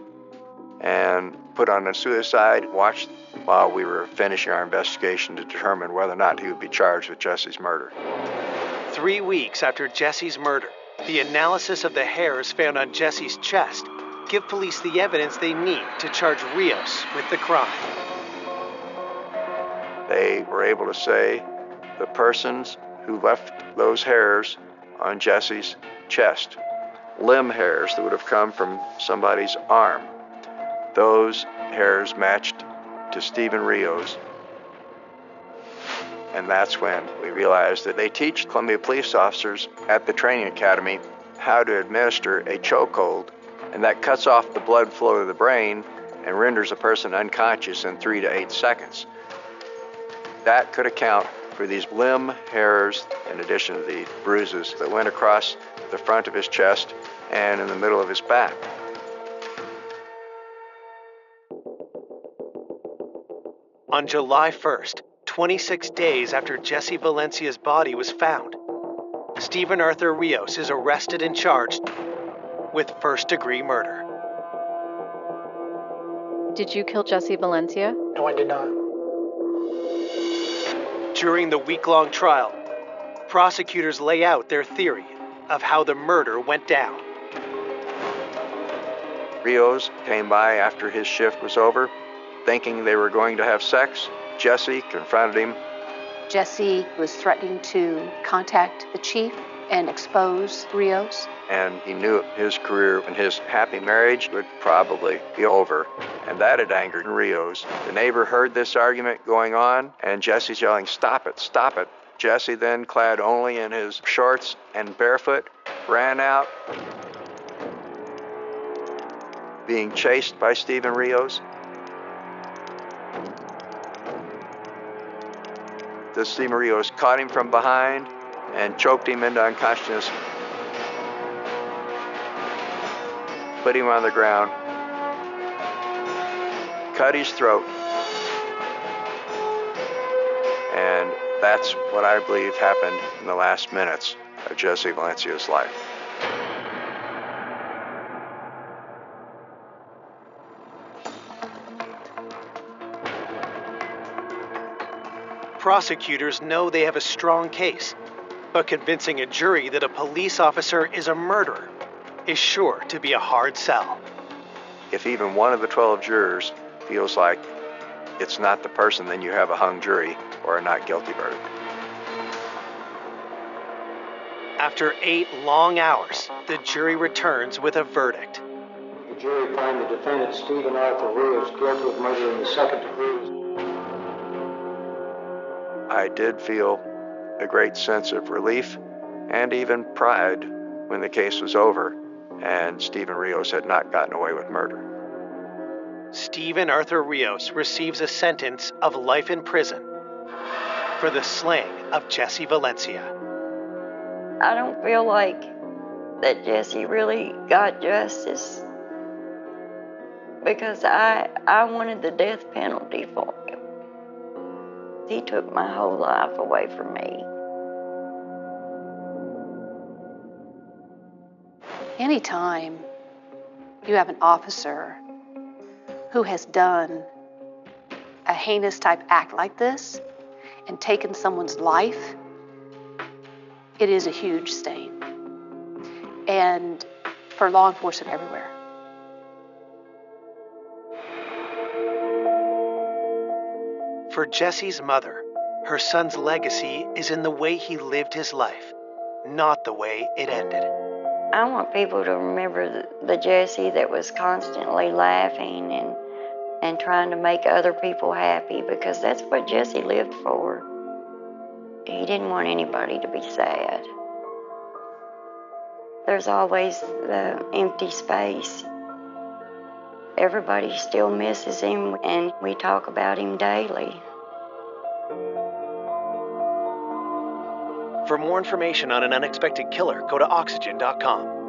and put on a suicide watch while we were finishing our investigation to determine whether or not he would be charged with Jesse's murder. 3 weeks after Jesse's murder, the analysis of the hairs found on Jesse's chest give police the evidence they need to charge Rios with the crime. They were able to say the persons who left those hairs on Jesse's chest, limb hairs that would have come from somebody's arm, those hairs matched to Steven Rios. And that's when we realized that they teach Columbia police officers at the training academy how to administer a chokehold, and that cuts off the blood flow to the brain and renders a person unconscious in 3 to 8 seconds. That could account for these limb hairs, in addition to the bruises that went across the front of his chest and in the middle of his back. On July 1st, 26 days after Jesse Valencia's body was found, Stephen Arthur Rios is arrested and charged with first-degree murder. Did you kill Jesse Valencia? No, I did not. During the week-long trial, prosecutors lay out their theory of how the murder went down. Rios came by after his shift was over, thinking they were going to have sex. Jesse confronted him. Jesse was threatening to contact the chief and expose Rios. And he knew his career and his happy marriage would probably be over. And that had angered Rios. The neighbor heard this argument going on, and Jesse's yelling, "Stop it, stop it." Jesse, then clad only in his shorts and barefoot, ran out, being chased by Steven Rios. The Steven Rios caught him from behind and choked him into unconsciousness, put him on the ground, cut his throat, and that's what I believe happened in the last minutes of Jesse Valencia's life. Prosecutors know they have a strong case, but convincing a jury that a police officer is a murderer is sure to be a hard sell. If even one of the 12 jurors feels like it's not the person, then you have a hung jury or a not guilty verdict. After 8 long hours, the jury returns with a verdict. The jury finds the defendant, Stephen Arthur Rios, guilty of murder in the second degree. I did feel a great sense of relief and even pride when the case was over and Stephen Rios had not gotten away with murder. Stephen Arthur Rios receives a sentence of life in prison for the slaying of Jesse Valencia. I don't feel like that Jesse really got justice because I wanted the death penalty for him. He took my whole life away from me. Anytime you have an officer who has done a heinous type act like this and taken someone's life, it is a huge stain. And for law enforcement everywhere. For Jesse's mother, her son's legacy is in the way he lived his life, not the way it ended. I want people to remember the Jesse that was constantly laughing and trying to make other people happy, because that's what Jesse lived for. He didn't want anybody to be sad. There's always the empty space. Everybody still misses him, and we talk about him daily. For more information on an unexpected killer, go to oxygen.com.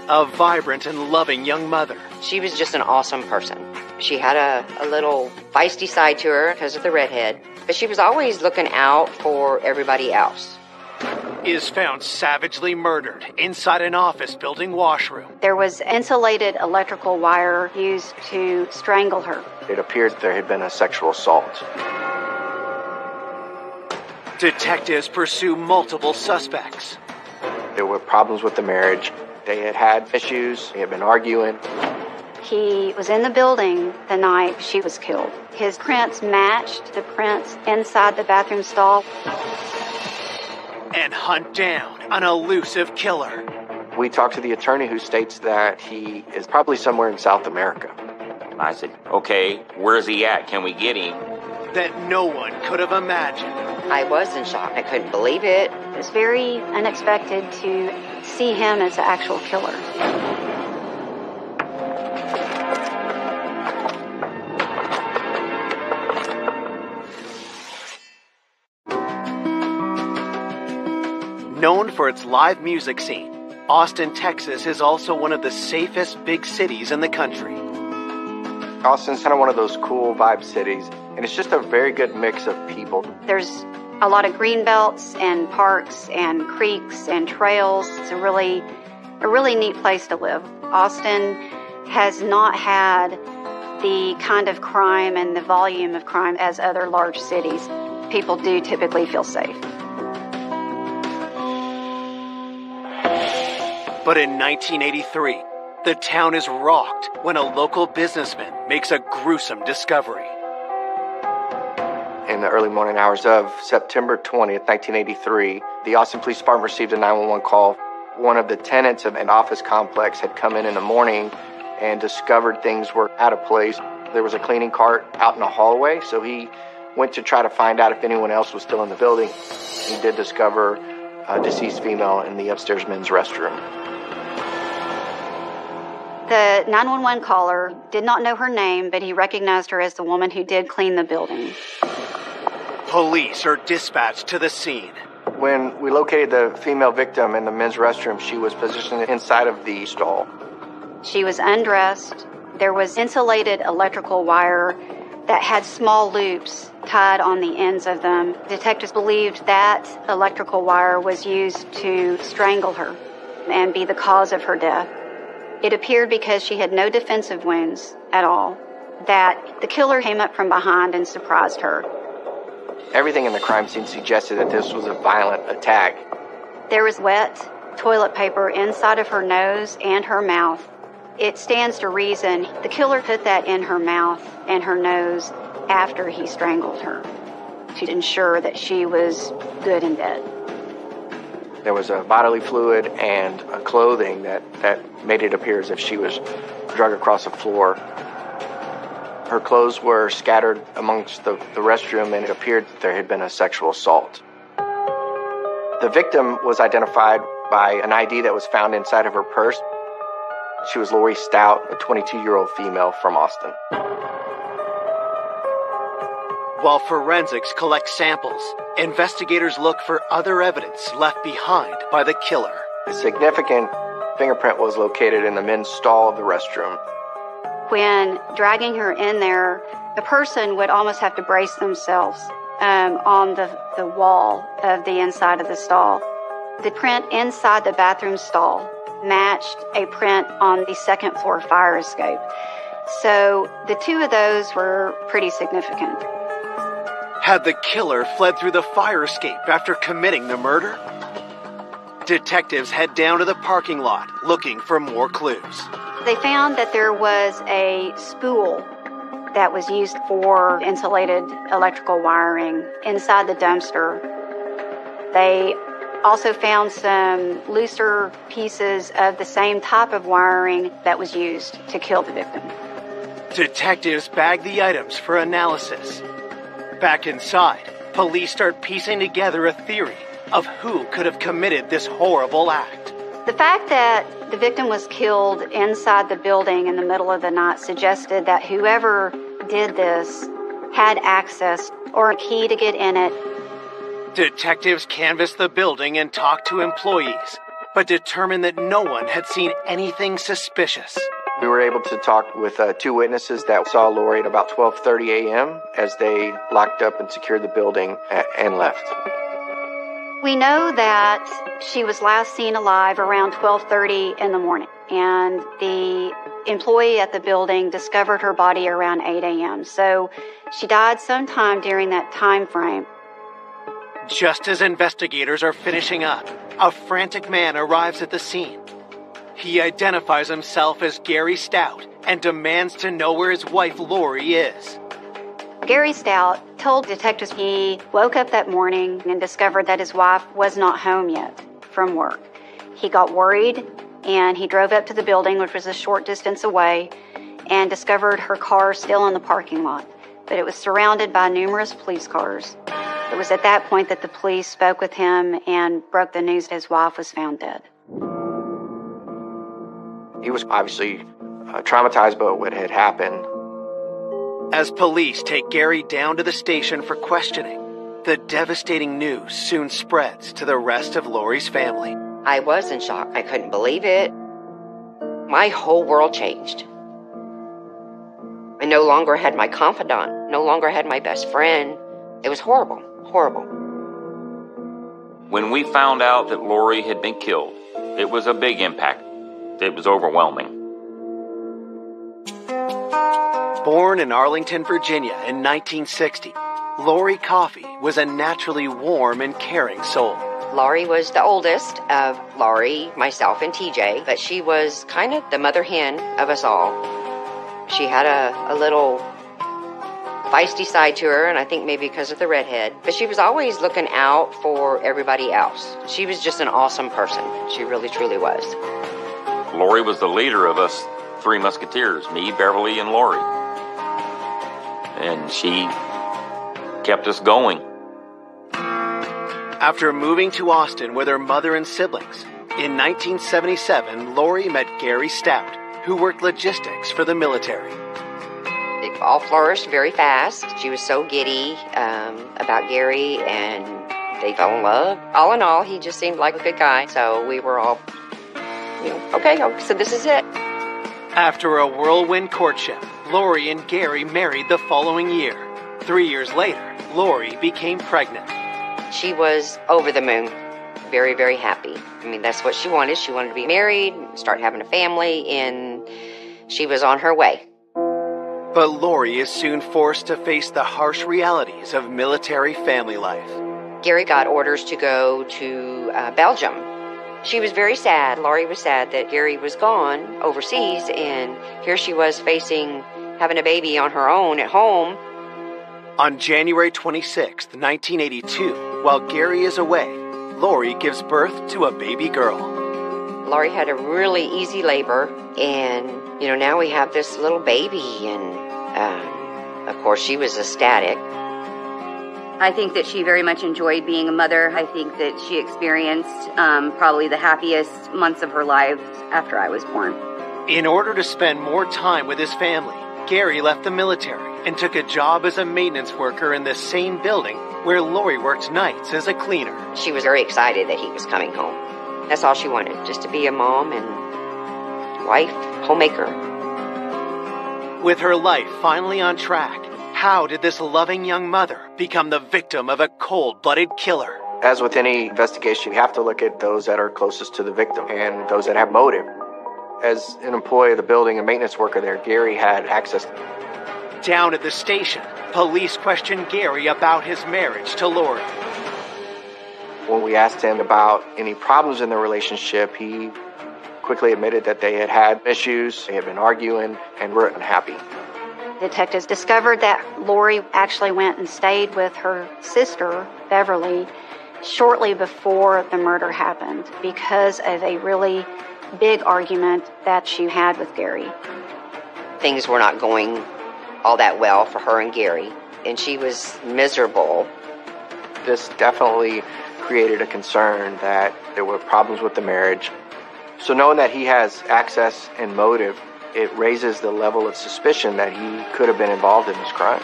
A vibrant and loving young mother. She was just an awesome person. She had a little feisty side to her because of the redhead, but she was always looking out for everybody else. Is found savagely murdered inside an office building washroom. There was insulated electrical wire used to strangle her. It appeared there had been a sexual assault. Detectives pursue multiple suspects. There were problems with the marriage. They had had issues. They had been arguing. He was in the building the night she was killed. His prints matched the prints inside the bathroom stall. And hunt down an elusive killer. We talked to the attorney, who states that he is probably somewhere in South America. I said, okay, where's he at? Can we get him? That no one could have imagined. I was in shock. I couldn't believe it. It was very unexpected to see him as the actual killer. Known for its live music scene, Austin, Texas is also one of the safest big cities in the country. Austin's kind of one of those cool vibe cities, and it's just a very good mix of people. There's a lot of green belts and parks and creeks and trails. It's a really neat place to live. Austin has not had the kind of crime and the volume of crime as other large cities. People do typically feel safe. But in 1983, the town is rocked when a local businessman makes a gruesome discovery. In the early morning hours of September 20th, 1983, the Austin Police Department received a 911 call. One of the tenants of an office complex had come in the morning and discovered things were out of place. There was a cleaning cart out in the hallway, so he went to try to find out if anyone else was still in the building. He did discover a deceased female in the upstairs men's restroom. The 911 caller did not know her name, but he recognized her as the woman who did clean the building. Police are dispatched to the scene. When we located the female victim in the men's restroom, she was positioned inside of the stall. She was undressed. There was insulated electrical wire that had small loops tied on the ends of them. Detectives believed that electrical wire was used to strangle her and be the cause of her death. It appeared, because she had no defensive wounds at all, that the killer came up from behind and surprised her. Everything in the crime scene suggested that this was a violent attack. There was wet toilet paper inside of her nose and her mouth. It stands to reason the killer put that in her mouth and her nose after he strangled her to ensure that she was good and dead. There was a bodily fluid and a clothing that made it appear as if she was drug across the floor. Her clothes were scattered amongst the restroom, and it appeared that there had been a sexual assault. The victim was identified by an ID that was found inside of her purse. She was Lori Stout, a 22-year-old female from Austin. While forensics collect samples, investigators look for other evidence left behind by the killer. A significant fingerprint was located in the men's stall of the restroom. When dragging her in there, the person would almost have to brace themselves on the wall of the inside of the stall. The print inside the bathroom stall matched a print on the second floor fire escape. So the two of those were pretty significant. Had the killer fled through the fire escape after committing the murder? Detectives head down to the parking lot looking for more clues. They found that there was a spool that was used for insulated electrical wiring inside the dumpster. They also found some looser pieces of the same type of wiring that was used to kill the victim. Detectives bag the items for analysis. Back inside, police start piecing together a theory of who could have committed this horrible act. The fact that the victim was killed inside the building in the middle of the night suggested that whoever did this had access or a key to get in it. Detectives canvass the building and talk to employees, but determined that no one had seen anything suspicious. We were able to talk with two witnesses that saw Lori at about 12:30 a.m. as they locked up and secured the building and left. We know that she was last seen alive around 12:30 in the morning, and the employee at the building discovered her body around 8 a.m. So she died sometime during that time frame. Just as investigators are finishing up, a frantic man arrives at the scene. He identifies himself as Gary Stout and demands to know where his wife Lori is. Gary Stout told detectives he woke up that morning and discovered that his wife was not home yet from work. He got worried and he drove up to the building, which was a short distance away, and discovered her car still in the parking lot, but it was surrounded by numerous police cars. It was at that point that the police spoke with him and broke the news that his wife was found dead. He was obviously traumatized by what had happened. As police take Gary down to the station for questioning, the devastating news soon spreads to the rest of Lori's family. I was in shock. I couldn't believe it. My whole world changed. I no longer had my confidant, no longer had my best friend. It was horrible, horrible. When we found out that Lori had been killed, it was a big impact. It was overwhelming. Born in Arlington, Virginia in 1960, Lori Coffey was a naturally warm and caring soul. Laurie was the oldest of Laurie, myself, and TJ, but she was kind of the mother hen of us all. She had a little feisty side to her, and I think maybe because of the redhead, but she was always looking out for everybody else. She was just an awesome person. She really, truly was. Lori was the leader of us three musketeers, me, Beverly, and Lori. And she kept us going. After moving to Austin with her mother and siblings, in 1977, Lori met Gary Stout, who worked logistics for the military. It all flourished very fast. She was so giddy about Gary, and they fell in love. All in all, he just seemed like a good guy, so we were all, okay, so this is it. After a whirlwind courtship, Lori and Gary married the following year. 3 years later, Lori became pregnant. She was over the moon, very, very happy. I mean, that's what she wanted. She wanted to be married, start having a family, and she was on her way. But Lori is soon forced to face the harsh realities of military family life. Gary got orders to go to Belgium. She was very sad. Lori was sad that Gary was gone overseas, and here she was facing having a baby on her own at home. On January 26, 1982, while Gary is away, Lori gives birth to a baby girl. Lori had a really easy labor, and, now we have this little baby, and, of course, she was ecstatic. I think that she very much enjoyed being a mother. I think that she experienced probably the happiest months of her life after I was born. In order to spend more time with his family, Gary left the military and took a job as a maintenance worker in the same building where Lori worked nights as a cleaner. She was very excited that he was coming home. That's all she wanted, just to be a mom and wife, homemaker. With her life finally on track, how did this loving young mother become the victim of a cold-blooded killer? As with any investigation, you have to look at those that are closest to the victim and those that have motive. As an employee of the building, a maintenance worker there, Gary had access. Down at the station, police questioned Gary about his marriage to Lori. When we asked him about any problems in their relationship, he quickly admitted that they had had issues, they had been arguing, and were unhappy. Detectives discovered that Lori actually went and stayed with her sister, Beverly, shortly before the murder happened because of a really big argument that she had with Gary. Things were not going all that well for her and Gary, and she was miserable. This definitely created a concern that there were problems with the marriage. So knowing that he has access and motive, it raises the level of suspicion that he could have been involved in this crime.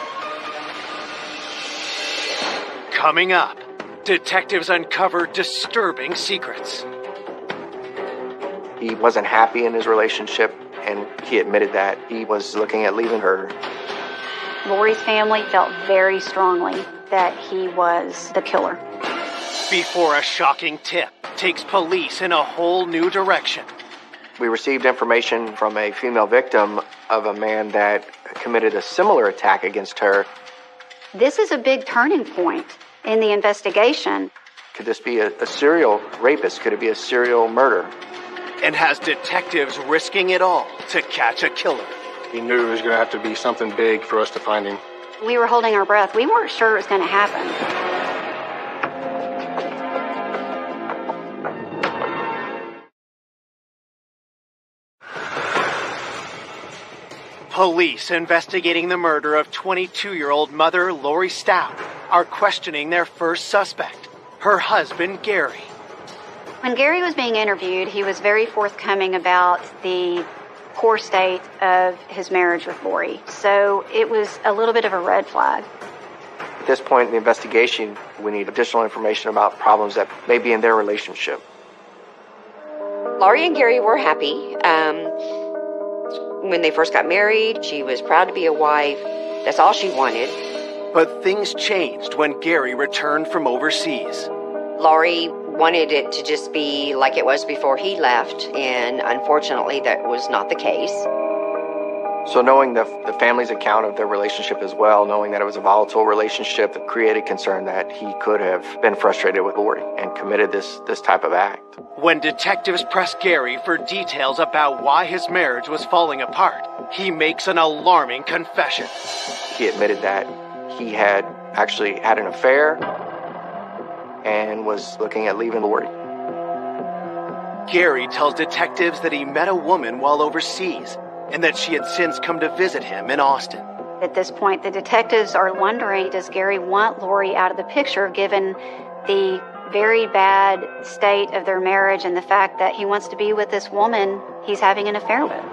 Coming up, detectives uncover disturbing secrets. He wasn't happy in his relationship, and he admitted that he was looking at leaving her. Lori's family felt very strongly that he was the killer. Before a shocking tip takes police in a whole new direction. We received information from a female victim of a man that committed a similar attack against her. This is a big turning point in the investigation. Could this be a serial rapist? Could it be a serial murder? And has detectives risking it all to catch a killer. He knew it was going to have to be something big for us to find him. We were holding our breath. We weren't sure it was going to happen. Police investigating the murder of 22-year-old mother Lori Stout are questioning their first suspect, her husband Gary. When Gary was being interviewed, he was very forthcoming about the poor state of his marriage with Lori. So it was a little bit of a red flag. At this point in the investigation, we need additional information about problems that may be in their relationship. Lori and Gary were happy. When they first got married, she was proud to be a wife. That's all she wanted. But things changed when Gary returned from overseas. Lori wanted it to just be like it was before he left, and unfortunately that was not the case. So knowing the family's account of their relationship as well, knowing that it was a volatile relationship, that created concern that he could have been frustrated with Lori and committed this type of act. When detectives press Gary for details about why his marriage was falling apart, he makes an alarming confession. He admitted that he had actually had an affair and was looking at leaving Lori. Gary tells detectives that he met a woman while overseas and that she had since come to visit him in Austin. At this point, the detectives are wondering, does Gary want Lori out of the picture given the very bad state of their marriage and the fact that he wants to be with this woman he's having an affair with?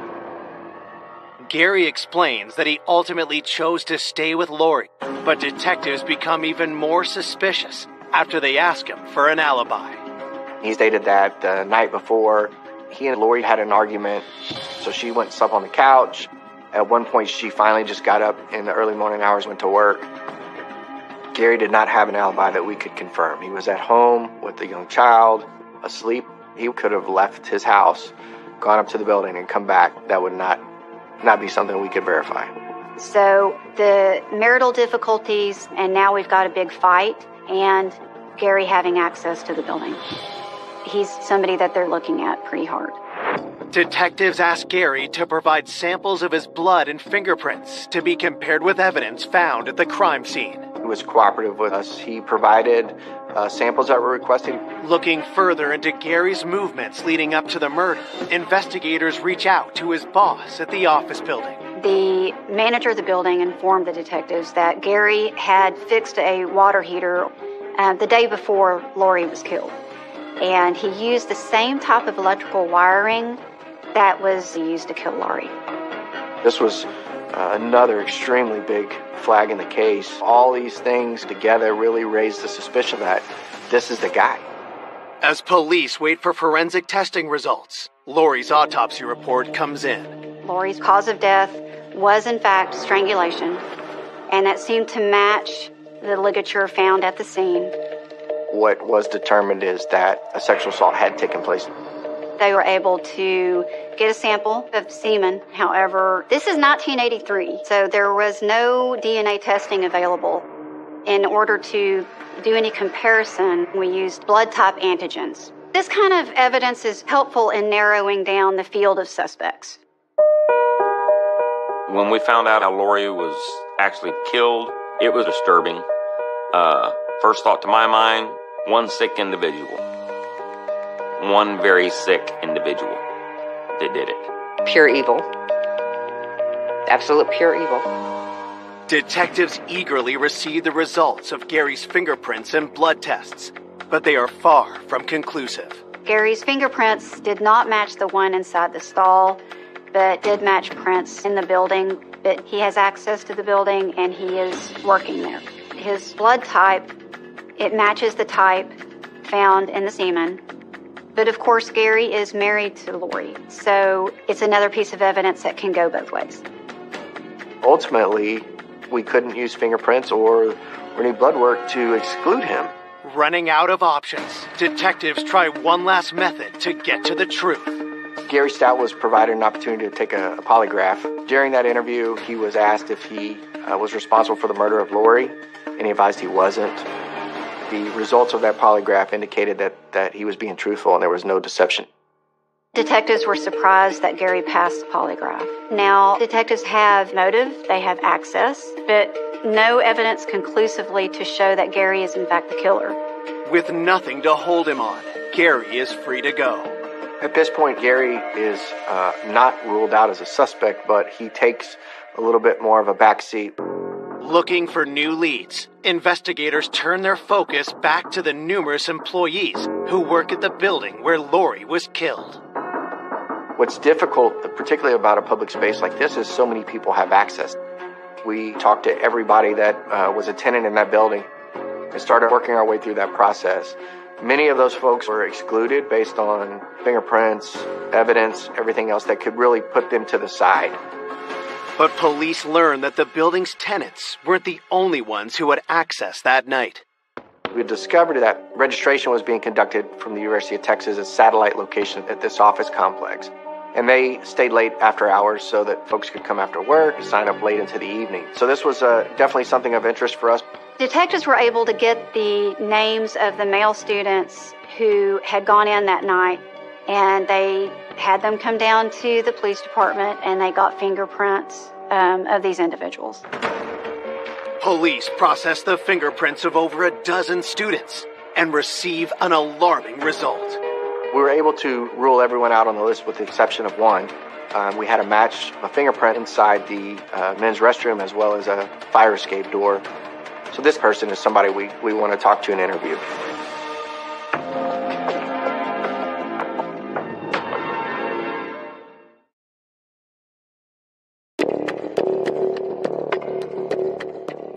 Gary explains that he ultimately chose to stay with Lori, but detectives become even more suspicious after they ask him for an alibi. He stated that the night before, he and Lori had an argument, so she went and slept on the couch. At one point, she finally just got up in the early morning hours, went to work. Gary did not have an alibi that we could confirm. He was at home with a young child, asleep. He could have left his house, gone up to the building, and come back. That would not be something we could verify. So the marital difficulties, and now we've got a big fight, and Gary having access to the building. He's somebody that they're looking at pretty hard. Detectives asked Gary to provide samples of his blood and fingerprints to be compared with evidence found at the crime scene. He was cooperative with us. He provided samples that were requested. Looking further into Gary's movements leading up to the murder, investigators reach out to his boss at the office building. The manager of the building informed the detectives that Gary had fixed a water heater the day before Lori was killed. And he used the same type of electrical wiring that was used to kill Lori. This was another extremely big flag in the case. All these things together really raised the suspicion that this is the guy. As police wait for forensic testing results, Lori's autopsy report comes in. Lori's cause of death was in fact strangulation, and that seemed to match the ligature found at the scene. What was determined is that a sexual assault had taken place. They were able to get a sample of semen. However, this is 1983, so there was no DNA testing available. In order to do any comparison, we used blood type antigens. This kind of evidence is helpful in narrowing down the field of suspects. When we found out how Lori was actually killed, it was disturbing. First thought to my mind, one sick individual. One very sick individual that did it. Pure evil. Absolute pure evil. Detectives eagerly receive the results of Gary's fingerprints and blood tests, but they are far from conclusive. Gary's fingerprints did not match the one inside the stall, but did match prints in the building. But he has access to the building and he is working there. His blood type, it matches the type found in the semen. But of course, Gary is married to Lori, so it's another piece of evidence that can go both ways. Ultimately, we couldn't use fingerprints or any blood work to exclude him. Running out of options, detectives try one last method to get to the truth. Gary Stout was provided an opportunity to take a polygraph. During that interview, he was asked if he was responsible for the murder of Lori, and he advised he wasn't. The results of that polygraph indicated that he was being truthful and there was no deception. Detectives were surprised that Gary passed the polygraph. Now, detectives have motive, they have access, but no evidence conclusively to show that Gary is in fact the killer. With nothing to hold him on, Gary is free to go. At this point, Gary is not ruled out as a suspect, but he takes a little bit more of a backseat. Looking for new leads, investigators turn their focus back to the numerous employees who work at the building where Lori was killed. What's difficult, particularly about a public space like this, is so many people have access. We talked to everybody that was a tenant in that building and started working our way through that process. Many of those folks were excluded based on fingerprints, evidence, everything else that could really put them to the side. But police learned that the building's tenants weren't the only ones who had access that night. We discovered that registration was being conducted from the University of Texas, a satellite location at this office complex. And they stayed late after hours so that folks could come after work, sign up late into the evening. So this was definitely something of interest for us. Detectives were able to get the names of the male students who had gone in that night, and they had them come down to the police department and they got fingerprints of these individuals. Police processed the fingerprints of over a dozen students and receive an alarming result. We were able to rule everyone out on the list with the exception of one. We had a fingerprint inside the men's restroom as well as a fire escape door. So this person is somebody we want to talk to and interview.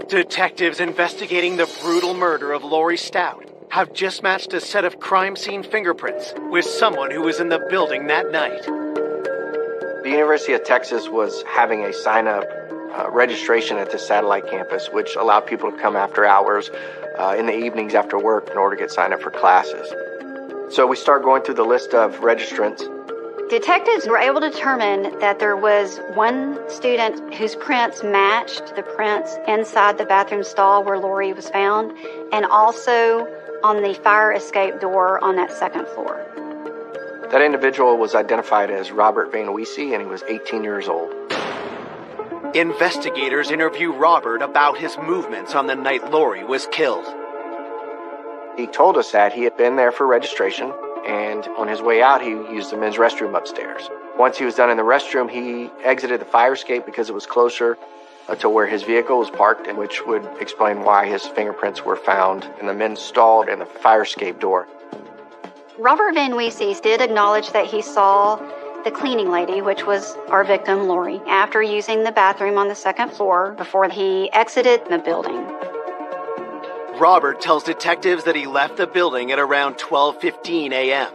Detectives investigating the brutal murder of Lori Stout have just matched a set of crime scene fingerprints with someone who was in the building that night. The University of Texas was having a sign-up registration at the satellite campus, which allowed people to come after hours in the evenings after work in order to get signed up for classes. So we start going through the list of registrants. Detectives were able to determine that there was one student whose prints matched the prints inside the bathroom stall where Lori was found, and also on the fire escape door on that second floor. That individual was identified as Robert Van Weesey, and he was 18 years old. Investigators interview Robert about his movements on the night Lori was killed. He told us that he had been there for registration, and on his way out, he used the men's restroom upstairs. Once he was done in the restroom, he exited the fire escape because it was closer to where his vehicle was parked, and which would explain why his fingerprints were found in the men's stall and the fire escape door. Robert Van Weesey did acknowledge that he saw the cleaning lady, which was our victim, Lori, after using the bathroom on the second floor before he exited the building. Robert tells detectives that he left the building at around 12:15 a.m.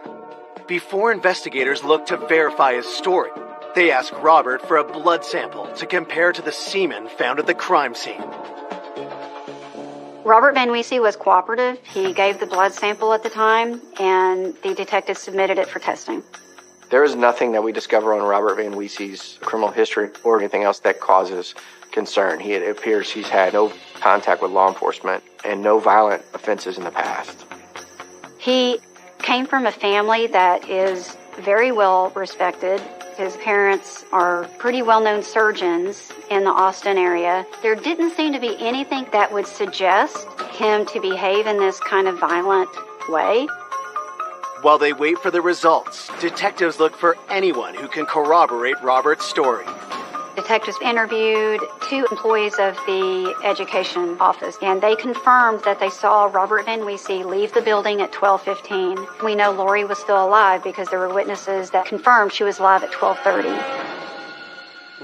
Before investigators look to verify his story, they ask Robert for a blood sample to compare to the semen found at the crime scene. Robert Van Weesey was cooperative. He gave the blood sample at the time, and the detectives submitted it for testing. There is nothing that we discover on Robert Van Weesey's criminal history or anything else that causes concern. It appears he's had no contact with law enforcement and no violent offenses in the past. He came from a family that is very well respected. His parents are pretty well-known surgeons in the Austin area. There didn't seem to be anything that would suggest him to behave in this kind of violent way. While they wait for the results, detectives look for anyone who can corroborate Robert's story. Detectives interviewed 2 employees of the education office, and they confirmed that they saw Robert Van Weesey leave the building at 12:15. We know Lori was still alive because there were witnesses that confirmed she was alive at 12:30.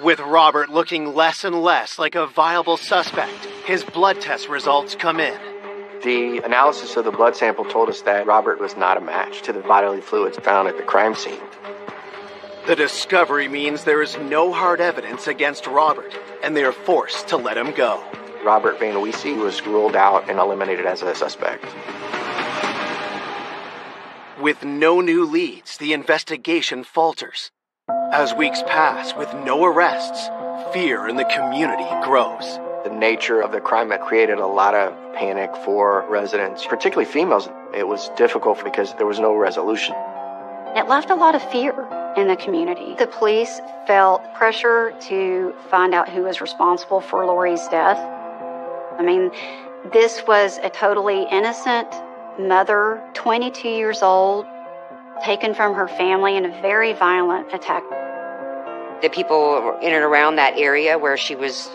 With Robert looking less and less like a viable suspect, his blood test results come in. The analysis of the blood sample told us that Robert was not a match to the bodily fluids found at the crime scene. The discovery means there is no hard evidence against Robert, and they are forced to let him go. Robert Van Weesey was ruled out and eliminated as a suspect. With no new leads, the investigation falters. As weeks pass with no arrests, fear in the community grows. The nature of the crime had created a lot of panic for residents, particularly females. It was difficult because there was no resolution. It left a lot of fear in the community. The police felt pressure to find out who was responsible for Lori's death. I mean, this was a totally innocent mother, 22 years old, taken from her family in a very violent attack. The people in and around that area where she was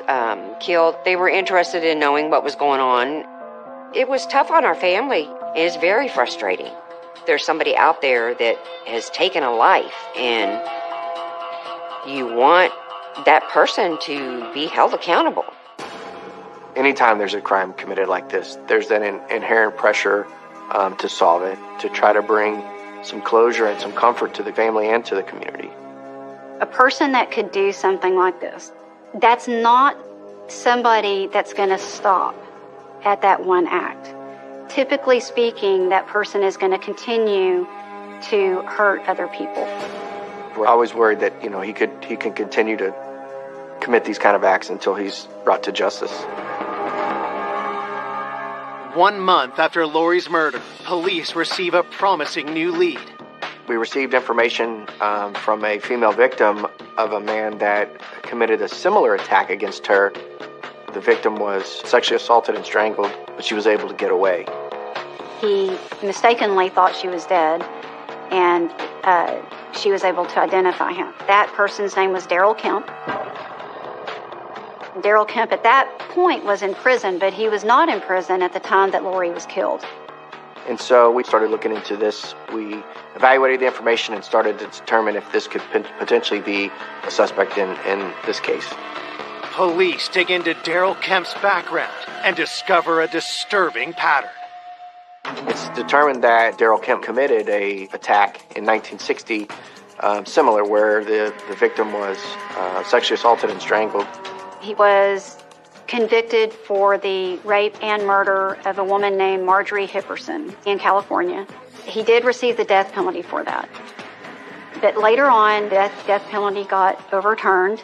killed, they were interested in knowing what was going on. It was tough on our family. It is very frustrating. There's somebody out there that has taken a life, and you want that person to be held accountable. Anytime there's a crime committed like this, there's an inherent pressure to solve it, to try to bring some closure and some comfort to the family and to the community. A person that could do something like this, that's not somebody that's going to stop at that one act. Typically speaking, that person is going to continue to hurt other people. We're always worried that, he can continue to commit these kind of acts until he's brought to justice. 1 month after Lori's murder, police receive a promising new lead. We received information from a female victim of a man that committed a similar attack against her. The victim was sexually assaulted and strangled, but she was able to get away. He mistakenly thought she was dead, and she was able to identify him. That person's name was Daryl Kemp. Daryl Kemp at that point was in prison, but he was not in prison at the time that Lori was killed. And so we started looking into this. We evaluated the information and started to determine if this could potentially be a suspect in this case. Police dig into Daryl Kemp's background and discover a disturbing pattern. It's determined that Daryl Kemp committed an attack in 1960, similar, where the victim was sexually assaulted and strangled. He was convicted for the rape and murder of a woman named Marjorie Hipperson in California. He did receive the death penalty for that. But later on, the death penalty got overturned.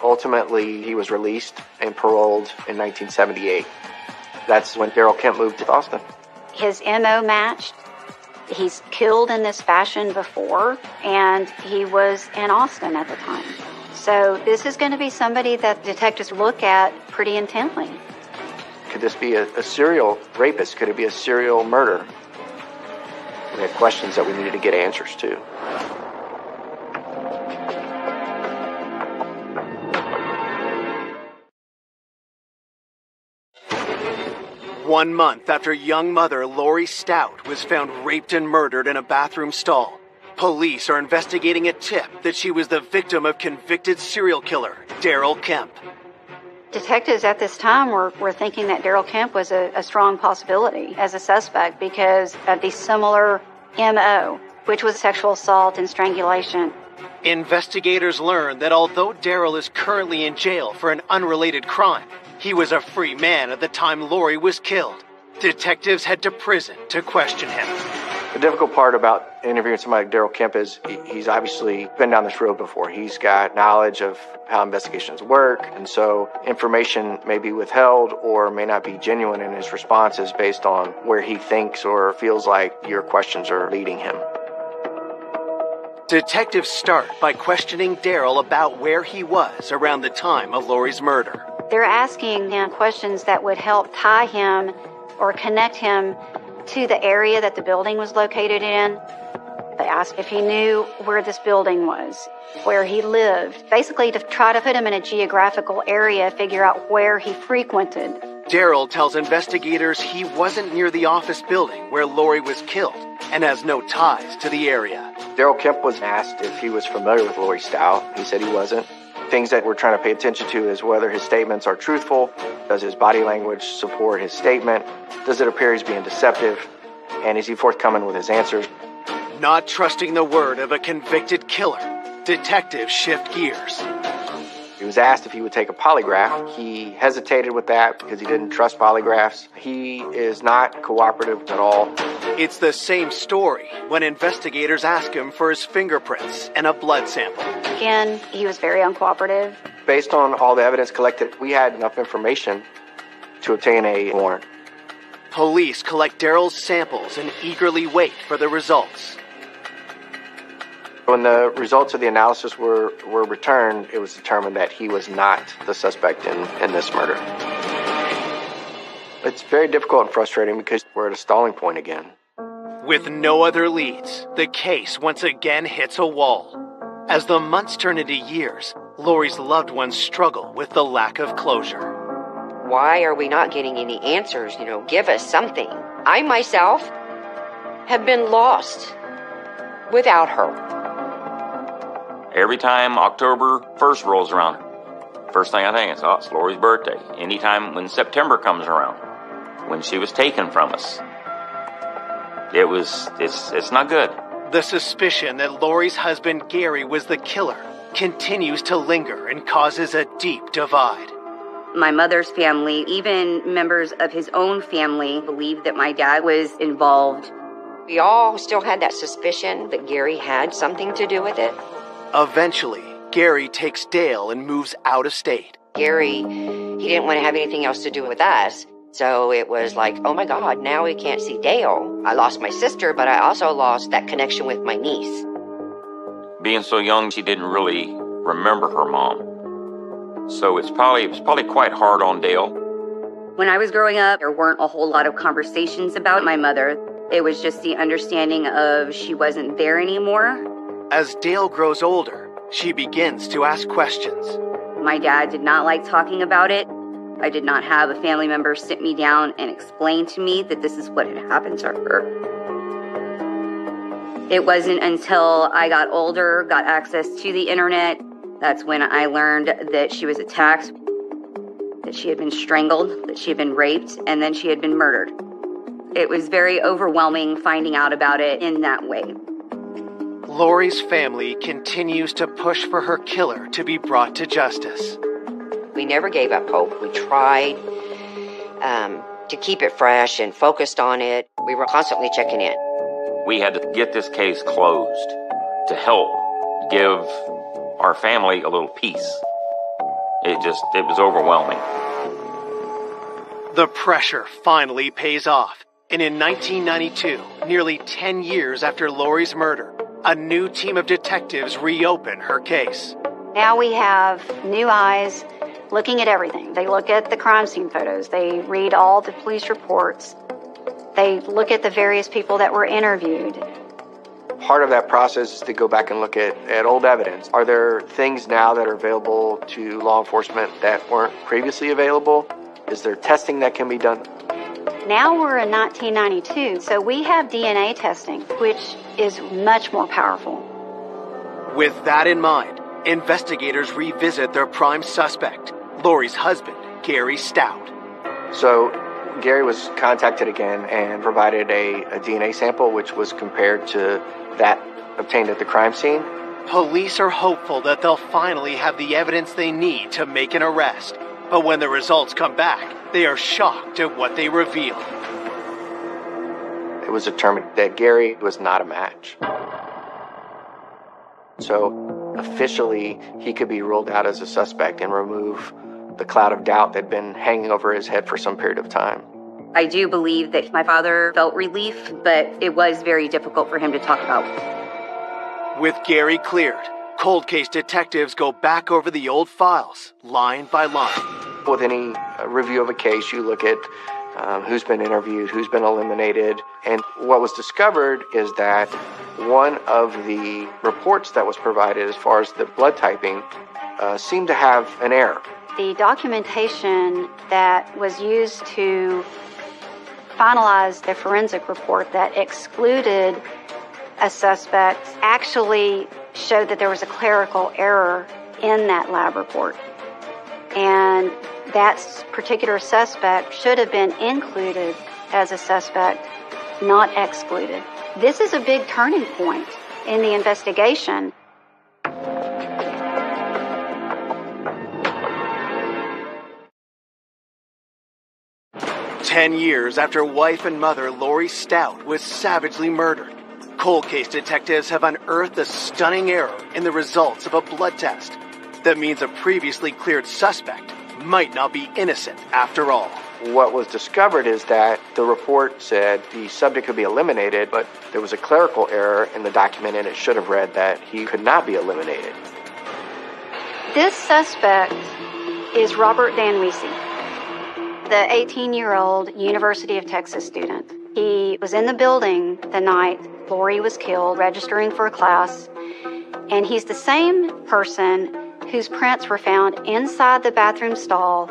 Ultimately, he was released and paroled in 1978. That's when Daryl Kemp moved to Austin. His MO matched. He's killed in this fashion before, and he was in Austin at the time. So this is going to be somebody that detectives look at pretty intently. Could this be a serial rapist? Could it be a serial murder? We had questions that we needed to get answers to. One month after young mother Lori Stout was found raped and murdered in a bathroom stall, police are investigating a tip that she was the victim of convicted serial killer Daryl Kemp. Detectives at this time were thinking that Daryl Kemp was a strong possibility as a suspect because of the similar M.O., which was sexual assault and strangulation. Investigators learned that although Daryl is currently in jail for an unrelated crime, he was a free man at the time Lori was killed. Detectives head to prison to question him. The difficult part about interviewing somebody like Daryl Kemp is he's obviously been down this road before. He's got knowledge of how investigations work, and so information may be withheld or may not be genuine in his responses based on where he thinks or feels like your questions are leading him. Detectives start by questioning Daryl about where he was around the time of Lori's murder. They're asking him questions that would help tie him or connect him to the area that the building was located in. They asked if he knew where this building was, where he lived, basically to try to put him in a geographical area, figure out where he frequented. Daryl tells investigators he wasn't near the office building where Lori was killed and has no ties to the area. Daryl Kemp was asked if he was familiar with Lori Stout. He said he wasn't. Things that we're trying to pay attention to is whether his statements are truthful. Does his body language support his statement? Does it appear he's being deceptive? And is he forthcoming with his answers? Not trusting the word of a convicted killer, detectives shift gears. He was asked if he would take a polygraph. He hesitated with that because he didn't trust polygraphs. He is not cooperative at all. It's the same story when investigators ask him for his fingerprints and a blood sample. Again, he was very uncooperative. Based on all the evidence collected, we had enough information to obtain a warrant. Police collect Daryl's samples and eagerly wait for the results. When the results of the analysis were returned, it was determined that he was not the suspect in this murder. It's very difficult and frustrating because we're at a stalling point again. With no other leads, the case once again hits a wall. As the months turn into years, Lori's loved ones struggle with the lack of closure. Why are we not getting any answers? Give us something. I myself have been lost without her. Every time October 1st rolls around, first thing I think is, it's Lori's birthday. Anytime when September comes around, when she was taken from us, it's not good. The suspicion that Lori's husband Gary was the killer continues to linger and causes a deep divide. My mother's family, even members of his own family, believed that my dad was involved. We all still had that suspicion that Gary had something to do with it. Eventually, Gary takes Dale and moves out of state. Gary, he didn't want to have anything else to do with us. So it was like, oh my God, now we can't see Dale. I lost my sister, but I also lost that connection with my niece. Being so young, she didn't really remember her mom. So it was probably quite hard on Dale. When I was growing up, there weren't a whole lot of conversations about my mother. It was just the understanding of she wasn't there anymore. As Dale grows older, she begins to ask questions. My dad did not like talking about it. I did not have a family member sit me down and explain to me that this is what had happened to her. It wasn't until I got older, got access to the internet, that's when I learned that she was attacked, that she had been strangled, that she had been raped, and then she had been murdered. It was very overwhelming finding out about it in that way. Lori's family continues to push for her killer to be brought to justice. We never gave up hope. We tried to keep it fresh and focused on it. We were constantly checking in. We had to get this case closed to help give our family a little peace. It was overwhelming. The pressure finally pays off And in 1992, nearly 10 years after Lori's murder, a new team of detectives reopen her case. Now we have new eyes looking at everything. They look at the crime scene photos. They read all the police reports. They look at the various people that were interviewed. Part of that process is to go back and look at old evidence. Are there things now that are available to law enforcement that weren't previously available? Is there testing that can be done? Now we're in 1992, so we have DNA testing, which is much more powerful. With that in mind, investigators revisit their prime suspect, Lori's husband, Gary Stout. So Gary was contacted again and provided a DNA sample, which was compared to that obtained at the crime scene. Police are hopeful that they'll finally have the evidence they need to make an arrest. But when the results come back, they are shocked at what they reveal. It was determined that Gary was not a match. So officially, he could be ruled out as a suspect and remove the cloud of doubt that had been hanging over his head for some period of time. I do believe that my father felt relief, but it was very difficult for him to talk about. With Gary cleared, cold case detectives go back over the old files, line by line. With any review of a case, you look at who's been interviewed, who's been eliminated, and what was discovered is that one of the reports that was provided as far as the blood typing seemed to have an error. The documentation that was used to finalize the forensic report that excluded a suspect actually showed that there was a clerical error in that lab report. And that particular suspect should have been included as a suspect, not excluded. This is a big turning point in the investigation. 10 years after wife and mother Lori Stout was savagely murdered, cold case detectives have unearthed a stunning error in the results of a blood test. That means a previously cleared suspect might not be innocent after all. What was discovered is that the report said the subject could be eliminated, but there was a clerical error in the document and it should have read that he could not be eliminated. This suspect is Robert Van Wiese, the 18-year-old University of Texas student. He was in the building the night Lori was killed, registering for a class, and he's the same person whose prints were found inside the bathroom stall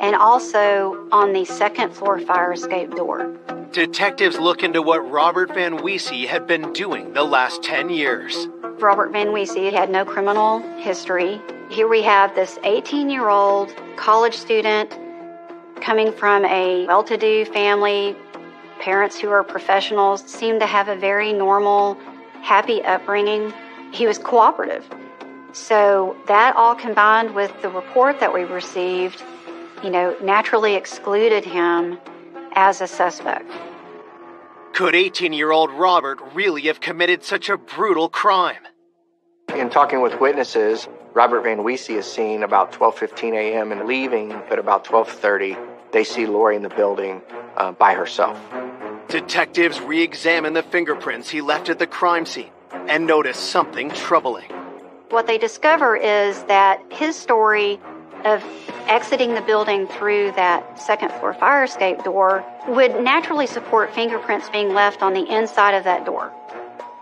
and also on the second floor fire escape door. Detectives look into what Robert Van Wiese had been doing the last 10 years. Robert Van Wiese had no criminal history. Here we have this 18-year-old college student coming from a well-to-do family. Parents who are professionals seem to have a very normal, happy upbringing. He was cooperative. So that all combined with the report that we received, naturally excluded him as a suspect. Could 18-year-old Robert really have committed such a brutal crime? In talking with witnesses, Robert Van Wiese is seen about 12:15 a.m. and leaving at about 12:30. They see Lori in the building by herself. Detectives re-examine the fingerprints he left at the crime scene and notice something troubling. What they discover is that his story of exiting the building through that second floor fire escape door would naturally support fingerprints being left on the inside of that door,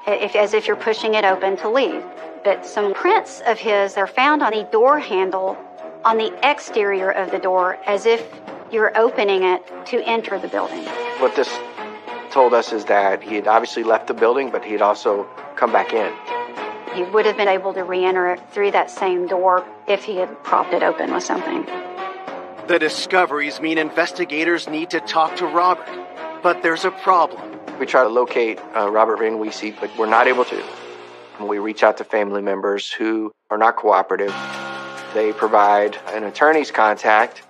as if you're pushing it open to leave. But some prints of his are found on the door handle on the exterior of the door, as if you're opening it to enter the building. What this told us is that he had obviously left the building, but he had also come back in. He would have been able to re-enter it through that same door if he had propped it open with something. The discoveries mean investigators need to talk to Robert, but there's a problem. We try to locate Robert Van Wiese, but we're not able to. We reach out to family members who are not cooperative. They provide an attorney's contact.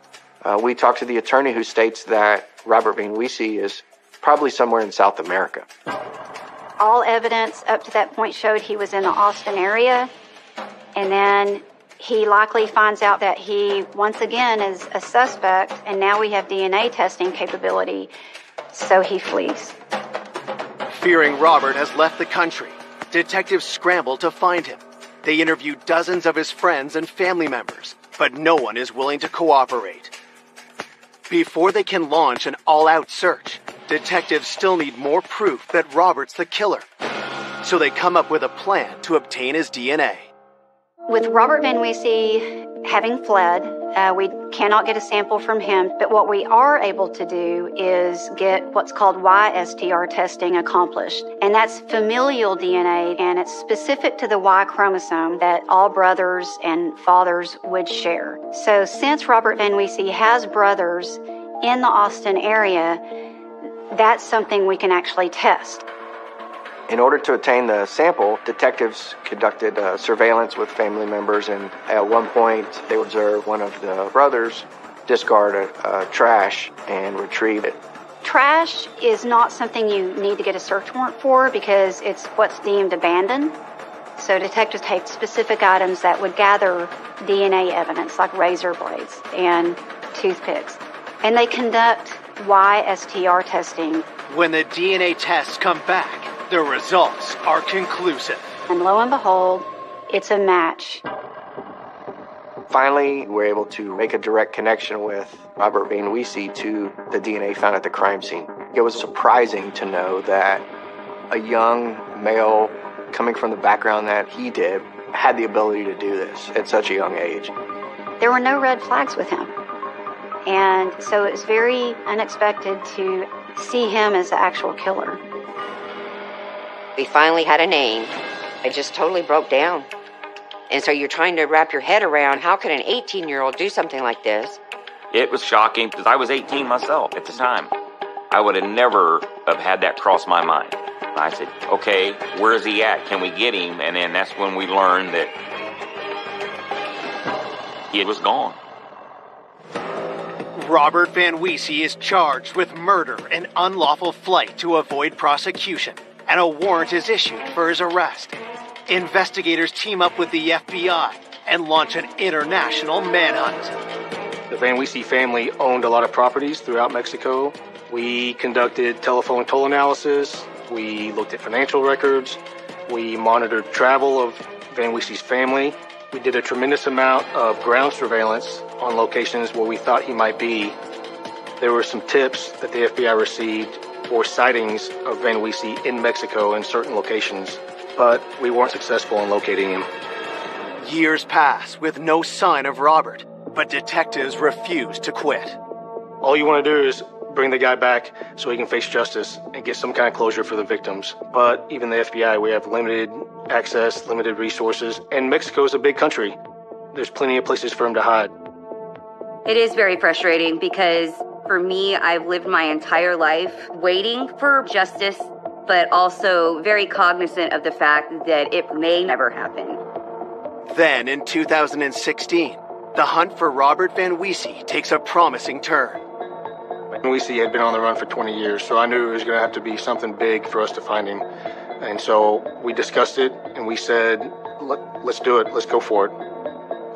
We talk to the attorney who states that Robert Van Wiese is probably somewhere in South America. All evidence up to that point showed he was in the Austin area, and then he likely finds out that he, once again, is a suspect, and now we have DNA testing capability. so he flees. Fearing Robert has left the country, detectives scramble to find him. They interview dozens of his friends and family members, but no one is willing to cooperate. Before they can launch an all-out search, detectives still need more proof that Robert's the killer. So they come up with a plan to obtain his DNA. With Robert Van Wiese having fled, we cannot get a sample from him, but what we are able to do is get what's called YSTR testing accomplished. And that's familial DNA, and it's specific to the Y chromosome that all brothers and fathers would share. So since Robert Van Wiese has brothers in the Austin area, that's something we can actually test. In order to obtain the sample, detectives conducted surveillance with family members, and at one point they observed one of the brothers discard trash and retrieve it. Trash is not something you need to get a search warrant for because it's what's deemed abandoned. So detectives take specific items that would gather DNA evidence, like razor blades and toothpicks, and they conduct YSTR testing. When the DNA tests come back, the results are conclusive. And lo and behold, it's a match. Finally, we're able to make a direct connection with Robert Van Wiese to the DNA found at the crime scene. It was surprising to know that a young male coming from the background that he did had the ability to do this at such a young age. There were no red flags with him. And so it was very unexpected to see him as the actual killer. We finally had a name. I just totally broke down. And so you're trying to wrap your head around how could an 18-year-old do something like this? It was shocking because I was 18 myself at the time. I would have never have had that cross my mind. I said, okay, where is he at? Can we get him? And then that's when we learned that he was gone. Robert Van Wiese is charged with murder and unlawful flight to avoid prosecution, and a warrant is issued for his arrest. Investigators team up with the FBI and launch an international manhunt. The Van Wiese family owned a lot of properties throughout Mexico. We conducted telephone toll analysis. We looked at financial records. We monitored travel of Van Wiese's family. We did a tremendous amount of ground surveillance on locations where we thought he might be. There were some tips that the FBI received for sightings of Van Wiese in Mexico in certain locations, but we weren't successful in locating him. Years pass with no sign of Robert, but detectives refuse to quit. All you want to do is bring the guy back so he can face justice and get some kind of closure for the victims. But even the FBI, we have limited access, limited resources, and Mexico is a big country. There's plenty of places for him to hide. It is very frustrating because for me, I've lived my entire life waiting for justice, but also very cognizant of the fact that it may never happen. Then in 2016, the hunt for Robert Van Wiese takes a promising turn. Van Wiese had been on the run for 20 years, so I knew it was going to have to be something big for us to find him. And so we discussed it, and we said, let's do it. Let's go for it.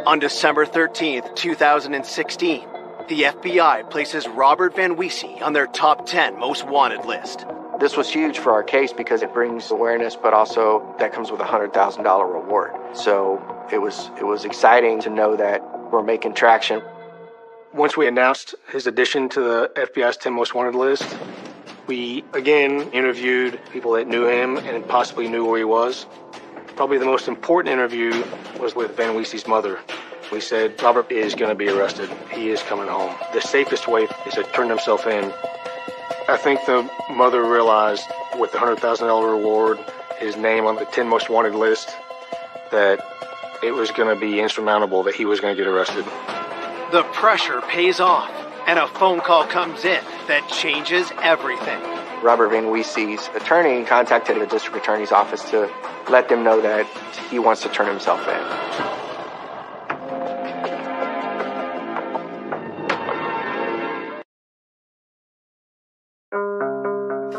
On December 13th, 2016, the FBI places Robert Van Wiese on their top 10 most wanted list. This was huge for our case because it brings awareness, but also that comes with a $100,000 reward. So it was exciting to know that we're making traction. Once we announced his addition to the FBI's 10 most wanted list, we again interviewed people that knew him and possibly knew where he was. Probably the most important interview was with Van Wiese's mother. We said, Robert is going to be arrested. He is coming home. The safest way is to turn himself in. I think the mother realized with the $100,000 reward, his name on the 10 most wanted list, that it was going to be insurmountable that he was going to get arrested. The pressure pays off, and a phone call comes in that changes everything. Robert Van Wiese's attorney contacted the district attorney's office to let them know that he wants to turn himself in.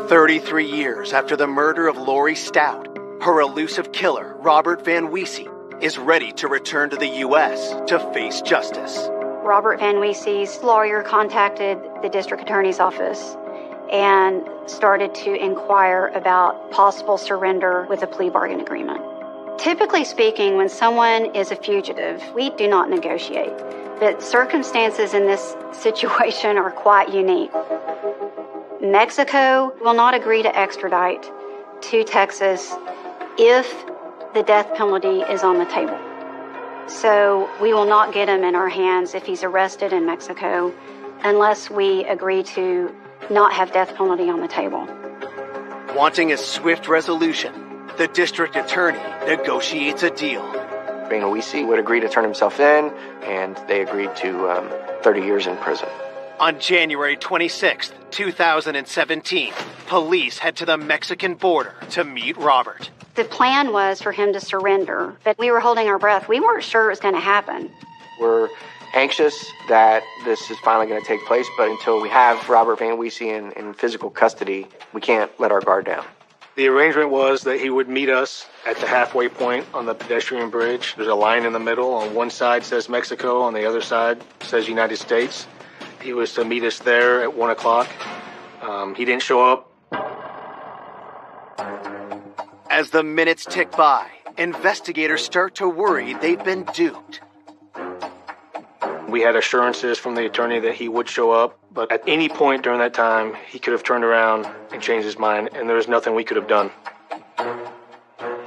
33 years after the murder of Lori Stout, her elusive killer, Robert Van Wiese, is ready to return to the U.S. to face justice. Robert Van Wiese's lawyer contacted the district attorney's office and started to inquire about possible surrender with a plea bargain agreement. Typically speaking, when someone is a fugitive, we do not negotiate. But circumstances in this situation are quite unique. Mexico will not agree to extradite to Texas if the death penalty is on the table. So we will not get him in our hands if he's arrested in Mexico unless we agree to not have death penalty on the table. Wanting a swift resolution, the district attorney negotiates a deal. Van Weese would agree to turn himself in, and they agreed to 30 years in prison. On January 26, 2017, police head to the Mexican border to meet Robert. The plan was for him to surrender, but we were holding our breath. We weren't sure it was going to happen. We're anxious that this is finally going to take place, but until we have Robert Van Weese in physical custody, we can't let our guard down. The arrangement was that he would meet us at the halfway point on the pedestrian bridge. There's a line in the middle. On one side says Mexico, on the other side says United States. He was to meet us there at 1 o'clock. He didn't show up. As the minutes tick by, investigators start to worry they've been duped. We had assurances from the attorney that he would show up, but at any point during that time, he could have turned around and changed his mind, and there was nothing we could have done.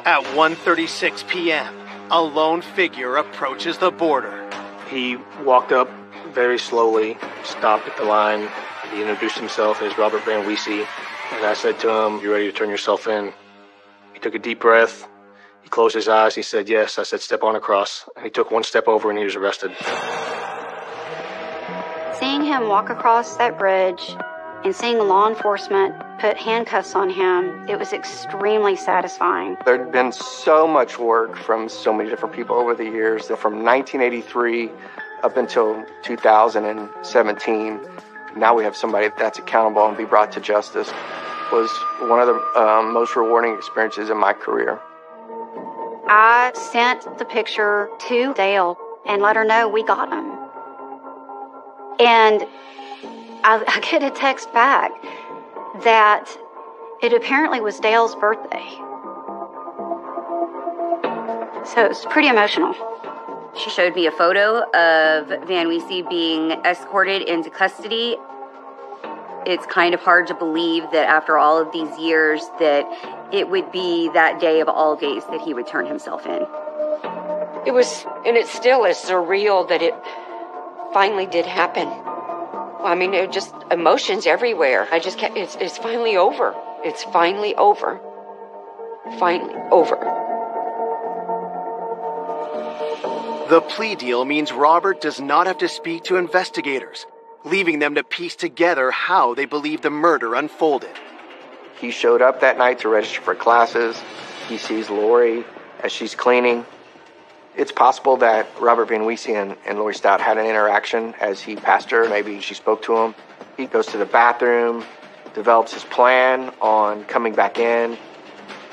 At 1:36 p.m., a lone figure approaches the border. He walked up very slowly, stopped at the line. He introduced himself as Robert Van Weese, and I said to him, "You ready to turn yourself in?" He took a deep breath. He closed his eyes. He said, "Yes." I said, "Step on across." And he took one step over, and he was arrested. Seeing him walk across that bridge and seeing law enforcement put handcuffs on him, it was extremely satisfying. There'd been so much work from so many different people over the years that from 1983 up until 2017, now we have somebody that's accountable and be brought to justice. Was one of the most rewarding experiences in my career. I sent the picture to Dale and let her know we got him. And I get a text back that it apparently was Dale's birthday. So it was pretty emotional. She showed me a photo of Van Weese being escorted into custody. It's kind of hard to believe that after all of these years that it would be that day of all days that he would turn himself in. It was, and it still is surreal that it finally did happen. I mean, it just emotions everywhere. I just can't, it's finally over. It's finally over. Finally over. The plea deal means Robert does not have to speak to investigators, leaving them to piece together how they believe the murder unfolded. He showed up that night to register for classes. He sees Lori as she's cleaning. It's possible that Robert Van Weese and Lori Stout had an interaction as he passed her. Maybe she spoke to him. He goes to the bathroom, develops his plan on coming back in.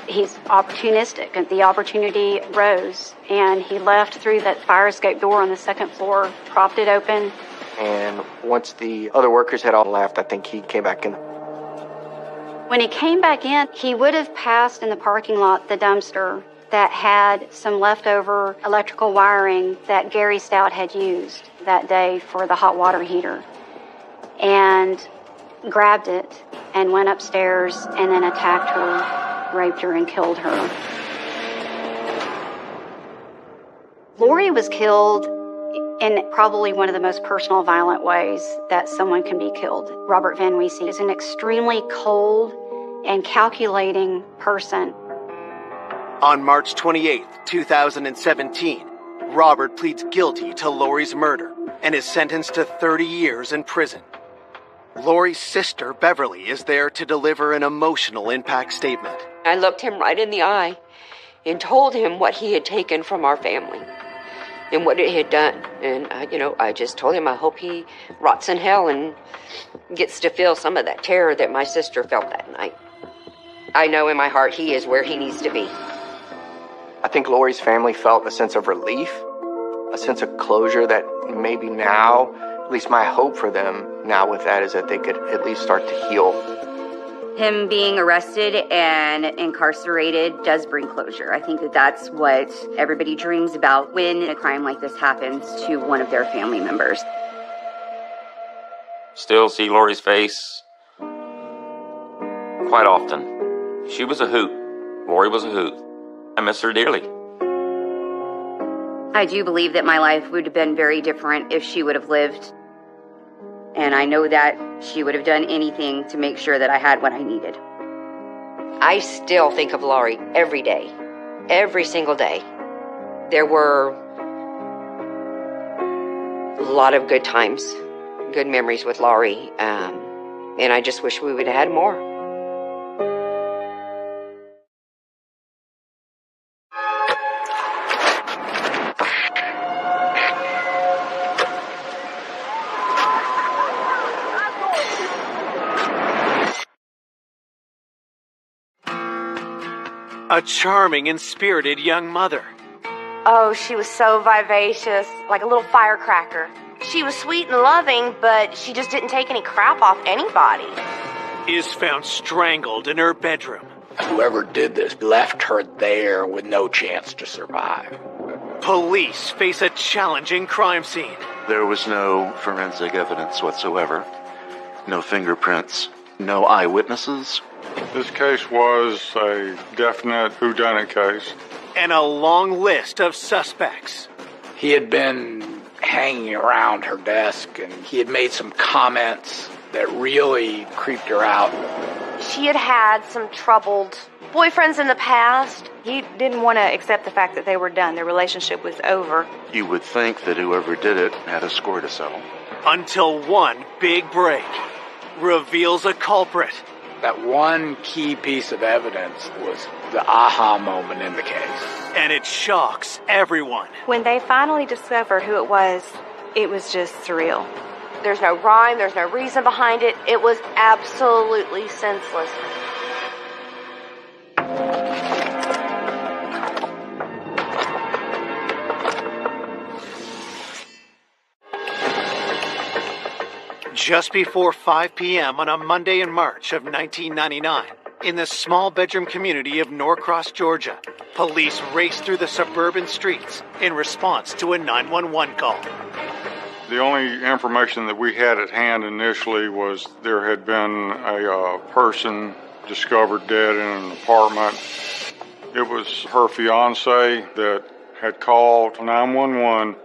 He's opportunistic, and the opportunity rose, and he left through that fire escape door on the second floor, propped it open. And once the other workers had all left, I think he came back in. When he came back in, he would have passed in the parking lot the dumpster that had some leftover electrical wiring that Gary Stout had used that day for the hot water heater, and grabbed it and went upstairs and then attacked her, raped her, and killed her. Lori was killed in probably one of the most personal, violent ways that someone can be killed. Robert Van Weese is an extremely cold and calculating person. On March 28, 2017, Robert pleads guilty to Lori's murder and is sentenced to 30 years in prison. Lori's sister, Beverly, is there to deliver an emotional impact statement. I looked him right in the eye and told him what he had taken from our family and what it had done. And, I just told him I hope he rots in hell and gets to feel some of that terror that my sister felt that night. I know in my heart he is where he needs to be. I think Lori's family felt a sense of relief, a sense of closure that maybe now At least my hope for them now with that is that they could at least start to heal. Him being arrested and incarcerated does bring closure. I think that that's what everybody dreams about when a crime like this happens to one of their family members. Still see Lori's face quite often. She was a hoot. Lori was a hoot. I miss her dearly. I do believe that my life would have been very different if she would have lived. And I know that she would have done anything to make sure that I had what I needed. I still think of Laurie every day, every single day. There were a lot of good times, good memories with Laurie, and I just wish we would have had more. A charming and spirited young mother. Oh, she was so vivacious, like a little firecracker. She was sweet and loving, but she just didn't take any crap off anybody. Is found strangled in her bedroom. Whoever did this left her there with no chance to survive. Police face a challenging crime scene. There was no forensic evidence whatsoever. No fingerprints. No eyewitnesses. This case was a definite whodunit case. And a long list of suspects. He had been hanging around her desk, and he had made some comments that really creeped her out. She had had some troubled boyfriends in the past. He didn't want to accept the fact that they were done. Their relationship was over. You would think that whoever did it had a score to settle. Until one big break reveals a culprit. That one key piece of evidence was the aha moment in the case. And it shocks everyone. When they finally discovered who it was just surreal. There's no rhyme, there's no reason behind it. It was absolutely senseless. Just before 5 p.m. on a Monday in March of 1999, in the small bedroom community of Norcross, Georgia, police raced through the suburban streets in response to a 911 call. The only information that we had at hand initially was there had been a person discovered dead in an apartment. It was her fiance that had called 911.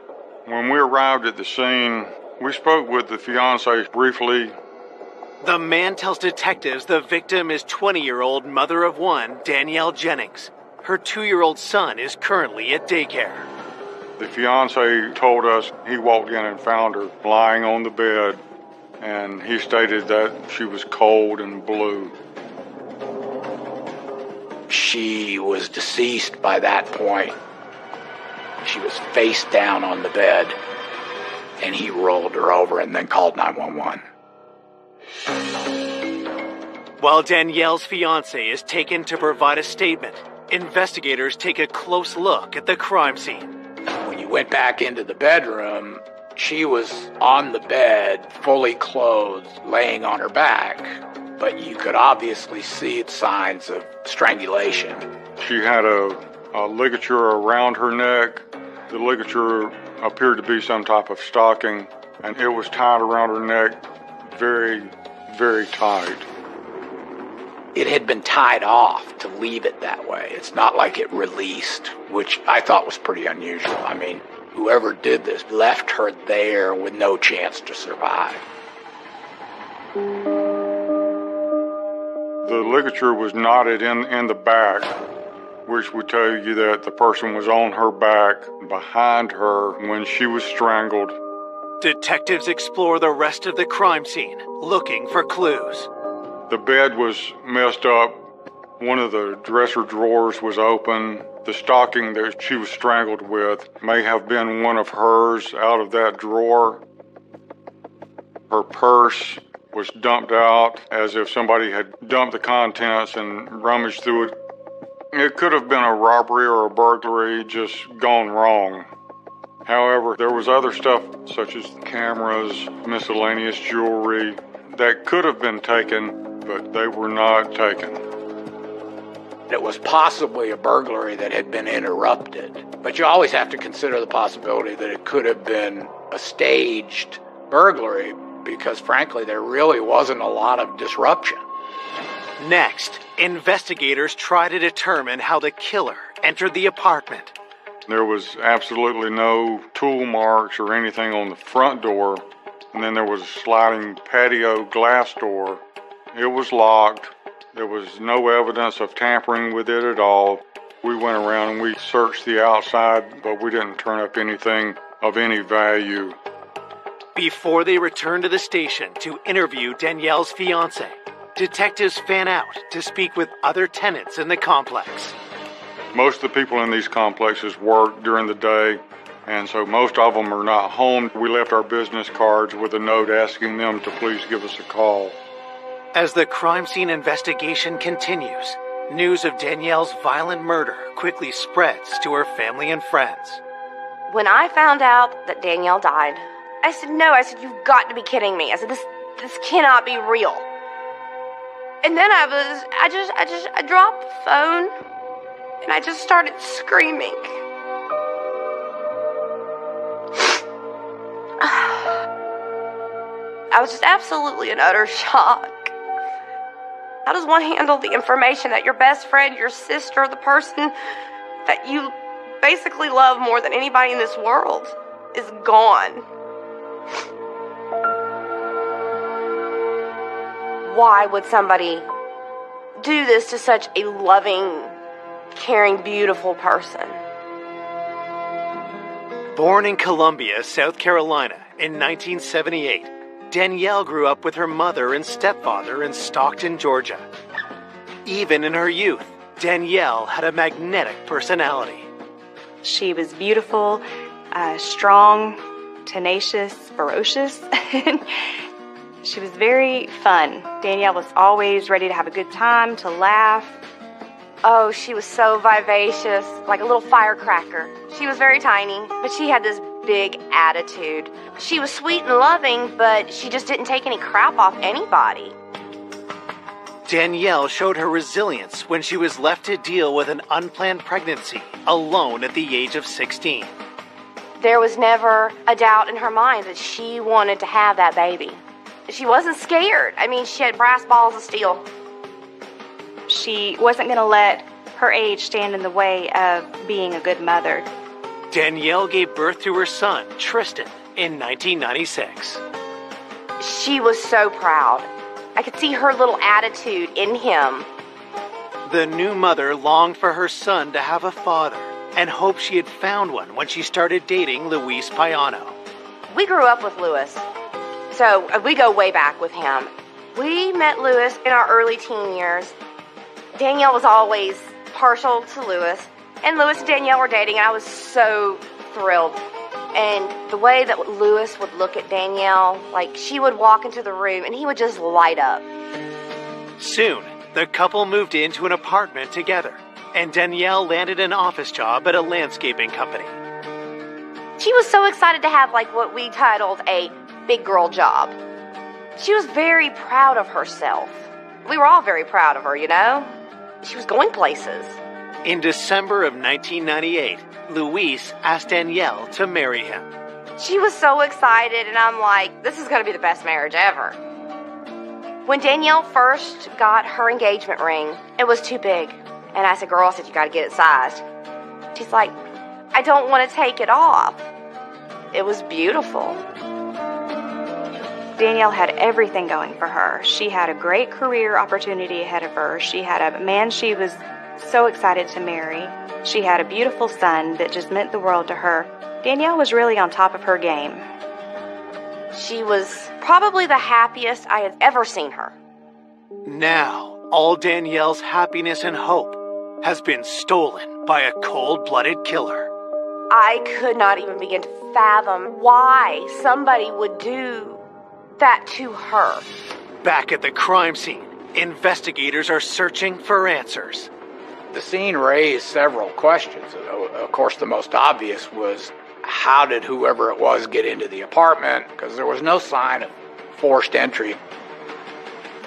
When we arrived at the scene, we spoke with the fiancé briefly. The man tells detectives the victim is 20-year-old mother of one, Danielle Jennings. Her 2-year-old son is currently at daycare. The fiancé told us he walked in and found her lying on the bed, and he stated that she was cold and blue. She was deceased by that point. She was face down on the bed. And he rolled her over and then called 911. While Danielle's fiancé is taken to provide a statement, investigators take a close look at the crime scene. When you went back into the bedroom, she was on the bed, fully clothed, laying on her back. But you could obviously see signs of strangulation. She had a ligature around her neck. The ligature appeared to be some type of stocking, and it was tied around her neck very, very tight. It had been tied off to leave it that way. It's not like it released, which I thought was pretty unusual. I mean, whoever did this left her there with no chance to survive. The ligature was knotted in the back, which would tell you that the person was on her back, behind her, when she was strangled. Detectives explore the rest of the crime scene, looking for clues. The bed was messed up. One of the dresser drawers was open. The stocking that she was strangled with may have been one of hers out of that drawer. Her purse was dumped out as if somebody had dumped the contents and rummaged through it. It could have been a robbery or a burglary just gone wrong. However, there was other stuff such as cameras, miscellaneous jewelry that could have been taken, but they were not taken. It was possibly a burglary that had been interrupted, but you always have to consider the possibility that it could have been a staged burglary because, frankly, there really wasn't a lot of disruption. Next, investigators try to determine how the killer entered the apartment. There was absolutely no tool marks or anything on the front door, and then there was a sliding patio glass door. It was locked. There was no evidence of tampering with it at all. We went around and we searched the outside, but we didn't turn up anything of any value. Before they returned to the station to interview Danielle's fiancé, detectives fan out to speak with other tenants in the complex. Most of the people in these complexes work during the day, and so most of them are not home. We left our business cards with a note asking them to please give us a call. As the crime scene investigation continues, news of Danielle's violent murder quickly spreads to her family and friends. When I found out that Danielle died, I said, no, you've got to be kidding me. I said, this cannot be real. And then I dropped the phone and I just started screaming. I was just absolutely in utter shock. How does one handle the information that your best friend, your sister, the person that you basically love more than anybody in this world is gone? Why would somebody do this to such a loving, caring, beautiful person? Born in Columbia, South Carolina in 1978, Danielle grew up with her mother and stepfather in Stockton, Georgia. Even in her youth, Danielle had a magnetic personality. She was beautiful, strong, tenacious, ferocious. She was very fun. Danielle was always ready to have a good time, to laugh. Oh, she was so vivacious, like a little firecracker. She was very tiny, but she had this big attitude. She was sweet and loving, but she just didn't take any crap off anybody. Danielle showed her resilience when she was left to deal with an unplanned pregnancy alone at the age of 16. There was never a doubt in her mind that she wanted to have that baby. She wasn't scared. I mean, she had brass balls of steel. She wasn't going to let her age stand in the way of being a good mother. Danielle gave birth to her son, Tristan, in 1996. She was so proud. I could see her little attitude in him. The new mother longed for her son to have a father and hoped she had found one when she started dating Luis Payano. We grew up with Luis, so we go way back with him. We met Luis in our early teen years. Danielle was always partial to Luis, and Luis and Danielle were dating, and I was so thrilled. And the way that Luis would look at Danielle, like she would walk into the room and he would just light up. Soon, the couple moved into an apartment together, and Danielle landed an office job at a landscaping company. She was so excited to have like what we titled a big girl job. She was very proud of herself. We were all very proud of her, you know? She was going places. In December of 1998, Luis asked Danielle to marry him. She was so excited, and I'm like, this is going to be the best marriage ever. When Danielle first got her engagement ring, it was too big. And I said, girl, you got to get it sized. She's like, I don't want to take it off. It was beautiful. Danielle had everything going for her. She had a great career opportunity ahead of her. She had a man she was so excited to marry. She had a beautiful son that just meant the world to her. Danielle was really on top of her game. She was probably the happiest I had ever seen her. Now, all Danielle's happiness and hope has been stolen by a cold-blooded killer. I could not even begin to fathom why somebody would do that to her. Back at the crime scene, investigators are searching for answers. The scene raised several questions. Of course, the most obvious was, how did whoever it was get into the apartment? Because there was no sign of forced entry.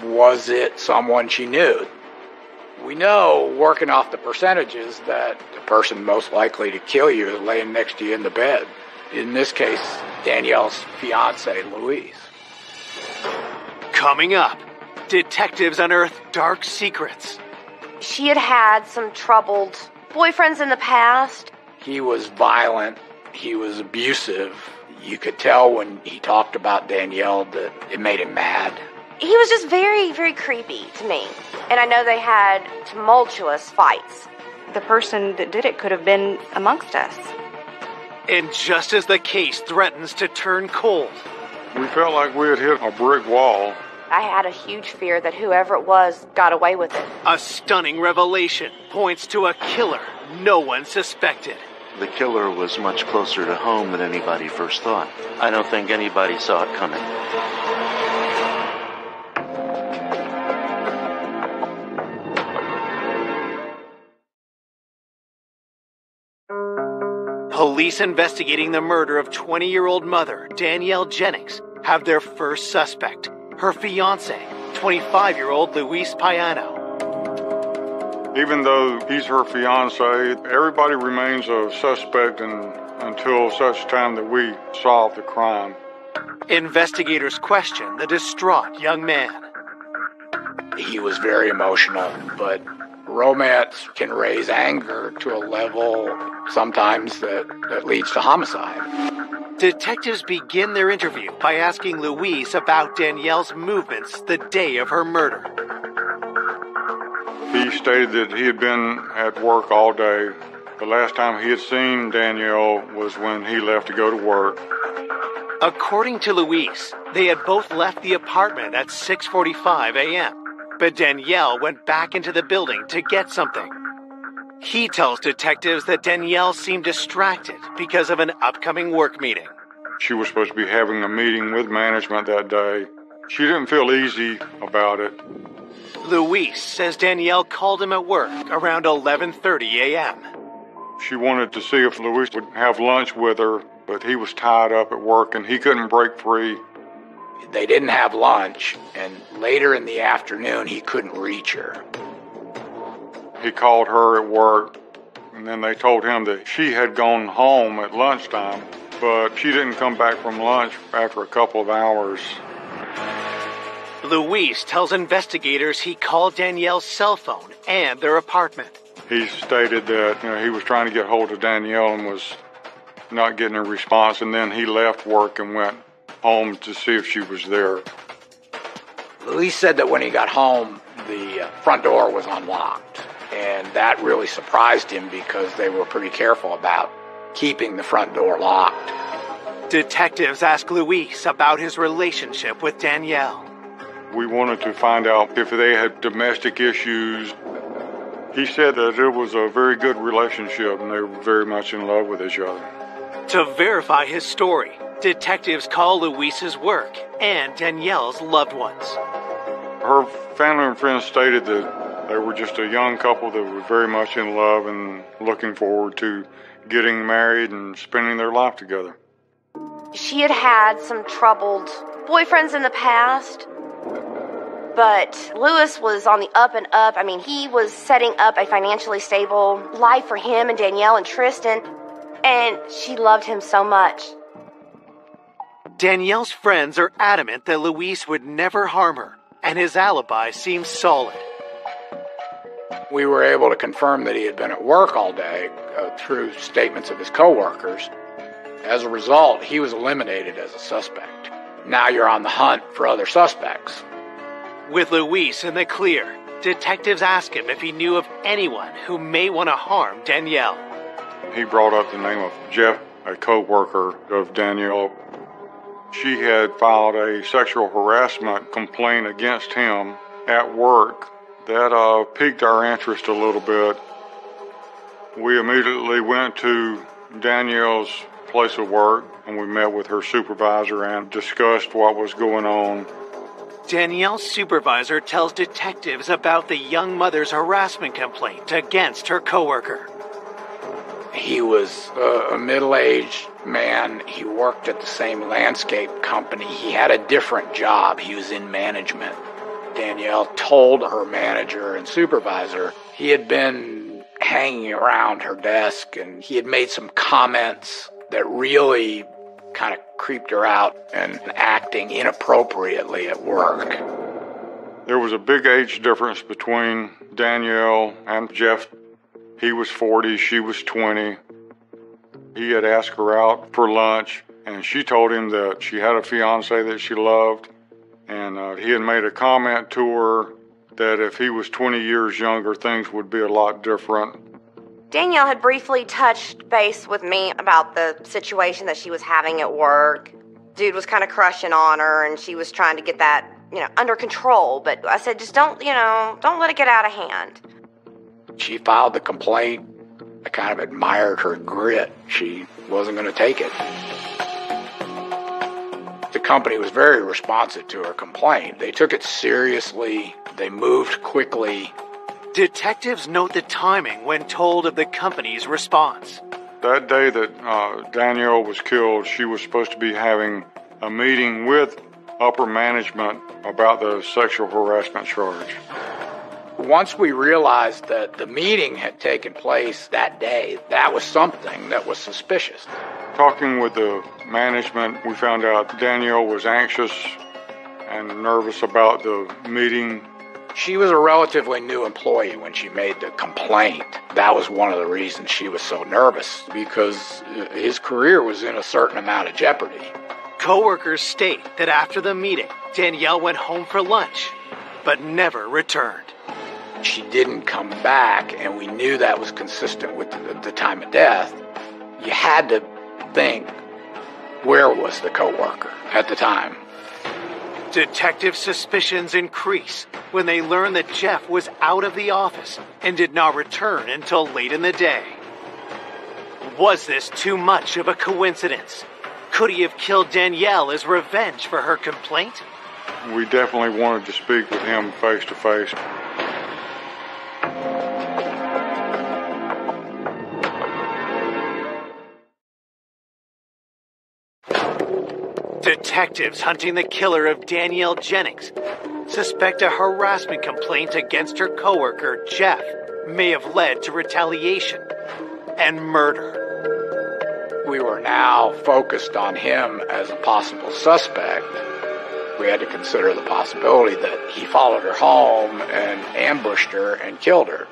Was it someone she knew? We know, working off the percentages, that the person most likely to kill you is laying next to you in the bed. In this case, Danielle's fiance, Louise. Coming up, detectives unearth dark secrets. She had had some troubled boyfriends in the past. He was violent. He was abusive. You could tell when he talked about Danielle that it made him mad. He was just very, very creepy to me. And I know they had tumultuous fights. The person that did it could have been amongst us. And just as the case threatens to turn cold, We felt like we had hit a brick wall. I had a huge fear that whoever it was got away with it. a stunning revelation points to a killer no one suspected. The killer was much closer to home than anybody first thought. I don't think anybody saw it coming. Police investigating the murder of 20-year-old mother Danielle Jennings have their first suspect, her fiancé, 25-year-old Luis Payano. Even though he's her fiance, everybody remains a suspect until such time that we solve the crime. Investigators question the distraught young man. He was very emotional, but romance can raise anger to a level sometimes that leads to homicide. Detectives begin their interview by asking Louise about Danielle's movements the day of her murder. He stated that he had been at work all day. The last time he had seen Danielle was when he left to go to work. According to Louise, they had both left the apartment at 6:45 a.m., but Danielle went back into the building to get something. He tells detectives that Danielle seemed distracted because of an upcoming work meeting. She was supposed to be having a meeting with management that day. She didn't feel easy about it. Louise says Danielle called him at work around 11:30 a.m. She wanted to see if Louis would have lunch with her, but he was tied up at work and he couldn't break free. They didn't have lunch, and later in the afternoon, he couldn't reach her. He called her at work, and then they told him that she had gone home at lunchtime, but she didn't come back from lunch after a couple of hours. Louise tells investigators he called Danielle's cell phone and their apartment. He stated that he was trying to get hold of Danielle and was not getting a response, and then he left work and went home to see if she was there. Louis said that when he got home, the front door was unlocked, and that really surprised him because they were pretty careful about keeping the front door locked. Detectives ask Louise about his relationship with Danielle. We wanted to find out if they had domestic issues. He said that it was a very good relationship and they were very much in love with each other. To verify his story, detectives call Louise's work and Danielle's loved ones. Her family and friends stated that they were just a young couple that were very much in love and looking forward to getting married and spending their life together. She had had some troubled boyfriends in the past, but Louis was on the up and up. I mean, he was setting up a financially stable life for him and Danielle and Tristan, and she loved him so much. Danielle's friends are adamant that Louise would never harm her, and his alibi seems solid. We were able to confirm that he had been at work all day through statements of his coworkers. As a result, he was eliminated as a suspect. Now you're on the hunt for other suspects. With Louise in the clear, detectives ask him if he knew of anyone who may want to harm Danielle. He brought up the name of Jeff, a co-worker of Danielle. She had filed a sexual harassment complaint against him at work. That piqued our interest a little bit. We immediately went to Danielle's place of work and we met with her supervisor and discussed what was going on. Danielle's supervisor tells detectives about the young mother's harassment complaint against her coworker. He was a middle-aged man. He worked at the same landscape company. He had a different job. He was in management. Danielle told her manager and supervisor he had been hanging around her desk and he had made some comments that really kind of creeped her out and acting inappropriately at work. There was a big age difference between Danielle and Jeff. He was 40, she was 20. He had asked her out for lunch, and she told him that she had a fiance that she loved, and he had made a comment to her that if he was 20 years younger, things would be a lot different. Danielle had briefly touched base with me about the situation that she was having at work. Dude was kind of crushing on her, and she was trying to get that, under control. But I said, just don't let it get out of hand. She filed the complaint. I kind of admired her grit. She wasn't going to take it. The company was very responsive to her complaint. They took it seriously. They moved quickly. Detectives note the timing when told of the company's response. That day that Danielle was killed, she was supposed to be having a meeting with upper management about the sexual harassment charge. Once we realized that the meeting had taken place that day, that was something that was suspicious. Talking with the management, we found out Danielle was anxious and nervous about the meeting. She was a relatively new employee when she made the complaint. That was one of the reasons she was so nervous, because his career was in a certain amount of jeopardy. Coworkers state that after the meeting, Danielle went home for lunch, but never returned. She didn't come back, and we knew that was consistent with the time of death. You had to think, where was the coworker at the time? Detective suspicions increase when they learn that Jeff was out of the office and did not return until late in the day. Was this too much of a coincidence? Could he have killed Danielle as revenge for her complaint? We definitely wanted to speak with him face to face. Detectives hunting the killer of Danielle Jennings suspect a harassment complaint against her coworker, Jeff, may have led to retaliation and murder. We were now focused on him as a possible suspect. We had to consider the possibility that he followed her home and ambushed her and killed her.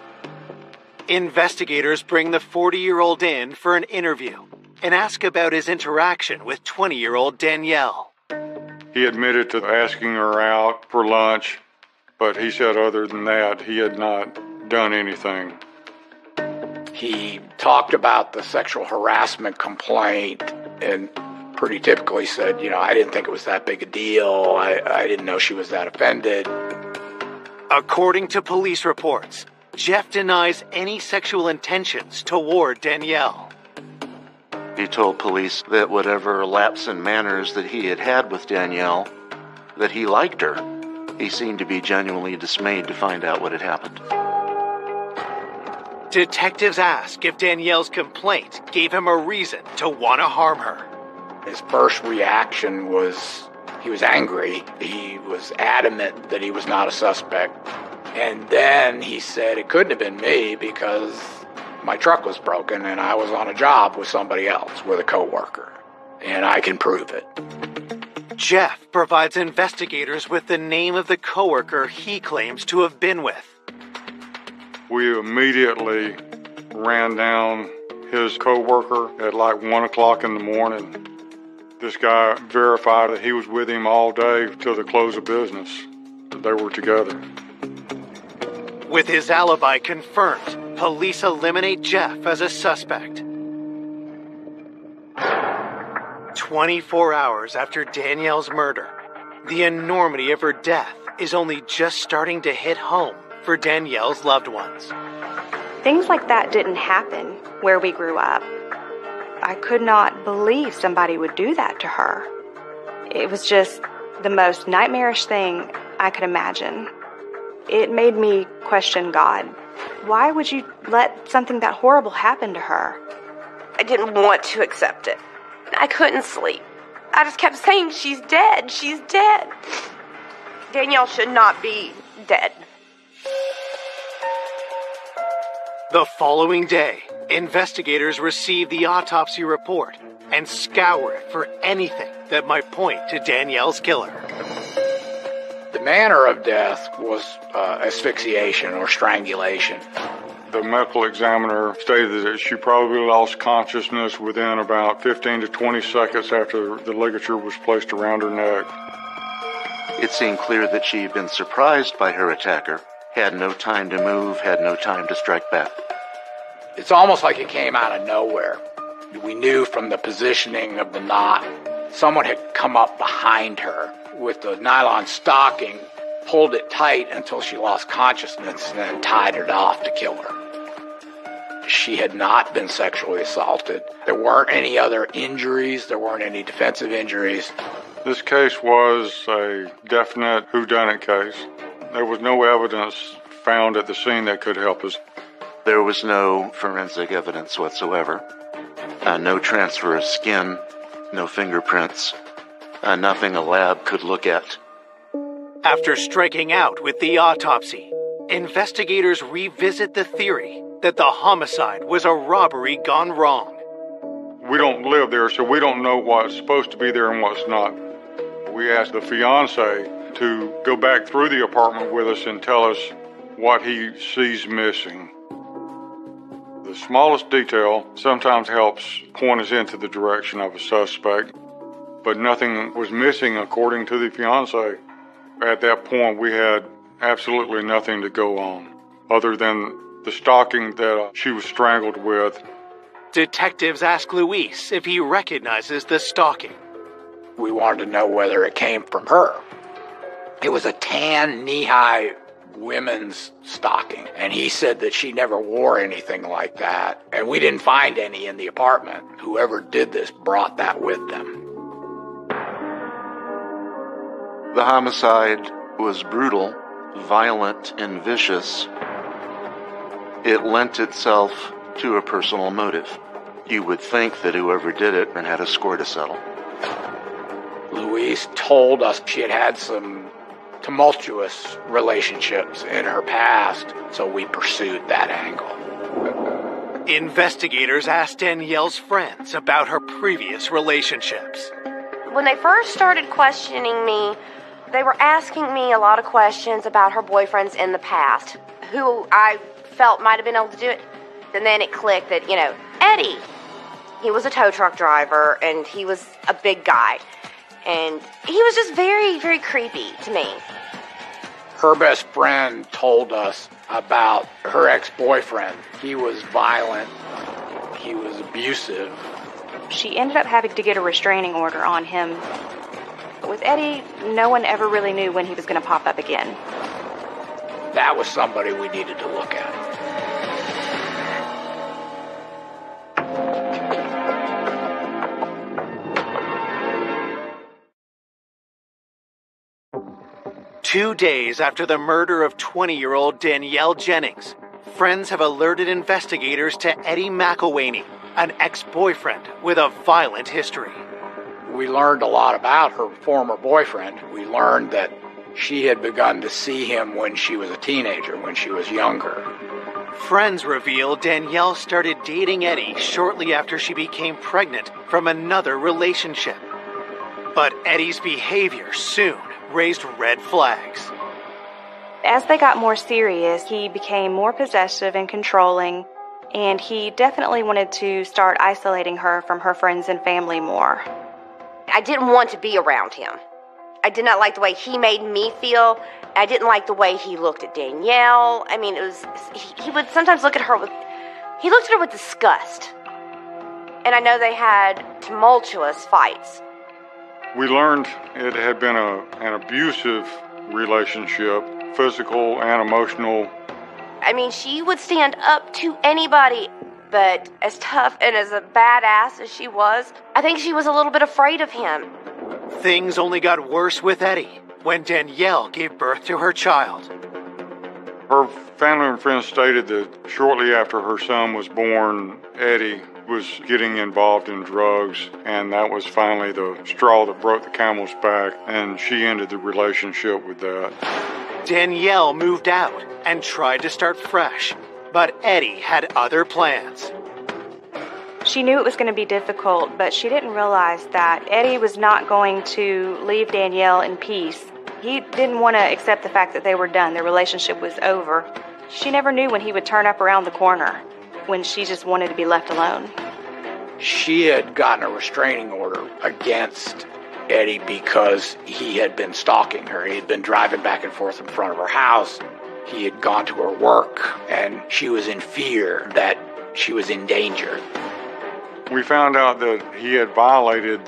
Investigators bring the 40-year-old in for an interview and ask about his interaction with 20-year-old Danielle. He admitted to asking her out for lunch, but he said other than that, he had not done anything. He talked about the sexual harassment complaint and pretty typically said, I didn't think it was that big a deal. I didn't know she was that offended. According to police reports, Jeff denies any sexual intentions toward Danielle. He told police that whatever lapse in manners that he had had with Danielle, that he liked her. He seemed to be genuinely dismayed to find out what had happened. Detectives ask if Danielle's complaint gave him a reason to want to harm her. His first reaction was he was angry. He was adamant that he was not a suspect. And then he said it couldn't have been me because my truck was broken and I was on a job with somebody else, with a coworker. And I can prove it. Jeff provides investigators with the name of the coworker he claims to have been with. We immediately ran down his coworker at like 1 o'clock in the morning. This guy verified that he was with him all day till the close of business. They were together. With his alibi confirmed, police eliminate Jeff as a suspect. 24 hours after Danielle's murder, the enormity of her death is only just starting to hit home for Danielle's loved ones. Things like that didn't happen where we grew up. I could not believe somebody would do that to her. It was just the most nightmarish thing I could imagine. It made me question God. Why would you let something that horrible happen to her? I didn't want to accept it. I couldn't sleep. I just kept saying, she's dead, she's dead. Danielle should not be dead. The following day, investigators received the autopsy report and scoured it for anything that might point to Danielle's killer. The manner of death was asphyxiation or strangulation. The medical examiner stated that she probably lost consciousness within about 15 to 20 seconds after the ligature was placed around her neck. It seemed clear that she had been surprised by her attacker, had no time to move, had no time to strike back. It's almost like it came out of nowhere. We knew from the positioning of the knot, someone had come up behind her with the nylon stocking, pulled it tight until she lost consciousness, and then tied it off to kill her. She had not been sexually assaulted. There weren't any other injuries. There weren't any defensive injuries. This case was a definite whodunit case. There was no evidence found at the scene that could help us. There was no forensic evidence whatsoever. No transfer of skin, no fingerprints, nothing a lab could look at. After striking out with the autopsy, investigators revisit the theory that the homicide was a robbery gone wrong. We don't live there, so we don't know what's supposed to be there and what's not. We asked the fiancé to go back through the apartment with us and tell us what he sees missing. The smallest detail sometimes helps point us into the direction of a suspect, but nothing was missing according to the fiancé. At that point, we had absolutely nothing to go on, other than the stocking that she was strangled with. Detectives ask Luis if he recognizes the stocking. We wanted to know whether it came from her. It was a tan, knee-high women's stocking, and he said that she never wore anything like that, and we didn't find any in the apartment. Whoever did this brought that with them. The homicide was brutal, violent, and vicious. It lent itself to a personal motive. You would think that whoever did it had a score to settle. Louise told us she had had some tumultuous relationships in her past, so we pursued that angle. Investigators asked Danielle's friends about her previous relationships. When they first started questioning me, they were asking me a lot of questions about her boyfriends in the past, who I felt might have been able to do it. And then it clicked that, Eddie, he was a tow truck driver, and he was a big guy. And he was just very, very creepy to me. Her best friend told us about her ex-boyfriend. He was violent. He was abusive. She ended up having to get a restraining order on him. With Eddie, no one ever really knew when he was going to pop up again. That was somebody we needed to look at. Two days after the murder of 20-year-old Danielle Jennings, friends have alerted investigators to Eddie McElwaney, an ex-boyfriend with a violent history. We learned a lot about her former boyfriend. We learned that she had begun to see him when she was a teenager, when she was younger. Friends reveal Danielle started dating Eddie shortly after she became pregnant from another relationship. But Eddie's behavior soon raised red flags. As they got more serious, he became more possessive and controlling, and he definitely wanted to start isolating her from her friends and family more. I didn't want to be around him. I did not like the way he made me feel. I didn't like the way he looked at Danielle. I mean, he would sometimes look at her with disgust. And I know they had tumultuous fights. We learned it had been an abusive relationship, physical and emotional. I mean, she would stand up to anybody, but as tough and as a badass as she was, I think she was a little bit afraid of him. Things only got worse with Eddie when Danielle gave birth to her child. Her family and friends stated that shortly after her son was born, Eddie was getting involved in drugs, and that was finally the straw that broke the camel's back, and she ended the relationship with that. Danielle moved out and tried to start fresh, but Eddie had other plans. She knew it was going to be difficult, but she didn't realize that Eddie was not going to leave Danielle in peace. He didn't want to accept the fact that they were done, their relationship was over. She never knew when he would turn up around the corner, when she just wanted to be left alone. She had gotten a restraining order against Eddie because he had been stalking her. He had been driving back and forth in front of her house. He had gone to her work, and she was in fear that she was in danger. We found out that he had violated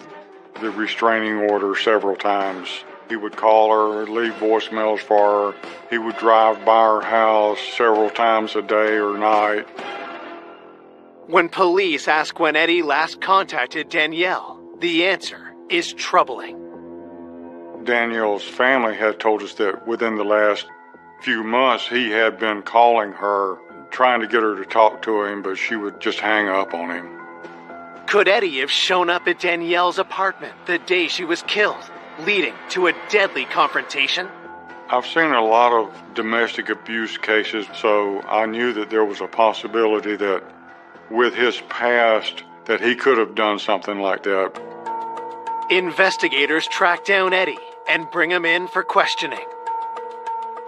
the restraining order several times. He would call her, leave voicemails for her. He would drive by her house several times a day or night. When police ask when Eddie last contacted Danielle, the answer is troubling. Danielle's family had told us that within the last few months he had been calling her, trying to get her to talk to him, but she would just hang up on him. Could Eddie have shown up at Danielle's apartment the day she was killed, leading to a deadly confrontation? I've seen a lot of domestic abuse cases, so I knew that there was a possibility that with his past that he could have done something like that. Investigators track down Eddie and bring him in for questioning.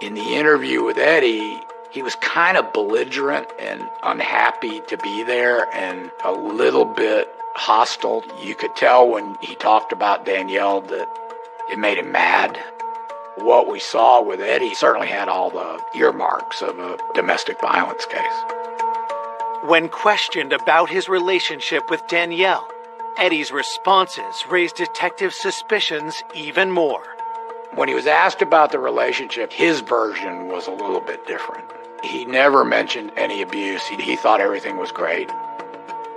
In the interview with Eddie, he was kind of belligerent and unhappy to be there and a little bit hostile. You could tell when he talked about Danielle that it made him mad. What we saw with Eddie certainly had all the earmarks of a domestic violence case. When questioned about his relationship with Danielle, Eddie's responses raised detectives' suspicions even more. When he was asked about the relationship, his version was a little bit different. He never mentioned any abuse. He thought everything was great.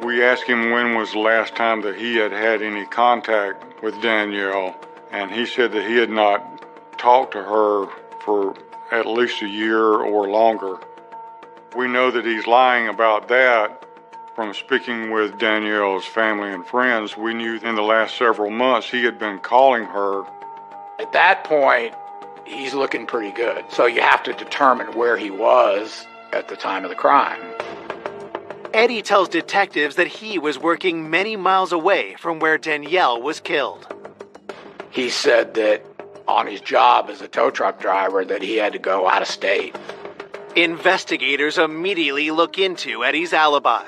We asked him when was the last time that he had had any contact with Danielle, and he said that he had not talked to her for at least a year or longer. We know that he's lying about that. From speaking with Danielle's family and friends, we knew in the last several months he had been calling her. At that point, he's looking pretty good. So you have to determine where he was at the time of the crime. Eddie tells detectives that he was working many miles away from where Danielle was killed. He said that on his job as a tow truck driver that he had to go out of state. Investigators immediately look into Eddie's alibi.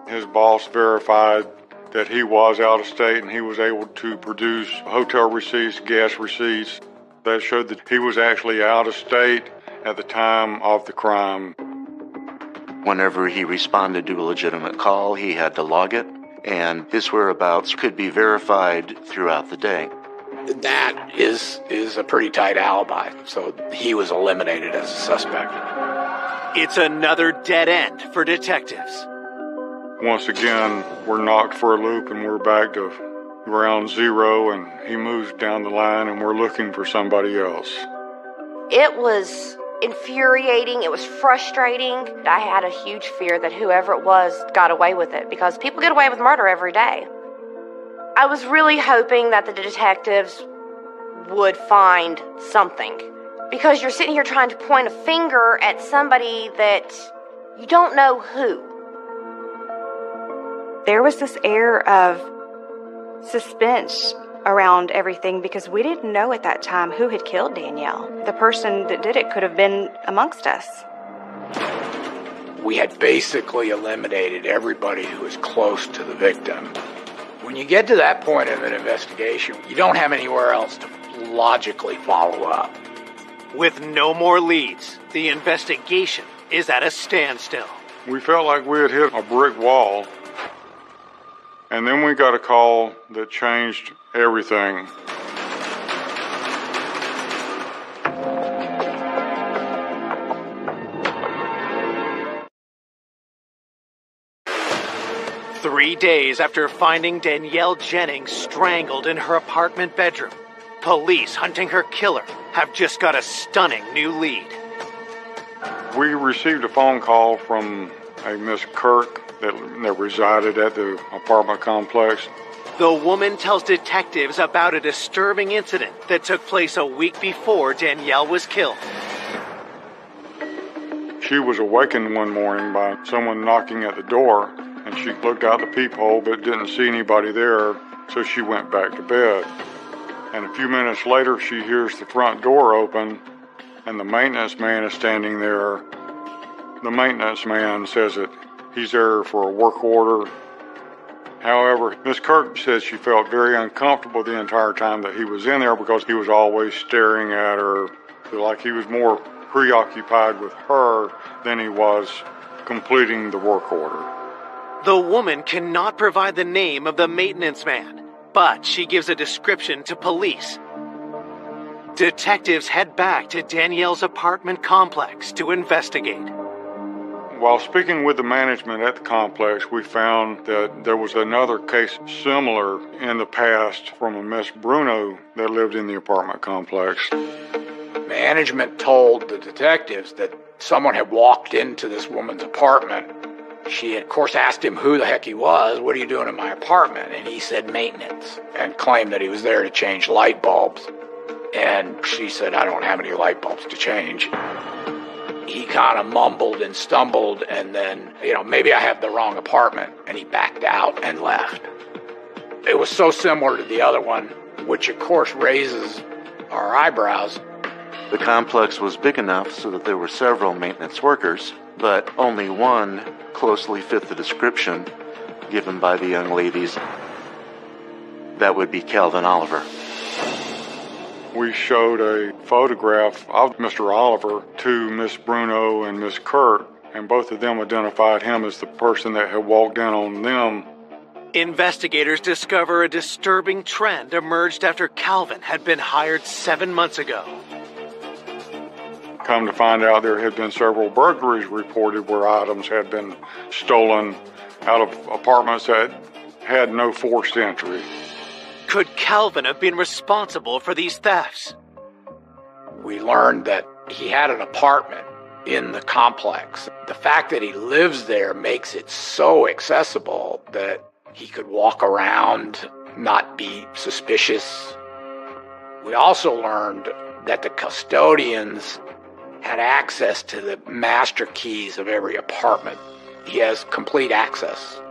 His boss verified that he was out of state and he was able to produce hotel receipts, gas receipts. That showed that he was actually out of state at the time of the crime. Whenever he responded to a legitimate call, he had to log it, and his whereabouts could be verified throughout the day. That is a pretty tight alibi, so he was eliminated as a suspect. It's another dead end for detectives. Once again, we're knocked for a loop and we're back to ground zero, and he moves down the line and we're looking for somebody else. It was infuriating. It was frustrating. I had a huge fear that whoever it was got away with it, because people get away with murder every day. I was really hoping that the detectives would find something, because you're sitting here trying to point a finger at somebody that you don't know who. There was this air of suspense around everything because we didn't know at that time who had killed Danielle. The person that did it could have been amongst us. We had basically eliminated everybody who was close to the victim. When you get to that point of an investigation, you don't have anywhere else to logically follow up. With no more leads, the investigation is at a standstill. We felt like we had hit a brick wall. And then we got a call that changed everything. Three days after finding Danielle Jennings strangled in her apartment bedroom, police hunting her killer have just got a stunning new lead. We received a phone call from a Miss Kirk that resided at the apartment complex. The woman tells detectives about a disturbing incident that took place a week before Danielle was killed. She was awakened one morning by someone knocking at the door, and she looked out the peephole but didn't see anybody there, so she went back to bed. And a few minutes later, she hears the front door open, and the maintenance man is standing there. The maintenance man says that he's there for a work order. However, Miss Kirk says she felt very uncomfortable the entire time that he was in there because he was always staring at her, like he was more preoccupied with her than he was completing the work order. The woman cannot provide the name of the maintenance man, but she gives a description to police. Detectives head back to Danielle's apartment complex to investigate. While speaking with the management at the complex, we found that there was another case similar in the past from a Miss Bruno that lived in the apartment complex. Management told the detectives that someone had walked into this woman's apartment. She had, of course, asked him who the heck he was. What are you doing in my apartment? And he said maintenance, and claimed that he was there to change light bulbs. And she said, I don't have any light bulbs to change. He kind of mumbled and stumbled, and then, maybe I have the wrong apartment, and he backed out and left. It was so similar to the other one, which of course raises our eyebrows. The complex was big enough so that there were several maintenance workers, but only one closely fit the description given by the young ladies. That would be Calvin Oliver. We showed a photograph of Mr. Oliver to Miss Bruno and Miss Kurt, and both of them identified him as the person that had walked in on them. Investigators discover a disturbing trend emerged after Calvin had been hired 7 months ago. Come to find out, there had been several burglaries reported where items had been stolen out of apartments that had no forced entry. Could Calvin have been responsible for these thefts? We learned that he had an apartment in the complex. The fact that he lives there makes it so accessible that he could walk around, not be suspicious. We also learned that the custodians had access to the master keys of every apartment. He has complete access.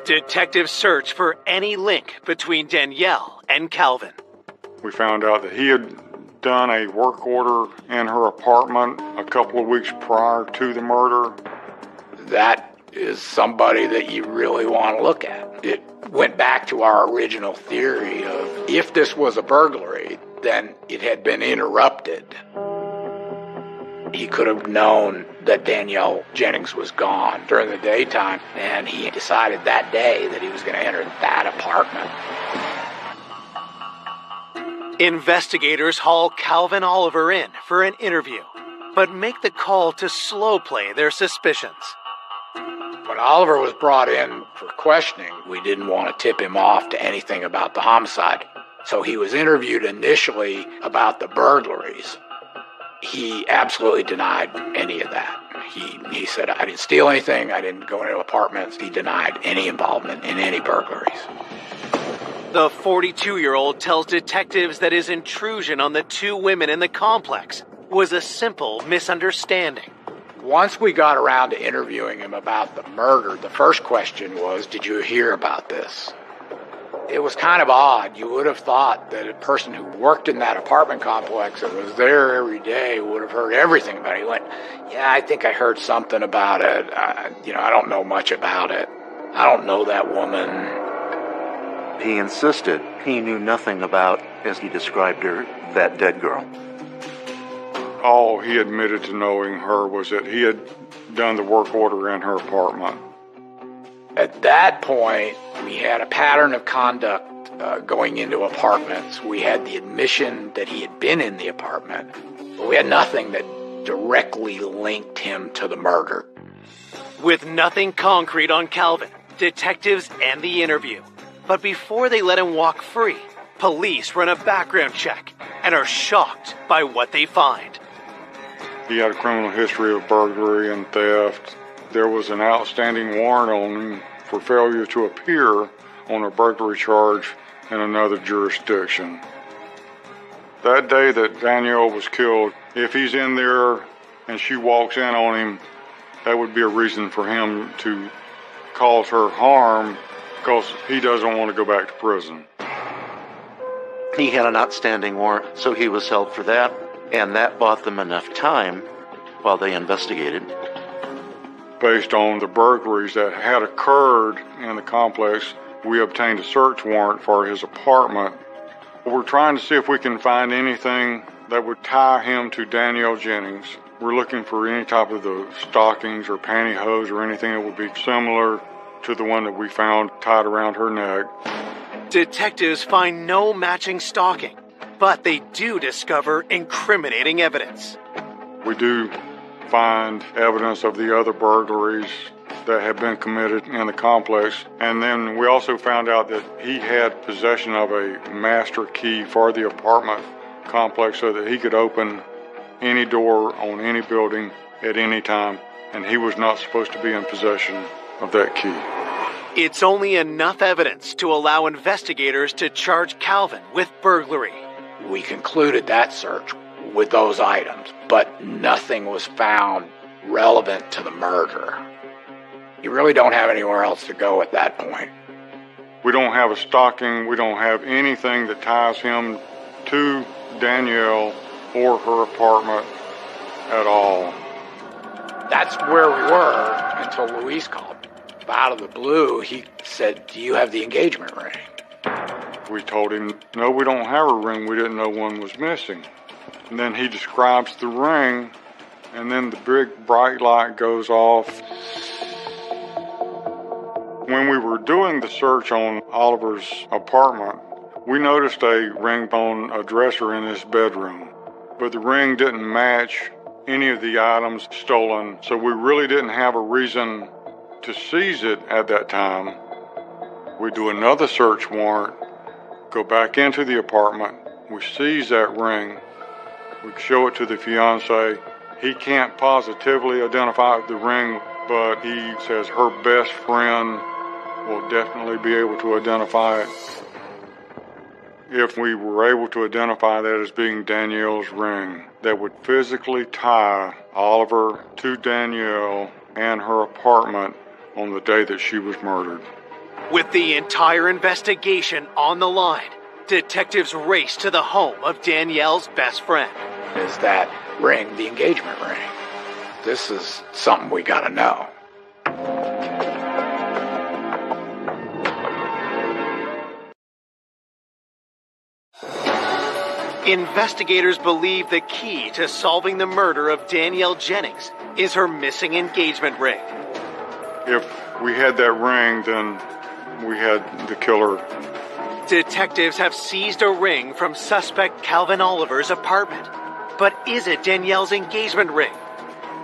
Detectives search for any link between Danielle and Calvin. We found out that he had done a work order in her apartment a couple of weeks prior to the murder. That is somebody that you really want to look at. It went back to our original theory of if this was a burglary, then it had been interrupted. He could have known that Danielle Jennings was gone during the daytime, and he decided that day that he was going to enter that apartment. Investigators haul Calvin Oliver in for an interview, but make the call to slow play their suspicions. When Oliver was brought in for questioning, we didn't want to tip him off to anything about the homicide, so he was interviewed initially about the burglaries. He absolutely denied any of that. He said, I didn't steal anything, I didn't go into apartments. He denied any involvement in any burglaries. The 42-year-old tells detectives that his intrusion on the two women in the complex was a simple misunderstanding. Once we got around to interviewing him about the murder, the first question was, did you hear about this? It was kind of odd. You would have thought that a person who worked in that apartment complex and was there every day would have heard everything about it. He went, yeah, I think I heard something about it. I don't know much about it. I don't know that woman. He insisted he knew nothing about, as he described her, that dead girl. All he admitted to knowing her was that he had done the work order in her apartment. At that point, we had a pattern of conduct going into apartments. We had the admission that he had been in the apartment, but we had nothing that directly linked him to the murder. With nothing concrete on Calvin, detectives end the interview. But before they let him walk free, police run a background check and are shocked by what they find. He had a criminal history of burglary and theft. there was an outstanding warrant on him for failure to appear on a burglary charge in another jurisdiction. That day that Danielle was killed, if he's in there and she walks in on him, that would be a reason for him to cause her harm because he doesn't want to go back to prison. He had an outstanding warrant, so he was held for that, and that bought them enough time while they investigated. Based on the burglaries that had occurred in the complex, we obtained a search warrant for his apartment. We're trying to see if we can find anything that would tie him to Danielle Jennings. We're looking for any type of the stockings or pantyhose or anything that would be similar to the one that we found tied around her neck. Detectives find no matching stocking, but they do discover incriminating evidence. We do find evidence of the other burglaries that had been committed in the complex. And then we also found out that he had possession of a master key for the apartment complex so that he could open any door on any building at any time, and he was not supposed to be in possession of that key. It's only enough evidence to allow investigators to charge Calvin with burglary. We concluded that search with those items, but nothing was found relevant to the murder. You really don't have anywhere else to go at that point. We don't have a stocking. We don't have anything that ties him to Danielle or her apartment at all. That's where we were until Luis called. Out of the blue, he said, "Do you have the engagement ring?" We told him, "No, we don't have a ring. We didn't know one was missing." And then he describes the ring, and then the big bright light goes off. When we were doing the search on Oliver's apartment, we noticed a ring on a dresser in his bedroom, but the ring didn't match any of the items stolen, so we really didn't have a reason to seize it at that time. We do another search warrant, go back into the apartment, we seize that ring, we show it to the fiance. He can't positively identify the ring, but he says her best friend will definitely be able to identify it. If we were able to identify that as being Danielle's ring, that would physically tie Oliver to Danielle and her apartment on the day that she was murdered. With the entire investigation on the line, detectives race to the home of Danielle's best friend. Is that ring the engagement ring? This is something we gotta know. Investigators believe the key to solving the murder of Danielle Jennings is her missing engagement ring. If we had that ring, then we had the killer. Detectives have seized a ring from suspect Calvin Oliver's apartment. But is it Danielle's engagement ring?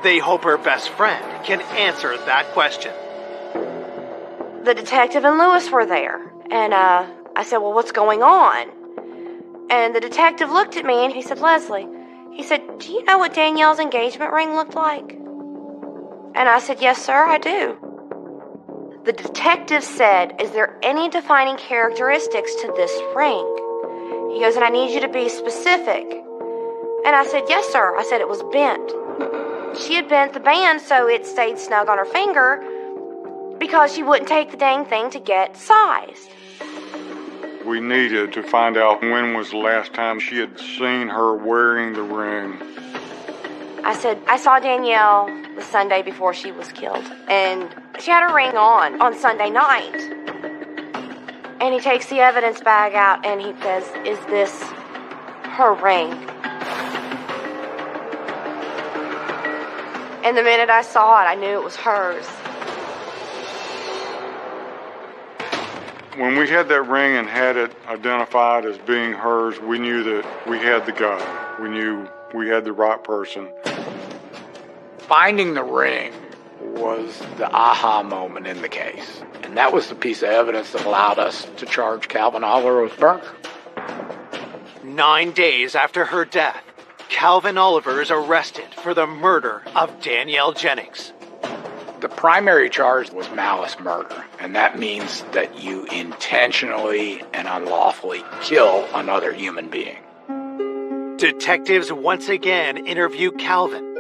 They hope her best friend can answer that question. The detective and Lewis were there, and I said, "Well, what's going on?" And the detective looked at me and he said, "Leslie," he said, "do you know what Danielle's engagement ring looked like?" And I said, "Yes, sir, I do." The detective said, "Is there any defining characteristics to this ring?" He goes, "And I need you to be specific." And I said, "Yes, sir." I said, "It was bent." She had bent the band so it stayed snug on her finger because she wouldn't take the dang thing to get sized. We needed to find out when was the last time she had seen her wearing the ring. I said, "I saw Danielle the Sunday before she was killed, and she had her ring on Sunday night." And he takes the evidence bag out and he says, "Is this her ring?" And the minute I saw it, I knew it was hers. When we had that ring and had it identified as being hers, we knew that we had the guy. We knew we had the right person. Finding the ring was the aha moment in the case. And that was the piece of evidence that allowed us to charge Calvin Oliver with murder. 9 days after her death, Calvin Oliver is arrested for the murder of Danielle Jennings. The primary charge was malice murder, and that means that you intentionally and unlawfully kill another human being. Detectives once again interview Calvin,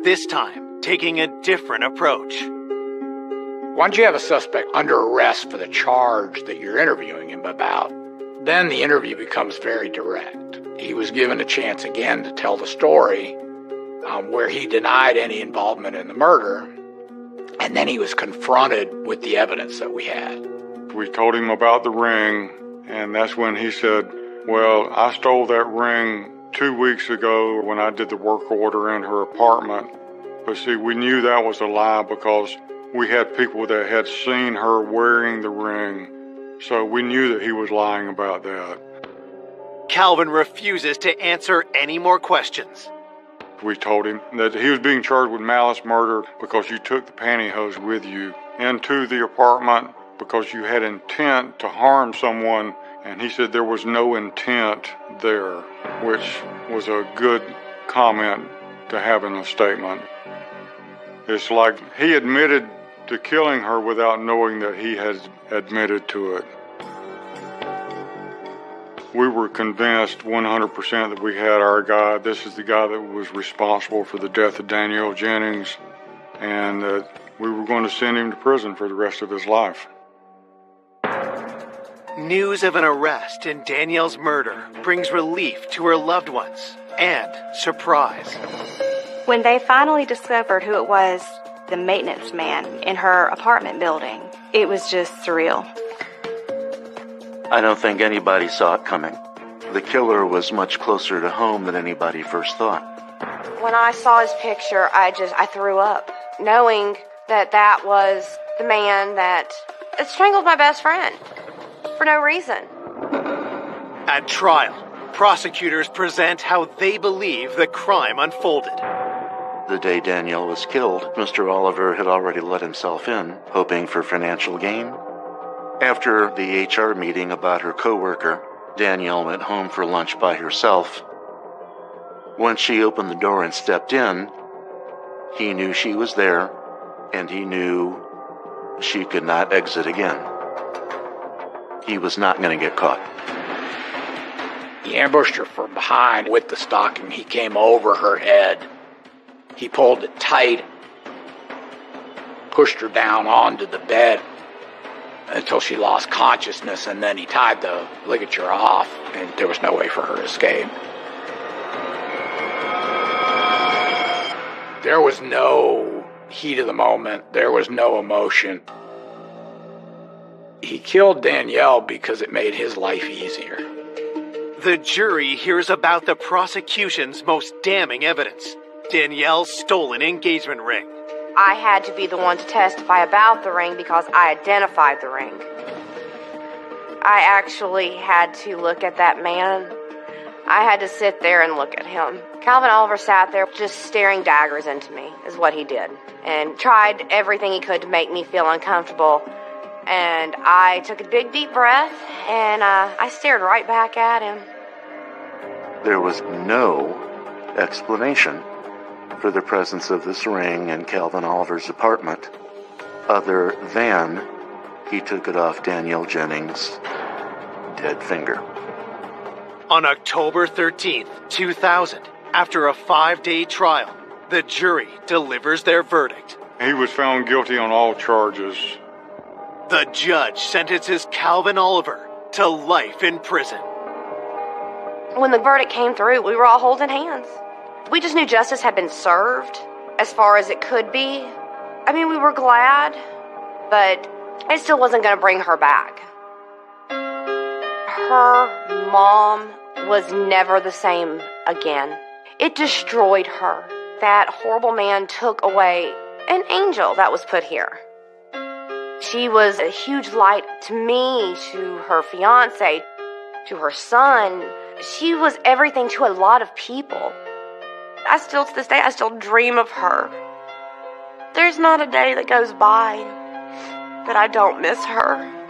this time taking a different approach. Once you have a suspect under arrest for the charge that you're interviewing him about, then the interview becomes very direct. He was given a chance again to tell the story where he denied any involvement in the murder, and then he was confronted with the evidence that we had. We told him about the ring, and that's when he said, well, I stole that ring 2 weeks ago when I did the work order in her apartment. But see, we knew that was a lie because we had people that had seen her wearing the ring, so we knew that he was lying about that. Calvin refuses to answer any more questions. We told him that he was being charged with malice murder because you took the pantyhose with you into the apartment because you had intent to harm someone, and he said there was no intent there, which was a good comment to have in a statement. It's like he admitted to killing her without knowing that he had admitted to it. We were convinced 100% that we had our guy. This is the guy that was responsible for the death of Danielle Jennings, and that we were going to send him to prison for the rest of his life. News of an arrest in Danielle's murder brings relief to her loved ones and surprise. When they finally discovered who it was, the maintenance man in her apartment building, it was just surreal. I don't think anybody saw it coming. The killer was much closer to home than anybody first thought. When I saw his picture, I threw up, knowing that was the man that strangled my best friend for no reason. At trial, prosecutors present how they believe the crime unfolded. The day Danielle was killed, Mr. Oliver had already let himself in, hoping for financial gain. After the HR meeting about her coworker, Danielle went home for lunch by herself. Once she opened the door and stepped in, he knew she was there, and he knew she could not exit again. He was not going to get caught. He ambushed her from behind with the stocking. He came over her head. He pulled it tight, pushed her down onto the bed until she lost consciousness, and then he tied the ligature off, and there was no way for her to escape. There was no heat of the moment. There was no emotion. He killed Danielle because it made his life easier. The jury hears about the prosecution's most damning evidence, Danielle's stolen engagement ring. I had to be the one to testify about the ring because I identified the ring. I actually had to look at that man. I had to sit there and look at him. Calvin Oliver sat there just staring daggers into me, is what he did, and tried everything he could to make me feel uncomfortable. And I took a big, deep breath, and I stared right back at him. There was no explanation for the presence of this ring in Calvin Oliver's apartment, other than he took it off Danielle Jennings' dead finger. On October 13th, 2000, after a 5-day trial, the jury delivers their verdict. He was found guilty on all charges. The judge sentences Calvin Oliver to life in prison. When the verdict came through, we were all holding hands. We just knew justice had been served as far as it could be. I mean, we were glad, but it still wasn't going to bring her back. Her mom was never the same again. It destroyed her. That horrible man took away an angel that was put here. She was a huge light to me, to her fiance, to her son. She was everything to a lot of people. To this day, I still dream of her. There's not a day that goes by that I don't miss her.